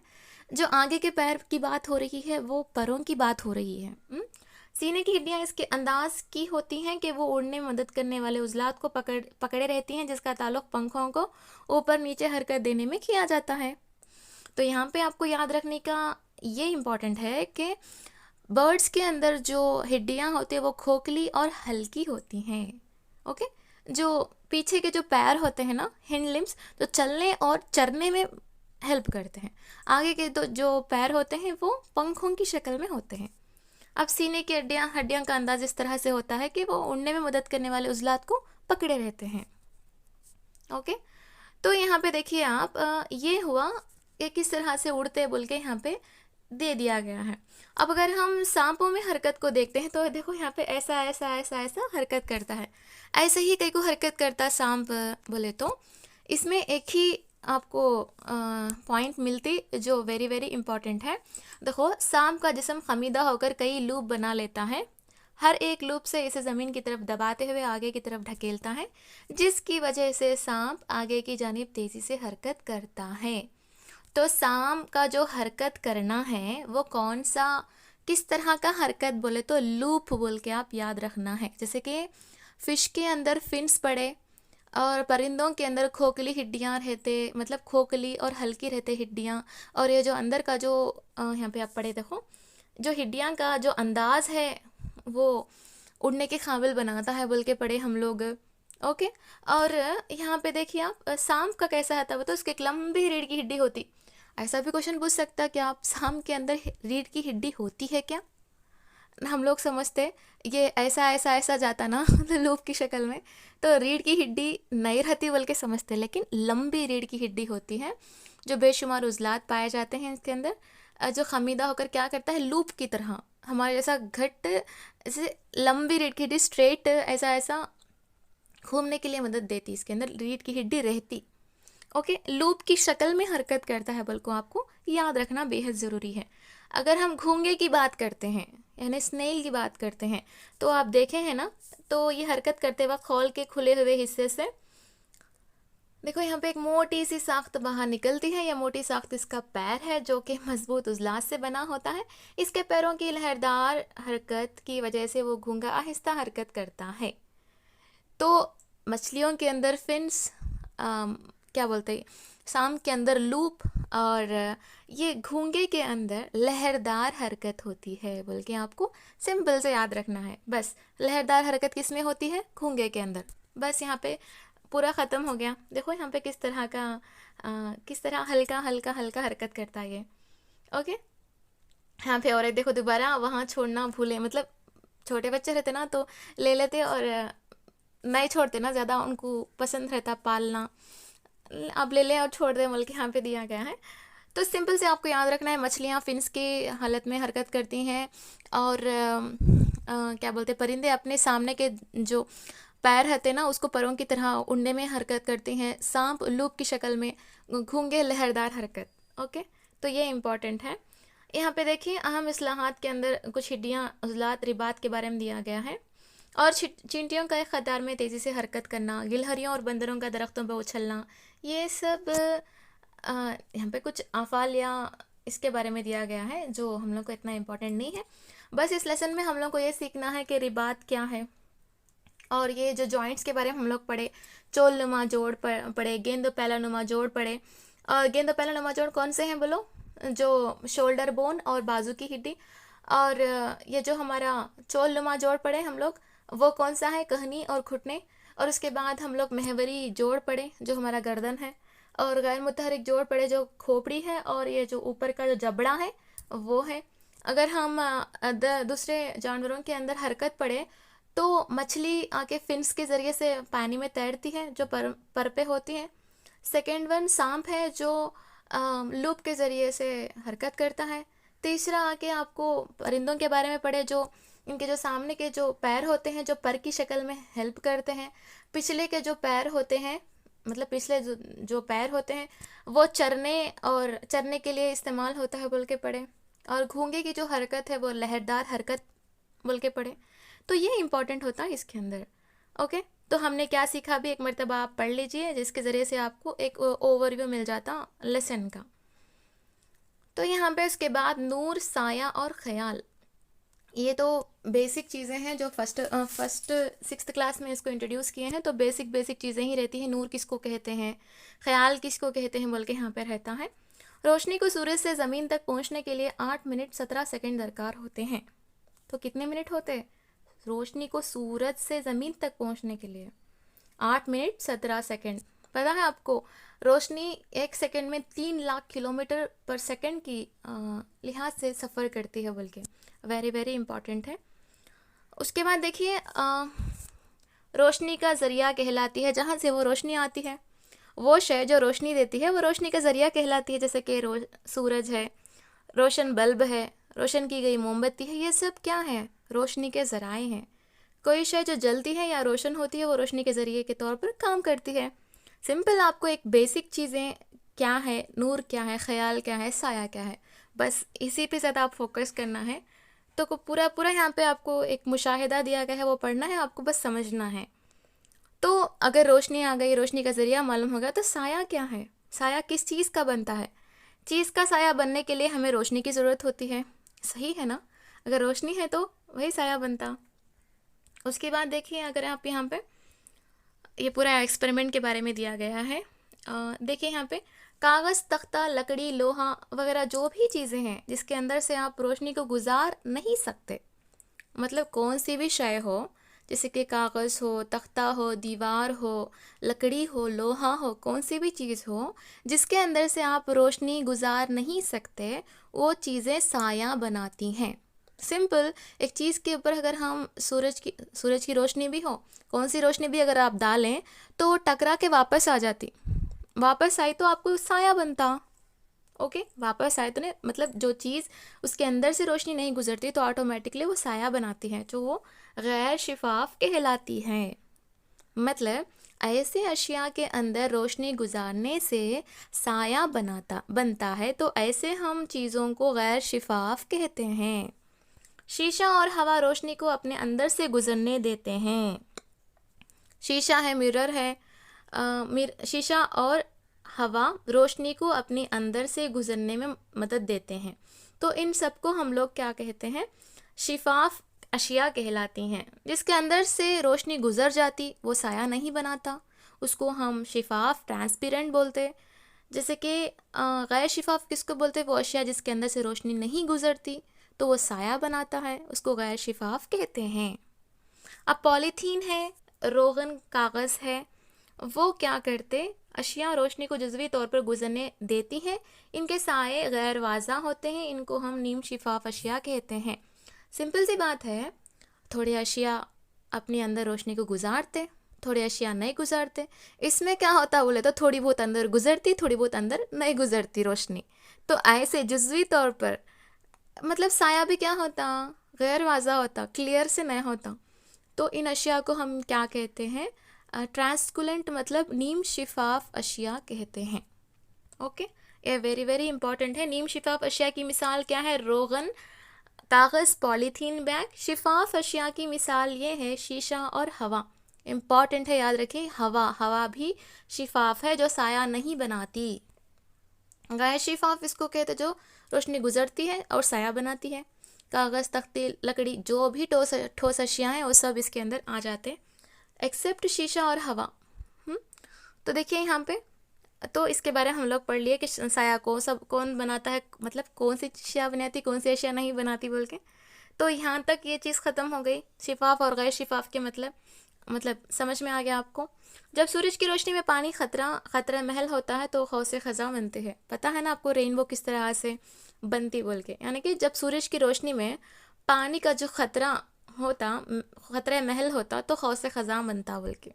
जो आगे के पैर की बात हो रही है वो परों की बात हो रही है। सीने की हड्डियां इसके अंदाज की होती हैं कि वो उड़ने में मदद करने वाले उजलात को पकड़े रहती हैं, जिसका ताल्लुक पंखों को ऊपर नीचे हरकत देने में किया जाता है। तो यहाँ पे आपको याद रखने का ये इम्पॉर्टेंट है कि बर्ड्स के अंदर जो हड्डियाँ होती हैं वो खोखली और हल्की होती हैं, ओके। जो पीछे के जो पैर होते हैं ना, हिंड लिम्स, तो चलने और चरने में हेल्प करते हैं। आगे के तो जो पैर होते हैं वो पंखों की शक्ल में होते हैं। अब सीने की हड्डियाँ का अंदाज इस तरह से होता है कि वो उड़ने में मदद करने वाले उजलात को पकड़े रहते हैं, ओके। तो यहाँ पे देखिए आप, ये हुआ कि किस तरह से उड़ते हैं बोल के यहाँ पे दे दिया गया है। अब अगर हम सांपों में हरकत को देखते हैं तो देखो यहाँ पे ऐसा ऐसा ऐसा ऐसा हरकत करता है। ऐसे ही कई को हरकत करता सांप बोले तो इसमें एक ही आपको पॉइंट मिलती जो वेरी वेरी इंपॉर्टेंट है। देखो, सांप का जिस्म खमीदा होकर कई लूप बना लेता है। हर एक लूप से इसे ज़मीन की तरफ दबाते हुए आगे की तरफ ढकेलता है, जिसकी वजह से सांप आगे की जानिब तेज़ी से हरकत करता है। तो सांप का जो हरकत करना है वो कौन सा, किस तरह का हरकत बोले तो लूप बोल के आप याद रखना है। जैसे कि फ़िश के अंदर फिन्स पड़े और परिंदों के अंदर खोखली हड्डियाँ रहते, मतलब खोखली और हल्की रहते हड्डियाँ। और ये जो अंदर का जो यहाँ पे आप पढ़े देखो, जो हड्डियाँ का जो अंदाज़ है वो उड़ने के काबिल बनाता है बोल के पढ़े हम लोग, ओके। और यहाँ पे देखिए आप, सांप का कैसा आता है तो उसके एक लंबी रीढ़ की हड्डी होती। ऐसा भी क्वेश्चन पूछ सकता है कि आप सांप के अंदर रीढ़ की हड्डी होती है क्या। हम लोग समझते ये ऐसा ऐसा ऐसा जाता ना लूप की शक्ल में, तो रीढ़ की हड्डी नहीं रहती बोल के समझते, लेकिन लंबी रीढ़ की हड्डी होती है। जो बेशुमार उजलात पाए जाते हैं इसके अंदर, जो खमीदा होकर क्या करता है, लूप की तरह हमारे जैसा घट, ऐसे लंबी रीढ़ की हड्डी स्ट्रेट ऐसा ऐसा घूमने के लिए मदद देती, इसके अंदर रीढ़ की हड्डी रहती, ओके। लूप की शक्ल में हरकत करता है बल्कि आपको याद रखना बेहद ज़रूरी है। अगर हम घोंगे की बात करते हैं यानी स्नेल की बात करते हैं तो आप देखे हैं ना, तो ये हरकत करते वक्त खोल के खुले हुए हिस्से से देखो यहाँ पे एक मोटी सी साख्त बाहर निकलती है। यह मोटी साख्त इसका पैर है जो कि मजबूत उजलात से बना होता है। इसके पैरों की लहरदार हरकत की वजह से वो घोंगा आहिस्ता हरकत करता है। तो मछलियों के अंदर फिन्स, क्या बोलते हैं, सांप के अंदर लूप, और ये घोंगे के अंदर लहरदार हरकत होती है बोल के आपको सिंपल से याद रखना है। बस लहरदार हरकत किस में होती है, घोंगे के अंदर। बस यहाँ पे पूरा ख़त्म हो गया। देखो यहाँ पे किस तरह का किस तरह हल्का हल्का हल्का हरकत करता है ये, ओके। यहाँ पे और एक देखो, दोबारा वहाँ छोड़ना भूले, मतलब छोटे बच्चे रहते ना तो ले लेते और नहीं छोड़ते ना, ज़्यादा उनको पसंद रहता पालना, अब ले लें और छोड़ दें बोल के यहाँ पे दिया गया है। तो सिंपल से आपको याद रखना है, मछलियाँ फिन्स की हालत में हरकत करती हैं और क्या बोलते हैं, परिंदे अपने सामने के जो पैर रहते हैं ना उसको परों की तरह उड़ने में हरकत करते हैं। सांप लूप की शक्ल में घूंगे लहरदार हरकत, ओके। तो ये इम्पॉर्टेंट है। यहाँ पे देखिए अहम इस्लाहात के अंदर कुछ हड्डियाँ उजलात रिबात के बारे में दिया गया है। और चींटियों का एक कतार में तेज़ी से हरकत करना, गिलहरियों और बंदरों का दरख्तों पर उछलना, ये सब यहाँ पे कुछ अफ़ाल या इसके बारे में दिया गया है जो हम लोग को इतना इम्पोर्टेंट नहीं है। बस इस लेसन में हम लोग को ये सीखना है कि रिबात क्या है, और ये जो जॉइंट्स के बारे में हम लोग पढ़े, चोलनुमा जोड़ पढ़े, गेंद पैलानुमा जोड़ पढ़े। और गेंद पैलानुमा जोड़ कौन से हैं बोलो, जो शोल्डर बोन और बाजू की हड्डी। और ये जो हमारा चोलनुमा जोड़ पढ़े हम लोग, वो कौन सा है, कहनी और घुटने। और उसके बाद हम लोग महवरी जोड़ पढ़े जो हमारा गर्दन है। और गैर मुतहरिक जोड़ पढ़े जो खोपड़ी है, और ये जो ऊपर का जो जबड़ा है वो है। अगर हम दूसरे जानवरों के अंदर हरकत पढ़े तो मछली आके फिन्स के ज़रिए से पानी में तैरती है जो पर पे होती हैं। सेकेंड वन सांप है जो लूप के ज़रिए से हरकत करता है। तीसरा आके आपको परिंदों के बारे में पढ़े जो इनके जो सामने के जो पैर होते हैं जो पर की शक्ल में हेल्प करते हैं। पिछले के जो पैर होते हैं मतलब पिछले जो पैर होते हैं वो चरने के लिए इस्तेमाल होता है बोल के पढ़े। और घोंगे की जो हरकत है वो लहरदार हरकत बोल के पढ़े। तो ये इम्पोर्टेंट होता है इसके अंदर। ओके, तो हमने क्या सीखा भी एक मरतबा आप पढ़ लीजिए जिसके ज़रिए से आपको एक ओवरव्यू मिल जाता लेसन का। तो यहाँ पे उसके बाद नूर, साया और ख्याल, ये तो बेसिक चीज़ें हैं जो फर्स्ट सिक्स्थ क्लास में इसको इंट्रोड्यूस किए हैं। तो बेसिक चीज़ें ही रहती हैं। नूर किसको कहते हैं, ख्याल किसको कहते हैं बोल के यहाँ पर रहता है। रोशनी को सूरज से ज़मीन तक पहुँचने के लिए 8 मिनट 17 सेकंड दरकार होते हैं। तो कितने मिनट होते हैं रोशनी को सूरज से ज़मीन तक पहुँचने के लिए? 8 मिनट 17 सेकंड। पता है आपको रोशनी 1 सेकंड में 3 लाख किलोमीटर पर सेकंड की लिहाज से सफ़र करती है बोल के। वेरी वेरी इंपॉर्टेंट है। उसके बाद देखिए रोशनी का ज़रिया कहलाती है, जहाँ से वो रोशनी आती है वो शय जो रोशनी देती है वो रोशनी का ज़रिया कहलाती है। जैसे कि सूरज है, रोशन बल्ब है, रोशन की गई मोमबत्ती है, ये सब क्या है? रोशनी के ज़राए हैं। कोई शय जो जलती है या रोशन होती है वो रोशनी के ज़रिए के तौर पर काम करती है। सिंपल आपको एक बेसिक चीज़ें क्या है, नूर क्या है, ख्याल क्या है, साया क्या है, बस इसी पे ज़्यादा आप फोकस करना है। तो पूरा यहाँ पे आपको एक मुशाहिदा दिया गया है वो पढ़ना है, आपको बस समझना है। तो अगर रोशनी आ गई, रोशनी का ज़रिया मालूम हो गया, तो साया क्या है? साया किस चीज़ का बनता है? चीज़ का साया बनने के लिए हमें रोशनी की ज़रूरत होती है, सही है ना? अगर रोशनी है तो वही साया बनता। उसके बाद देखिए अगर आप यहाँ पे ये पूरा एक्सपेरिमेंट के बारे में दिया गया है। देखिए यहाँ पे कागज़, तख्ता, लकड़ी, लोहा वगैरह जो भी चीज़ें हैं जिसके अंदर से आप रोशनी को गुजार नहीं सकते, मतलब कौन सी भी शय हो, जैसे कि कागज़ हो, तख्ता हो, दीवार हो, लकड़ी हो, लोहा हो, कौन सी भी चीज़ हो जिसके अंदर से आप रोशनी गुजार नहीं सकते, वो चीज़ें साया बनाती हैं। सिंपल, एक चीज़ के ऊपर अगर हम सूरज की रोशनी भी हो, कौन सी रोशनी भी अगर आप डालें तो वो टकरा के वापस आ जाती, वापस आई तो आपको साया बनता। ओके, वापस आए तो नहीं, मतलब जो चीज़ उसके अंदर से रोशनी नहीं गुजरती तो ऑटोमेटिकली वो साया बनाती है, जो वो गैर शिफाफ कहलाती है। मतलब ऐसे अशिया के अंदर रोशनी गुजारने से साया बनता है, तो ऐसे हम चीज़ों को गैर शिफाफ कहते हैं। शीशा और हवा रोशनी को अपने अंदर से गुजरने देते हैं। शीशा है, मिरर है, शीशा और हवा रोशनी को अपने अंदर से गुजरने में मदद देते हैं। तो इन सब को हम लोग क्या कहते हैं? शिफाफ अशिया कहलाती हैं। जिसके अंदर से रोशनी गुजर जाती वो साया नहीं बनाता, उसको हम शिफाफ ट्रांसपेरेंट बोलते। जैसे कि गैर शिफाफ किसको बोलते? वो अशिया जिसके अंदर से रोशनी नहीं गुजरती तो वो साया बनाता है, उसको गैर शिफाफ कहते हैं। अब पॉलीथीन है, रोगन कागज़ है, वो क्या करते? अशिया रोशनी को जुज़वी तौर पर गुजरने देती हैं, इनके साए गैर वाज़ा होते हैं, इनको हम नीम शिफाफ अशिया कहते हैं। सिंपल सी बात है, थोड़े अशिया अपने अंदर रोशनी को गुजारते, थोड़े अशिया नहीं गुजारते। इसमें क्या होता बोले तो थोड़ी बहुत अंदर गुजरती, थोड़ी बहुत अंदर नहीं गुजरती रोशनी। तो ऐसे जुज़वी तौर पर मतलब साया भी क्या होता? गैर वाज़ा होता, क्लियर से नहीं होता। तो इन अशिया को हम क्या कहते हैं? ट्रांसकुलेंट, मतलब नीम शिफाफ अशिया कहते हैं। ओके, ये वेरी वेरी इंपॉर्टेंट है। नीम शिफाफ अशिया की मिसाल क्या है? रोगन, कागज़, पॉलीथीन बैग। शिफाफ अशिया की मिसाल ये है शीशा और हवा। इम्पॉर्टेंट है, याद रखिए, हवा भी शिफाफ है जो साया नहीं बनाती। गैर शिफाफ इसको कहते जो रोशनी गुजरती है और साया बनाती है। कागज़, तख्ती, लकड़ी, जो भी ठोस अशिया हैं वो सब इसके अंदर आ जाते, एक्सेप्ट शीशा और हवा। तो देखिए यहाँ पे तो इसके बारे में हम लोग पढ़ लिए कि साया को सब कौन बनाता है, मतलब कौन सी अशिया बनाती, कौन सी अशिया नहीं बनाती बोल के। तो यहाँ तक ये चीज़ ख़त्म हो गई, शिफाफ और गैर शिफाफ के मतलब समझ में आ गया आपको। जब सूरज की रोशनी में पानी खतरा महल होता है तो खौसे ख़ज़ा बनते हैं। पता है ना आपको रेनबो किस तरह से बनती बोल के, यानी कि जब सूरज की रोशनी में पानी का जो खतरा होता, खतरे महल होता तो खौफ ख़ज़ां बनता बोल के।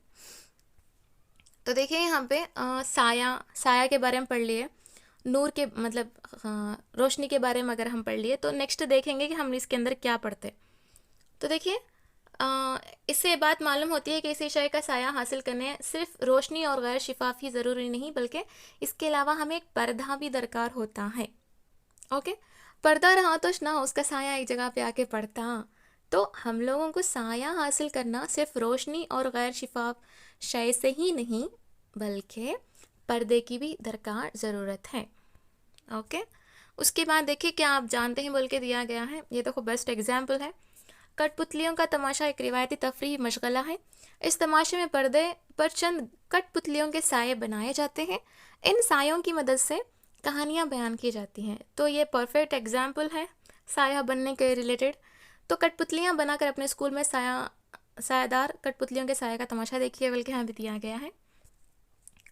तो देखिए यहाँ पे साया साया के बारे में पढ़ लिए, नूर के मतलब रोशनी के बारे में अगर हम पढ़ लिए, तो नेक्स्ट देखेंगे कि हम इसके अंदर क्या पढ़ते। तो देखिए इससे बात मालूम होती है कि किसी शय का साया हासिल करने सिर्फ रोशनी और गैर शिफाफी ज़रूरी नहीं, बल्कि इसके अलावा हमें एक पर्दा भी दरकार होता है। ओके, पर्दा रहा तो ना उसका साया एक जगह पे आके पड़ता। तो हम लोगों को साया हासिल करना सिर्फ रोशनी और गैर शिफाफ शय से ही नहीं, बल्कि पर्दे की भी दरकार ज़रूरत है। ओके, उसके बाद देखिए क्या आप जानते हैं बोल के दिया गया है। ये देखो बेस्ट एग्जाम्पल है। कठपुतलियों का तमाशा एक रिवायती तफरीही मशगला है। इस तमाशे में पर्दे पर चंद कठपुतलियों के साये बनाए जाते हैं। इन सायों की मदद से कहानियाँ बयान की जाती हैं। तो ये परफेक्ट एग्जाम्पल है साया बनने के रिलेटेड। तो कठपुतलियाँ बनाकर अपने स्कूल में सायादार कठपुतलियों के साये का तमाशा देखिए बल्कि यहाँ भी दिया गया है।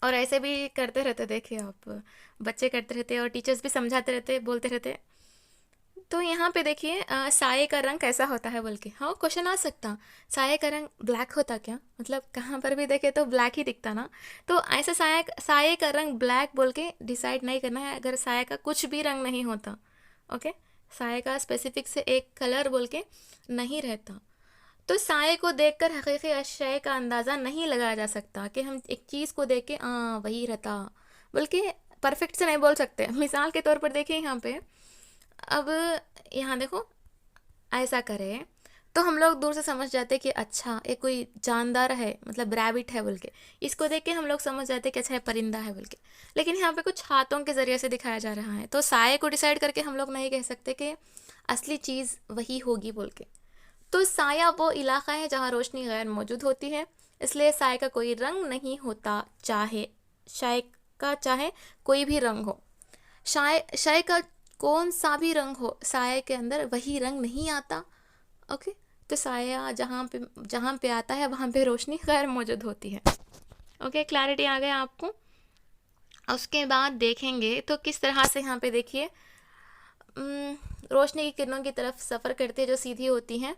और ऐसे भी करते रहते, देखिए आप, बच्चे करते रहते और टीचर्स भी समझाते रहते, बोलते रहते। तो यहाँ पे देखिए साये का रंग कैसा होता है बोल के, हाँ क्वेश्चन आ सकता, साये का रंग ब्लैक होता क्या, मतलब कहाँ पर भी देखे तो ब्लैक ही दिखता ना। तो ऐसे साये का रंग ब्लैक बोल के डिसाइड नहीं करना है, अगर साये का कुछ भी रंग नहीं होता। ओके, साये का स्पेसिफिक से एक कलर बोल के नहीं रहता। तो साये को देखकर हकीकी अशय का अंदाज़ा नहीं लगाया जा सकता कि हम एक चीज़ को देख के वही रहता, बल्कि परफेक्ट से नहीं बोल सकते। मिसाल के तौर पर देखिए यहाँ पे, अब यहाँ देखो ऐसा करें तो हम लोग दूर से समझ जाते कि अच्छा ये कोई जानदार है, मतलब रैबिट है बोल के। इसको देख के हम लोग समझ जाते कि अच्छा ये परिंदा है बोल के। लेकिन यहाँ पे कुछ हाथों के ज़रिए से दिखाया जा रहा है, तो साये को डिसाइड करके हम लोग नहीं कह सकते कि असली चीज़ वही होगी बोल के। तो साया वो इलाका है जहाँ रोशनी गैर मौजूद होती है, इसलिए साये का कोई रंग नहीं होता, चाहे कोई भी रंग हो। साये का कौन सा भी रंग हो, साये के अंदर वही रंग नहीं आता। ओके, तो साया जहाँ पे आता है वहाँ पे रोशनी गैर मौजूद होती है। ओके, क्लैरिटी आ गया आपको। उसके बाद देखेंगे तो किस तरह से यहाँ पे देखिए रोशनी की किरणों की तरफ सफ़र करती है जो सीधी होती हैं।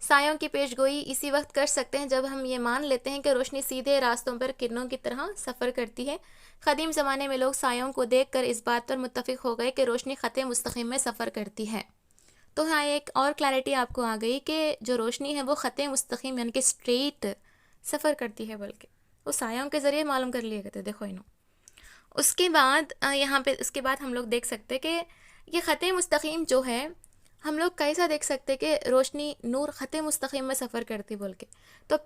सायों की पेशगोई इसी वक्त कर सकते हैं जब हम ये मान लेते हैं कि रोशनी सीधे रास्तों पर किरणों की तरह सफ़र करती है। क़दीम ज़माने में लोग सायों को देखकर इस बात पर मुत्तफ़िक़ हो गए कि रोशनी ख़त मुस्तक़ीम में सफ़र करती है। तो हाँ, एक और क्लैरिटी आपको आ गई कि जो रोशनी है वो ख़त मुस्तक़ीम यानी कि स्ट्रेट सफ़र करती है, बल्कि वो सायों के ज़रिए मालूम कर लिए गए थे। देखो इन्हों उसके बाद यहाँ पे उसके बाद हम लोग देख सकते हैं कि ये ख़त मुस्तक़ीम जो है, हम लोग कैसा देख सकते कि रोशनी नूर ख़त मुस्तक़ीम में सफ़र करती बोल के। तो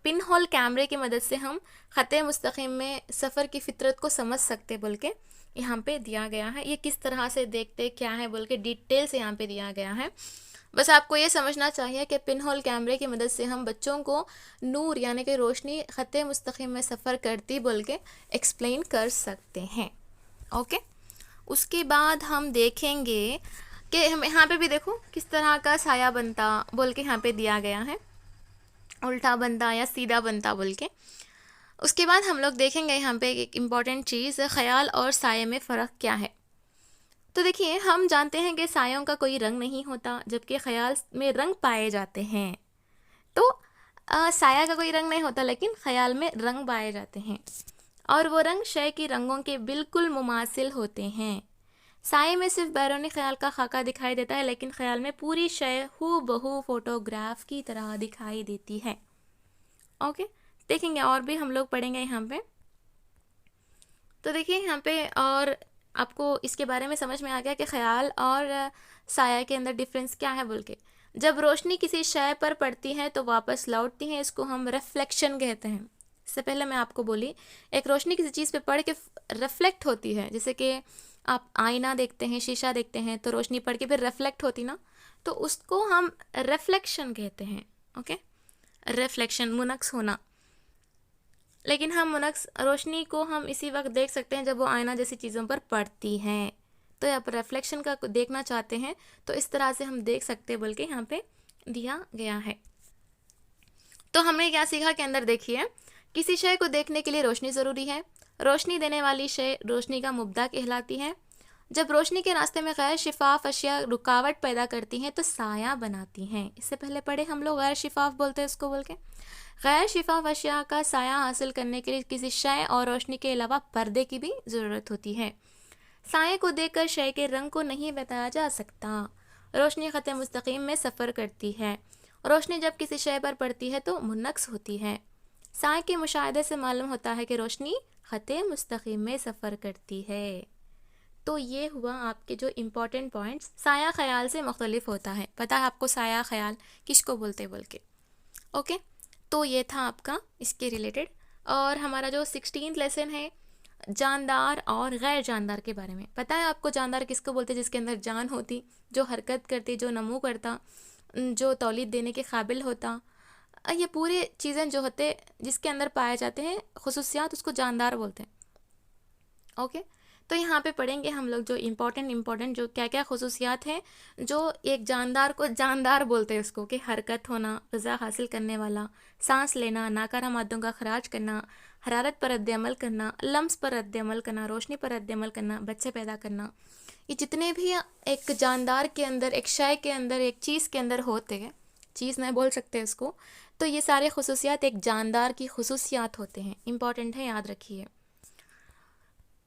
पिन होल कैमरे की मदद से हम ख़त मुस्तक़ीम में सफ़र की फ़ितरत को समझ सकते बोल के यहाँ पे दिया गया है। ये किस तरह से देखते क्या है बोल के डिटेल से यहाँ पे दिया गया है। बस आपको ये समझना चाहिए कि पिन होल कैमरे की मदद से हम बच्चों को नूर यानी कि रोशनी ख़त मुस्तक़ीम में सफ़र करती बोल के एक्सप्लेन कर सकते हैं। ओके, उसके बाद हम देखेंगे कि हम यहाँ पे भी देखो किस तरह का साया बनता बोल के यहाँ पे दिया गया है, उल्टा बनता या सीधा बनता बोल के। उसके बाद हम लोग देखेंगे यहाँ पे एक इम्पॉर्टेंट चीज़, ख़याल और साये में फ़र्क क्या है। तो देखिए हम जानते हैं कि सायों का कोई रंग नहीं होता, जबकि ख़याल में रंग पाए जाते हैं। तो साया का कोई रंग नहीं होता, लेकिन ख़याल में रंग पाए जाते हैं और वो रंग शय की रंगों के बिल्कुल मुमासिल होते हैं। साये में सिर्फ बैरूनी ख़याल का खाका दिखाई देता है, लेकिन ख़याल में पूरी शय हूबहू फ़ोटोग्राफ की तरह दिखाई देती है। ओके, देखेंगे और भी हम लोग पढ़ेंगे यहाँ पे। तो देखिए यहाँ पे और आपको इसके बारे में समझ में आ गया कि ख़याल और साया के अंदर डिफरेंस क्या है बोल के। जब रोशनी किसी शय पर पड़ती है तो वापस लौटती है, इसको हम रिफ्लेक्शन कहते हैं। इससे पहले मैं आपको बोली, एक रोशनी किसी चीज़ पे पड़ के रिफ्लेक्ट होती है, जैसे कि आप आईना देखते हैं, शीशा देखते हैं, तो रोशनी पड़ के फिर रिफ्लेक्ट होती ना, तो उसको हम रिफ्लेक्शन कहते हैं। ओके, रिफ्लेक्शन मुनक्स होना। लेकिन हम मुनक्स रोशनी को हम इसी वक्त देख सकते हैं जब वो आईना जैसी चीज़ों पर पड़ती है। तो आप रिफ्लेक्शन का देखना चाहते हैं तो इस तरह से हम देख सकते हैं बोल के यहाँ पे दिया गया है। तो हमने क्या सीखा के अंदर देखिए, किसी शय को देखने के लिए रोशनी ज़रूरी है। रोशनी देने वाली शय रोशनी का मुब्दा कहलाती है। जब रोशनी के रास्ते में गैर शिफाफ अशिया रुकावट पैदा करती हैं तो साया बनाती हैं। इससे पहले पढ़े हम लोग, गैर शिफाफ बोलते हैं इसको बोल के। गैर शिफाफ अशिया का साया हासिल करने के लिए किसी शय और रोशनी के अलावा पर्दे की भी ज़रूरत होती है। साये को देखकर शय के रंग को नहीं बताया जा सकता। रोशनी ख़त मुस्तकीम में सफ़र करती है। रोशनी जब किसी शय पर पड़ती है तो मुन्नक्स होती है। साये के मुशाहदे से मालूम होता है कि रोशनी ख़त मुस्तकीम में सफ़र करती है। तो ये हुआ आपके जो इम्पोर्टेंट पॉइंट्स। साया ख्याल से मुख्तलिफ होता है, पता है आपको साया ख्याल किसको बोलते बोल के। ओके, तो ये था आपका इसके रिलेटेड। और हमारा जो 16th लेसन है जानदार और गैर जानदार के बारे में। पता है आपको जानदार किसको बोलते, जिसके अंदर जान होती, जो हरकत करती, जो नमू करता, जो तौलीद देने के काबिल होता, ये पूरे चीज़ें जो होते जिसके अंदर पाए जाते हैं खुसूसियात, उसको जानदार बोलते हैं। ओके, तो यहाँ पे पढ़ेंगे हम लोग जो इम्पोर्टेंट जो क्या क्या खुसूसियात हैं जो एक जानदार को जानदार बोलते हैं उसको, कि हरकत होना, ग़िज़ा हासिल करने वाला, सांस लेना, नाकारा मादों का खराज करना, हरारत पर रद्द-ए-अमल करना, लम्स पर रद्द-ए-अमल करना, रोशनी पर रद्द-ए-अमल करना, बच्चे पैदा करना। ये जितने भी एक जानदार के अंदर, एक शय के अंदर, एक चीज़ के अंदर होते हैं, चीज़ नहीं बोल सकते इसको, तो ये सारे खुसूसियात एक जानदार की खुसूसियात होते हैं। इम्पॉर्टेंट है, याद रखिए।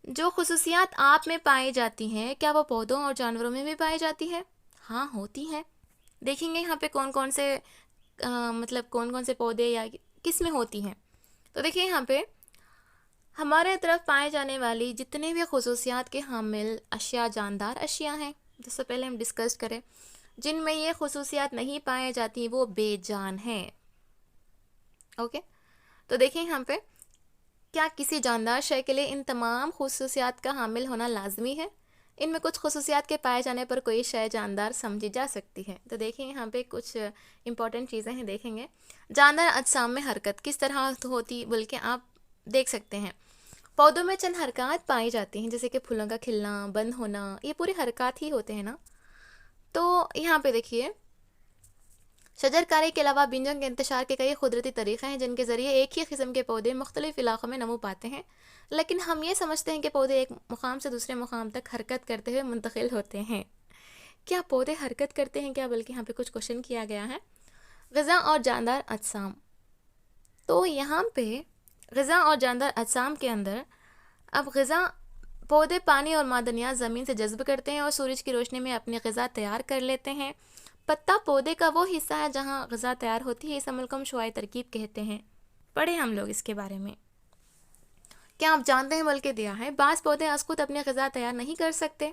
जो खुसूसियात आप में पाई जाती हैं, क्या वो पौधों और जानवरों में भी पाई जाती है? हाँ, होती हैं। देखेंगे यहाँ पे कौन कौन से मतलब कौन कौन से पौधे या किस में होती हैं। तो देखिए यहाँ पे हमारे तरफ पाए जाने वाली जितने भी खुसूसियात के हामिल अशिया जानदार अशिया हैं, जिससे पहले हम डिस्कस करें। जिनमें ये खुसूसियात नहीं पाई जाती वो बेजान हैं। ओके, तो देखिए यहाँ पे क्या किसी जानदार शय के लिए इन तमाम खुसूसियात का हामिल होना लाजमी है? इनमें कुछ खुसूसियात के पाए जाने पर कोई शय जानदार समझी जा सकती है। तो देखिए यहाँ पे कुछ इंपॉर्टेंट चीज़ें हैं, देखेंगे। जानदार अजसाम में हरकत किस तरह होती बल्कि आप देख सकते हैं। पौधों में चंद हरकत पाई जाती हैं, जैसे कि फूलों का खिलना, बंद होना, ये पूरे हरकत ही होते हैं ना। तो यहाँ पे देखिए, शजरकारी के अलावा बीजों के इंतशार के कई कुदरती तरीक़े हैं जिनके ज़रिए एक ही किस्म के पौधे मुख्तलिफ़ इलाक़ों में नमू पाते हैं। लेकिन हम ये समझते हैं कि पौधे एक मुकाम से दूसरे मुकाम तक हरकत करते हुए मुंतकिल होते हैं। क्या पौधे हरकत करते हैं क्या? बल्कि यहाँ पे कुछ क्वेश्चन किया गया है। ग़िज़ा और जानदार अजसाम। तो यहाँ पे ग़िज़ा और जानदार अजसाम के अंदर, अब ग़िज़ा पौधे पानी और मादनियात ज़मीन से जज्ब करते हैं और सूरज की रोशनी में अपनी ग़िज़ा तैयार कर लेते हैं। पत्ता पौधे का वो हिस्सा है जहाँ ग़िज़ा तैयार होती है। इस अमल को हम शुआई तरकीब कहते हैं। पढ़े हम लोग इसके बारे में। क्या आप जानते हैं? बल्कि दिया है, बाज़ पौधे आज खुद अपनी ग़िज़ा तैयार नहीं कर सकते।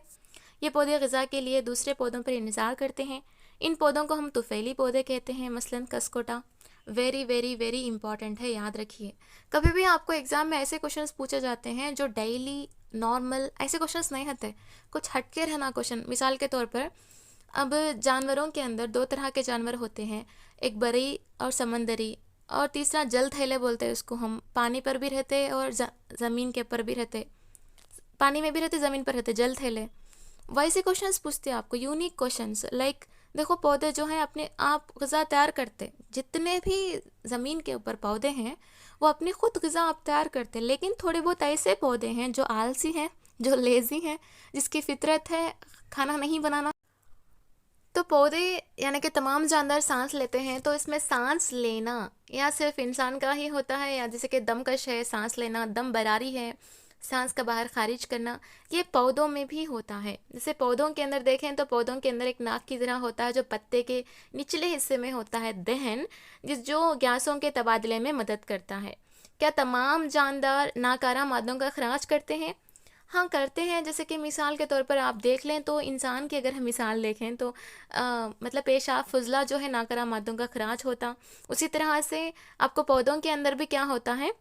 ये पौधे ग़िज़ा के लिए दूसरे पौधों पर इंतज़ार करते हैं। इन पौधों को हम तुफ़ैली पौधे कहते हैं, मसलन कसकोटा। वेरी वेरी वेरी इंपॉर्टेंट है, याद रखिए। कभी भी आपको एग्ज़ाम में ऐसे क्वेश्चंस पूछे जाते हैं जो डेली नॉर्मल ऐसे क्वेश्चंस नहीं होते, कुछ हटके रहना क्वेश्चन। मिसाल के तौर पर, अब जानवरों के अंदर दो तरह के जानवर होते हैं, एक बरी और समंदरी, और तीसरा जल थैले बोलते हैं उसको हम। पानी पर भी रहते और ज़मीन के ऊपर भी रहते, पानी में भी रहते, ज़मीन पर रहते, जल थैले। वैसे क्वेश्चंस पूछते हैं आपको, यूनिक क्वेश्चंस। लाइक देखो, पौधे जो हैं अपने आप ग़िज़ा तैयार करते, जितने भी ज़मीन के ऊपर पौधे हैं वो अपनी खुद ग़िज़ा आप तैयार करते। लेकिन थोड़े बहुत ऐसे पौधे हैं जो आलसी हैं, जो लेज़ी हैं, जिसकी फितरत है खाना नहीं बनाना। तो पौधे यानी कि तमाम जानदार सांस लेते हैं, तो इसमें सांस लेना या सिर्फ इंसान का ही होता है, या जैसे कि दमकश है, सांस लेना, दम बरारी है, सांस का बाहर खारिज करना, ये पौधों में भी होता है। जैसे पौधों के अंदर देखें तो पौधों के अंदर एक नाक की तरह होता है जो पत्ते के निचले हिस्से में होता है, दहन, जो गैसों के तबादले में मदद करता है। क्या तमाम जानदार नाकारा मादों का खराज करते हैं? हाँ, करते हैं। जैसे कि मिसाल के तौर पर आप देख लें तो इंसान की अगर हम मिसाल देखें तो मतलब पेशाब फुजला जो है नाकारा मादों का खराज होता। उसी तरह से आपको पौधों के अंदर भी क्या होता है?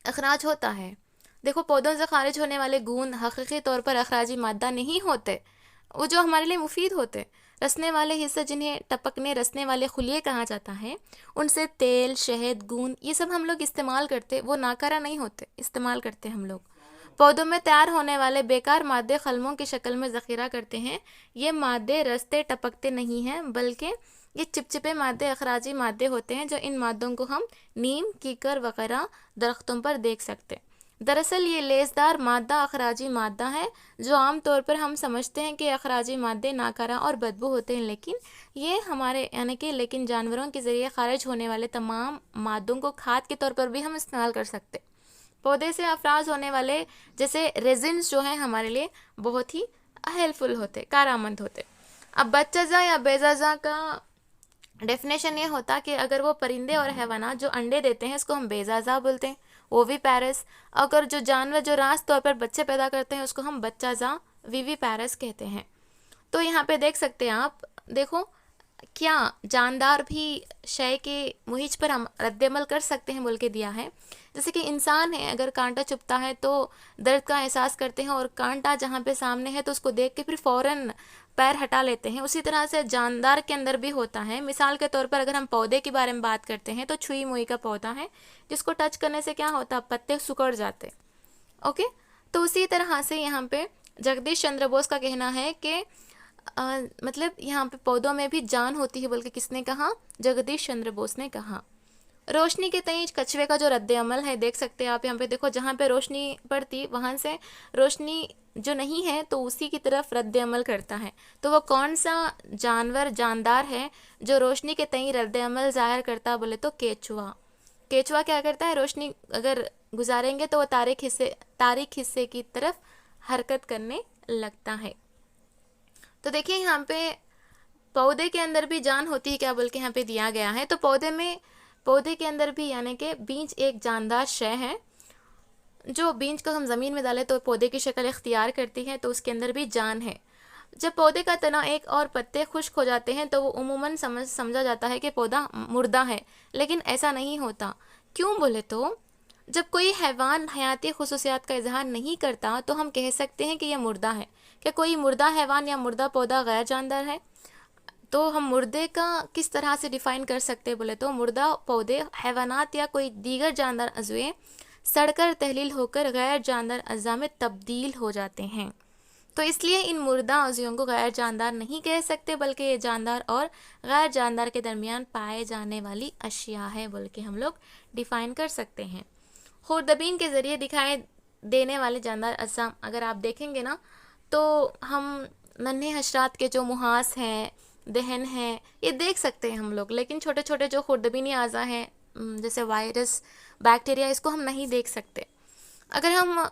अखराज होता है। देखो, पौधों से खारिज होने वाले गूंद हकीकी तौर पर अखराजी मादा नहीं होते, वो जो हमारे लिए मुफीद होते। रसने वाले हिस्से जिन्हें टपकने रसने वाले खुलिये कहा जाता है, उनसे तेल, शहद, गूंद ये सब हम लोग इस्तेमाल करते, वो नाकारा नहीं होते, इस्तेमाल करते हम लोग। पौधों में तैयार होने वाले बेकार मादे खलमों की शक्ल में ज़ख़ीरा करते हैं। ये मादे रसते टपकते नहीं हैं, बल्कि ये चिपचिपे मादे अखराजी मादे होते हैं, जो इन मादों को हम नीम, कीकर वगैरह दरख्तों पर देख सकते। दरअसल ये लेसदार मादा अखराजी मादा है जो आम तौर पर हम समझते हैं कि अखराजी मादे नाकारा और बदबू होते हैं, लेकिन ये हमारे यानी कि लेकिन जानवरों के ज़रिए खारिज होने वाले तमाम मादों को खाद के तौर पर भी हम इस्तेमाल कर सकते। पौधे से अफराज होने वाले जैसे रेजिन्स जो हैं हमारे लिए बहुत ही हेल्पफुल होते, कारआमद होते। अब बदचज़ा या बेज़ज़ा का डेफिनेशन ये होता कि अगर वो परिंदे और हैवानात जो अंडे देते हैं इसको हम बेज़ज़ा बोलते हैं, वो भी पैरस। अगर जो जानवर जो रास तौर पर बच्चे पैदा करते हैं उसको हम बच्चाज़ा वीवी पैरस कहते हैं। तो यहाँ पे देख सकते हैं आप, देखो क्या जानदार भी शय के मुहिज पर हम रद्दमल कर सकते हैं बोल के दिया है। जैसे कि इंसान है, अगर कांटा चुभता है तो दर्द का एहसास करते हैं और कांटा जहाँ पे सामने है तो उसको देख के फिर फ़ौरन पैर हटा लेते हैं। उसी तरह से जानदार के अंदर भी होता है। मिसाल के तौर पर अगर हम पौधे के बारे में बात करते हैं तो छुई मुई का पौधा है जिसको टच करने से क्या होता, पत्ते सुकड़ जाते। ओके, तो उसी तरह से यहाँ पे जगदीश चंद्र बोस का कहना है कि मतलब यहाँ पे पौधों में भी जान होती है, बल्कि किसने कहा, जगदीश चंद्र बोस ने कहा। रोशनी के तेज कछुए का जो रद्द अमल है देख सकते हैं आप, यहाँ पे देखो जहाँ पे रोशनी पड़ती वहाँ से रोशनी जो नहीं है तो उसी की तरफ रद्द अमल करता है। तो वो कौन सा जानवर जानदार है जो रोशनी के तई रद्द अमल ज़ाहिर करता, बोले तो केचुआ। केचुआ क्या करता है, रोशनी अगर गुजारेंगे तो वो तारीख हिस्से की तरफ हरकत करने लगता है। तो देखिए यहाँ पे पौधे के अंदर भी जान होती है क्या बोल के यहाँ पे दिया गया है। तो पौधे के अंदर भी यानी कि बीज एक जानदार शय है। जो बीज को हम ज़मीन में डालें तो पौधे की शक्ल इख्तियार करती है, तो उसके अंदर भी जान है। जब पौधे का तना एक और पत्ते खुश्क हो जाते हैं तो वो उमूमन समझा जाता है कि पौधा मुर्दा है, लेकिन ऐसा नहीं होता। क्यों बोले तो जब कोई हैवान हयाती खुसूसियात का इजहार नहीं करता तो हम कह सकते हैं कि यह मुर्दा है। क्या कोई मुर्दा हैवान या मुर्दा पौधा गैर जानदार है? तो हम मुर्दे का किस तरह से डिफ़ाइन कर सकते हैं बोले तो मुर्दा पौधे, हैवानात या कोई दीगर जानदार अज़्वे सड़कर तहलील होकर गैर जानदार अज़्ज़ा में तब्दील हो जाते हैं। तो इसलिए इन मुर्दा अज़्वियों को गैर जानदार नहीं कह सकते, बल्कि ये जानदार और गैर जानदार के दरमियान पाए जाने वाली अशिया है बोल के हम लोग डिफ़ाइन कर सकते हैं। खुर्दबीन के ज़रिए दिखाई देने वाले जानदार अज़्ज़ा अगर आप देखेंगे ना तो हम नन्हे हशरात के जो मुहास हैं, दहन हैं, ये देख सकते हैं हम लोग, लेकिन छोटे छोटे जो खुर्दबीनी अज़्ज़ा हैं जैसे वायरस, बैक्टीरिया, इसको हम नहीं देख सकते। अगर हम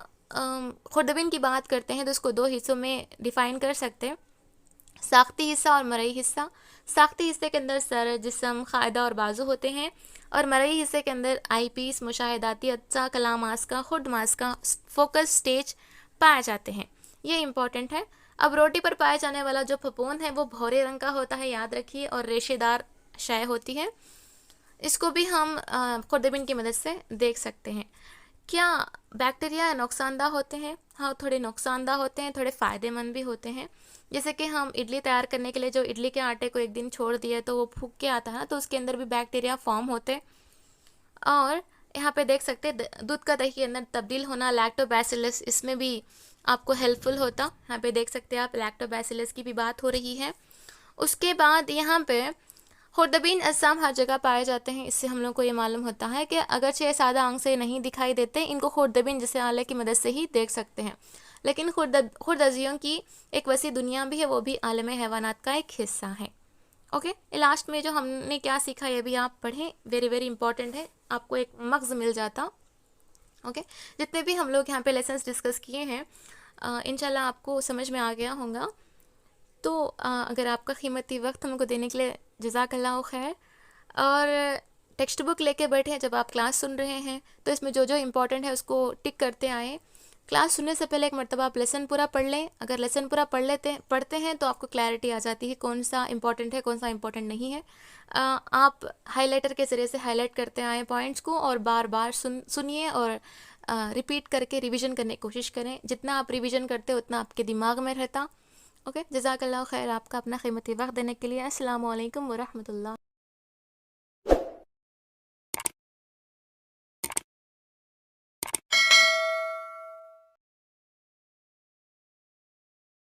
खुर्दबीन की बात करते हैं तो इसको दो हिस्सों में डिफ़ाइन कर सकते हैं, साख्ती हिस्सा और मरई हिस्सा। साख्ती हिस्से के अंदर सर, जिस्म, क़ायदा और बाजू होते हैं, और मरई हिस्से के अंदर आई पीस, मुशाहिदाती अज्जा, कलामास का, खुद मास का फोकस स्टेज पाए जाते हैं। ये इम्पॉर्टेंट है। अब रोटी पर पाए जाने वाला जो फफूंद है वो भूरे रंग का होता है, याद रखिए, और रेशेदार शय होती है। इसको भी हम खुर्दबीन की मदद से देख सकते हैं। क्या बैक्टीरिया नुकसानदा होते हैं? हाँ, थोड़े नुकसानदा होते हैं, थोड़े फ़ायदेमंद भी होते हैं। जैसे कि हम इडली तैयार करने के लिए जो इडली के आटे को एक दिन छोड़ दिए तो वो फूक के आता है ना, तो उसके अंदर भी बैक्टीरिया फॉर्म होते। और यहाँ पे देख सकते हैं दूध का दही के अंदर तब्दील होना, लैक्टोबैसिलस, इसमें भी आपको हेल्पफुल होता। यहाँ पे देख सकते हैं आप, लैक्टोबैसिलस की भी बात हो रही है। उसके बाद यहाँ पे खुर्दबीन अज़्ज़ाम हर जगह पाए जाते हैं। इससे हम लोग को ये मालूम होता है कि अगरचे सादा आंख से नहीं दिखाई देते, इनको खुर्दबीन जैसे आले की मदद से ही देख सकते हैं, लेकिन खुर्दअज़ियों की एक वसी दुनिया भी है, वो भी आलम हैवानात का एक हिस्सा है। ओके, लास्ट में जो हमने क्या सीखा ये भी आप पढ़ें, वेरी वेरी इंपॉर्टेंट है, आपको एक मग्ज़ मिल जाता। ओके, जितने भी हम लोग यहाँ पे लेसन्स डिस्कस किए हैं इंशाल्लाह आपको समझ में आ गया होगा। तो अगर आपका कीमती वक्त हमको देने के लिए जज़ाकल्लाह खैर। और टेक्स्ट बुक लेके बैठे हैं, जब आप क्लास सुन रहे हैं तो इसमें जो जो इम्पोर्टेंट है उसको टिक करते आएँ। क्लास सुनने से पहले एक मरतबा आप लेसन पूरा पढ़ लें। अगर लेसन पूरा पढ़ते हैं तो आपको क्लैरिटी आ जाती है कौन सा इम्पोर्टेंट है, कौन सा इम्पोर्टेंट नहीं है। आप हाइलाइटर के ज़रिए से हाईलाइट करते आएँ पॉइंट्स को, और बार बार सुनिए और रिपीट करके रिवीजन करने की कोशिश करें। जितना आप रिवीजन करते हो उतना आपके दिमाग में रहता। ओके, जज़ाकल्लाह खैर आपका अपना कीमती वक्त देने के लिए। अस्सलामु अलैकुम व रहमतुल्लाह।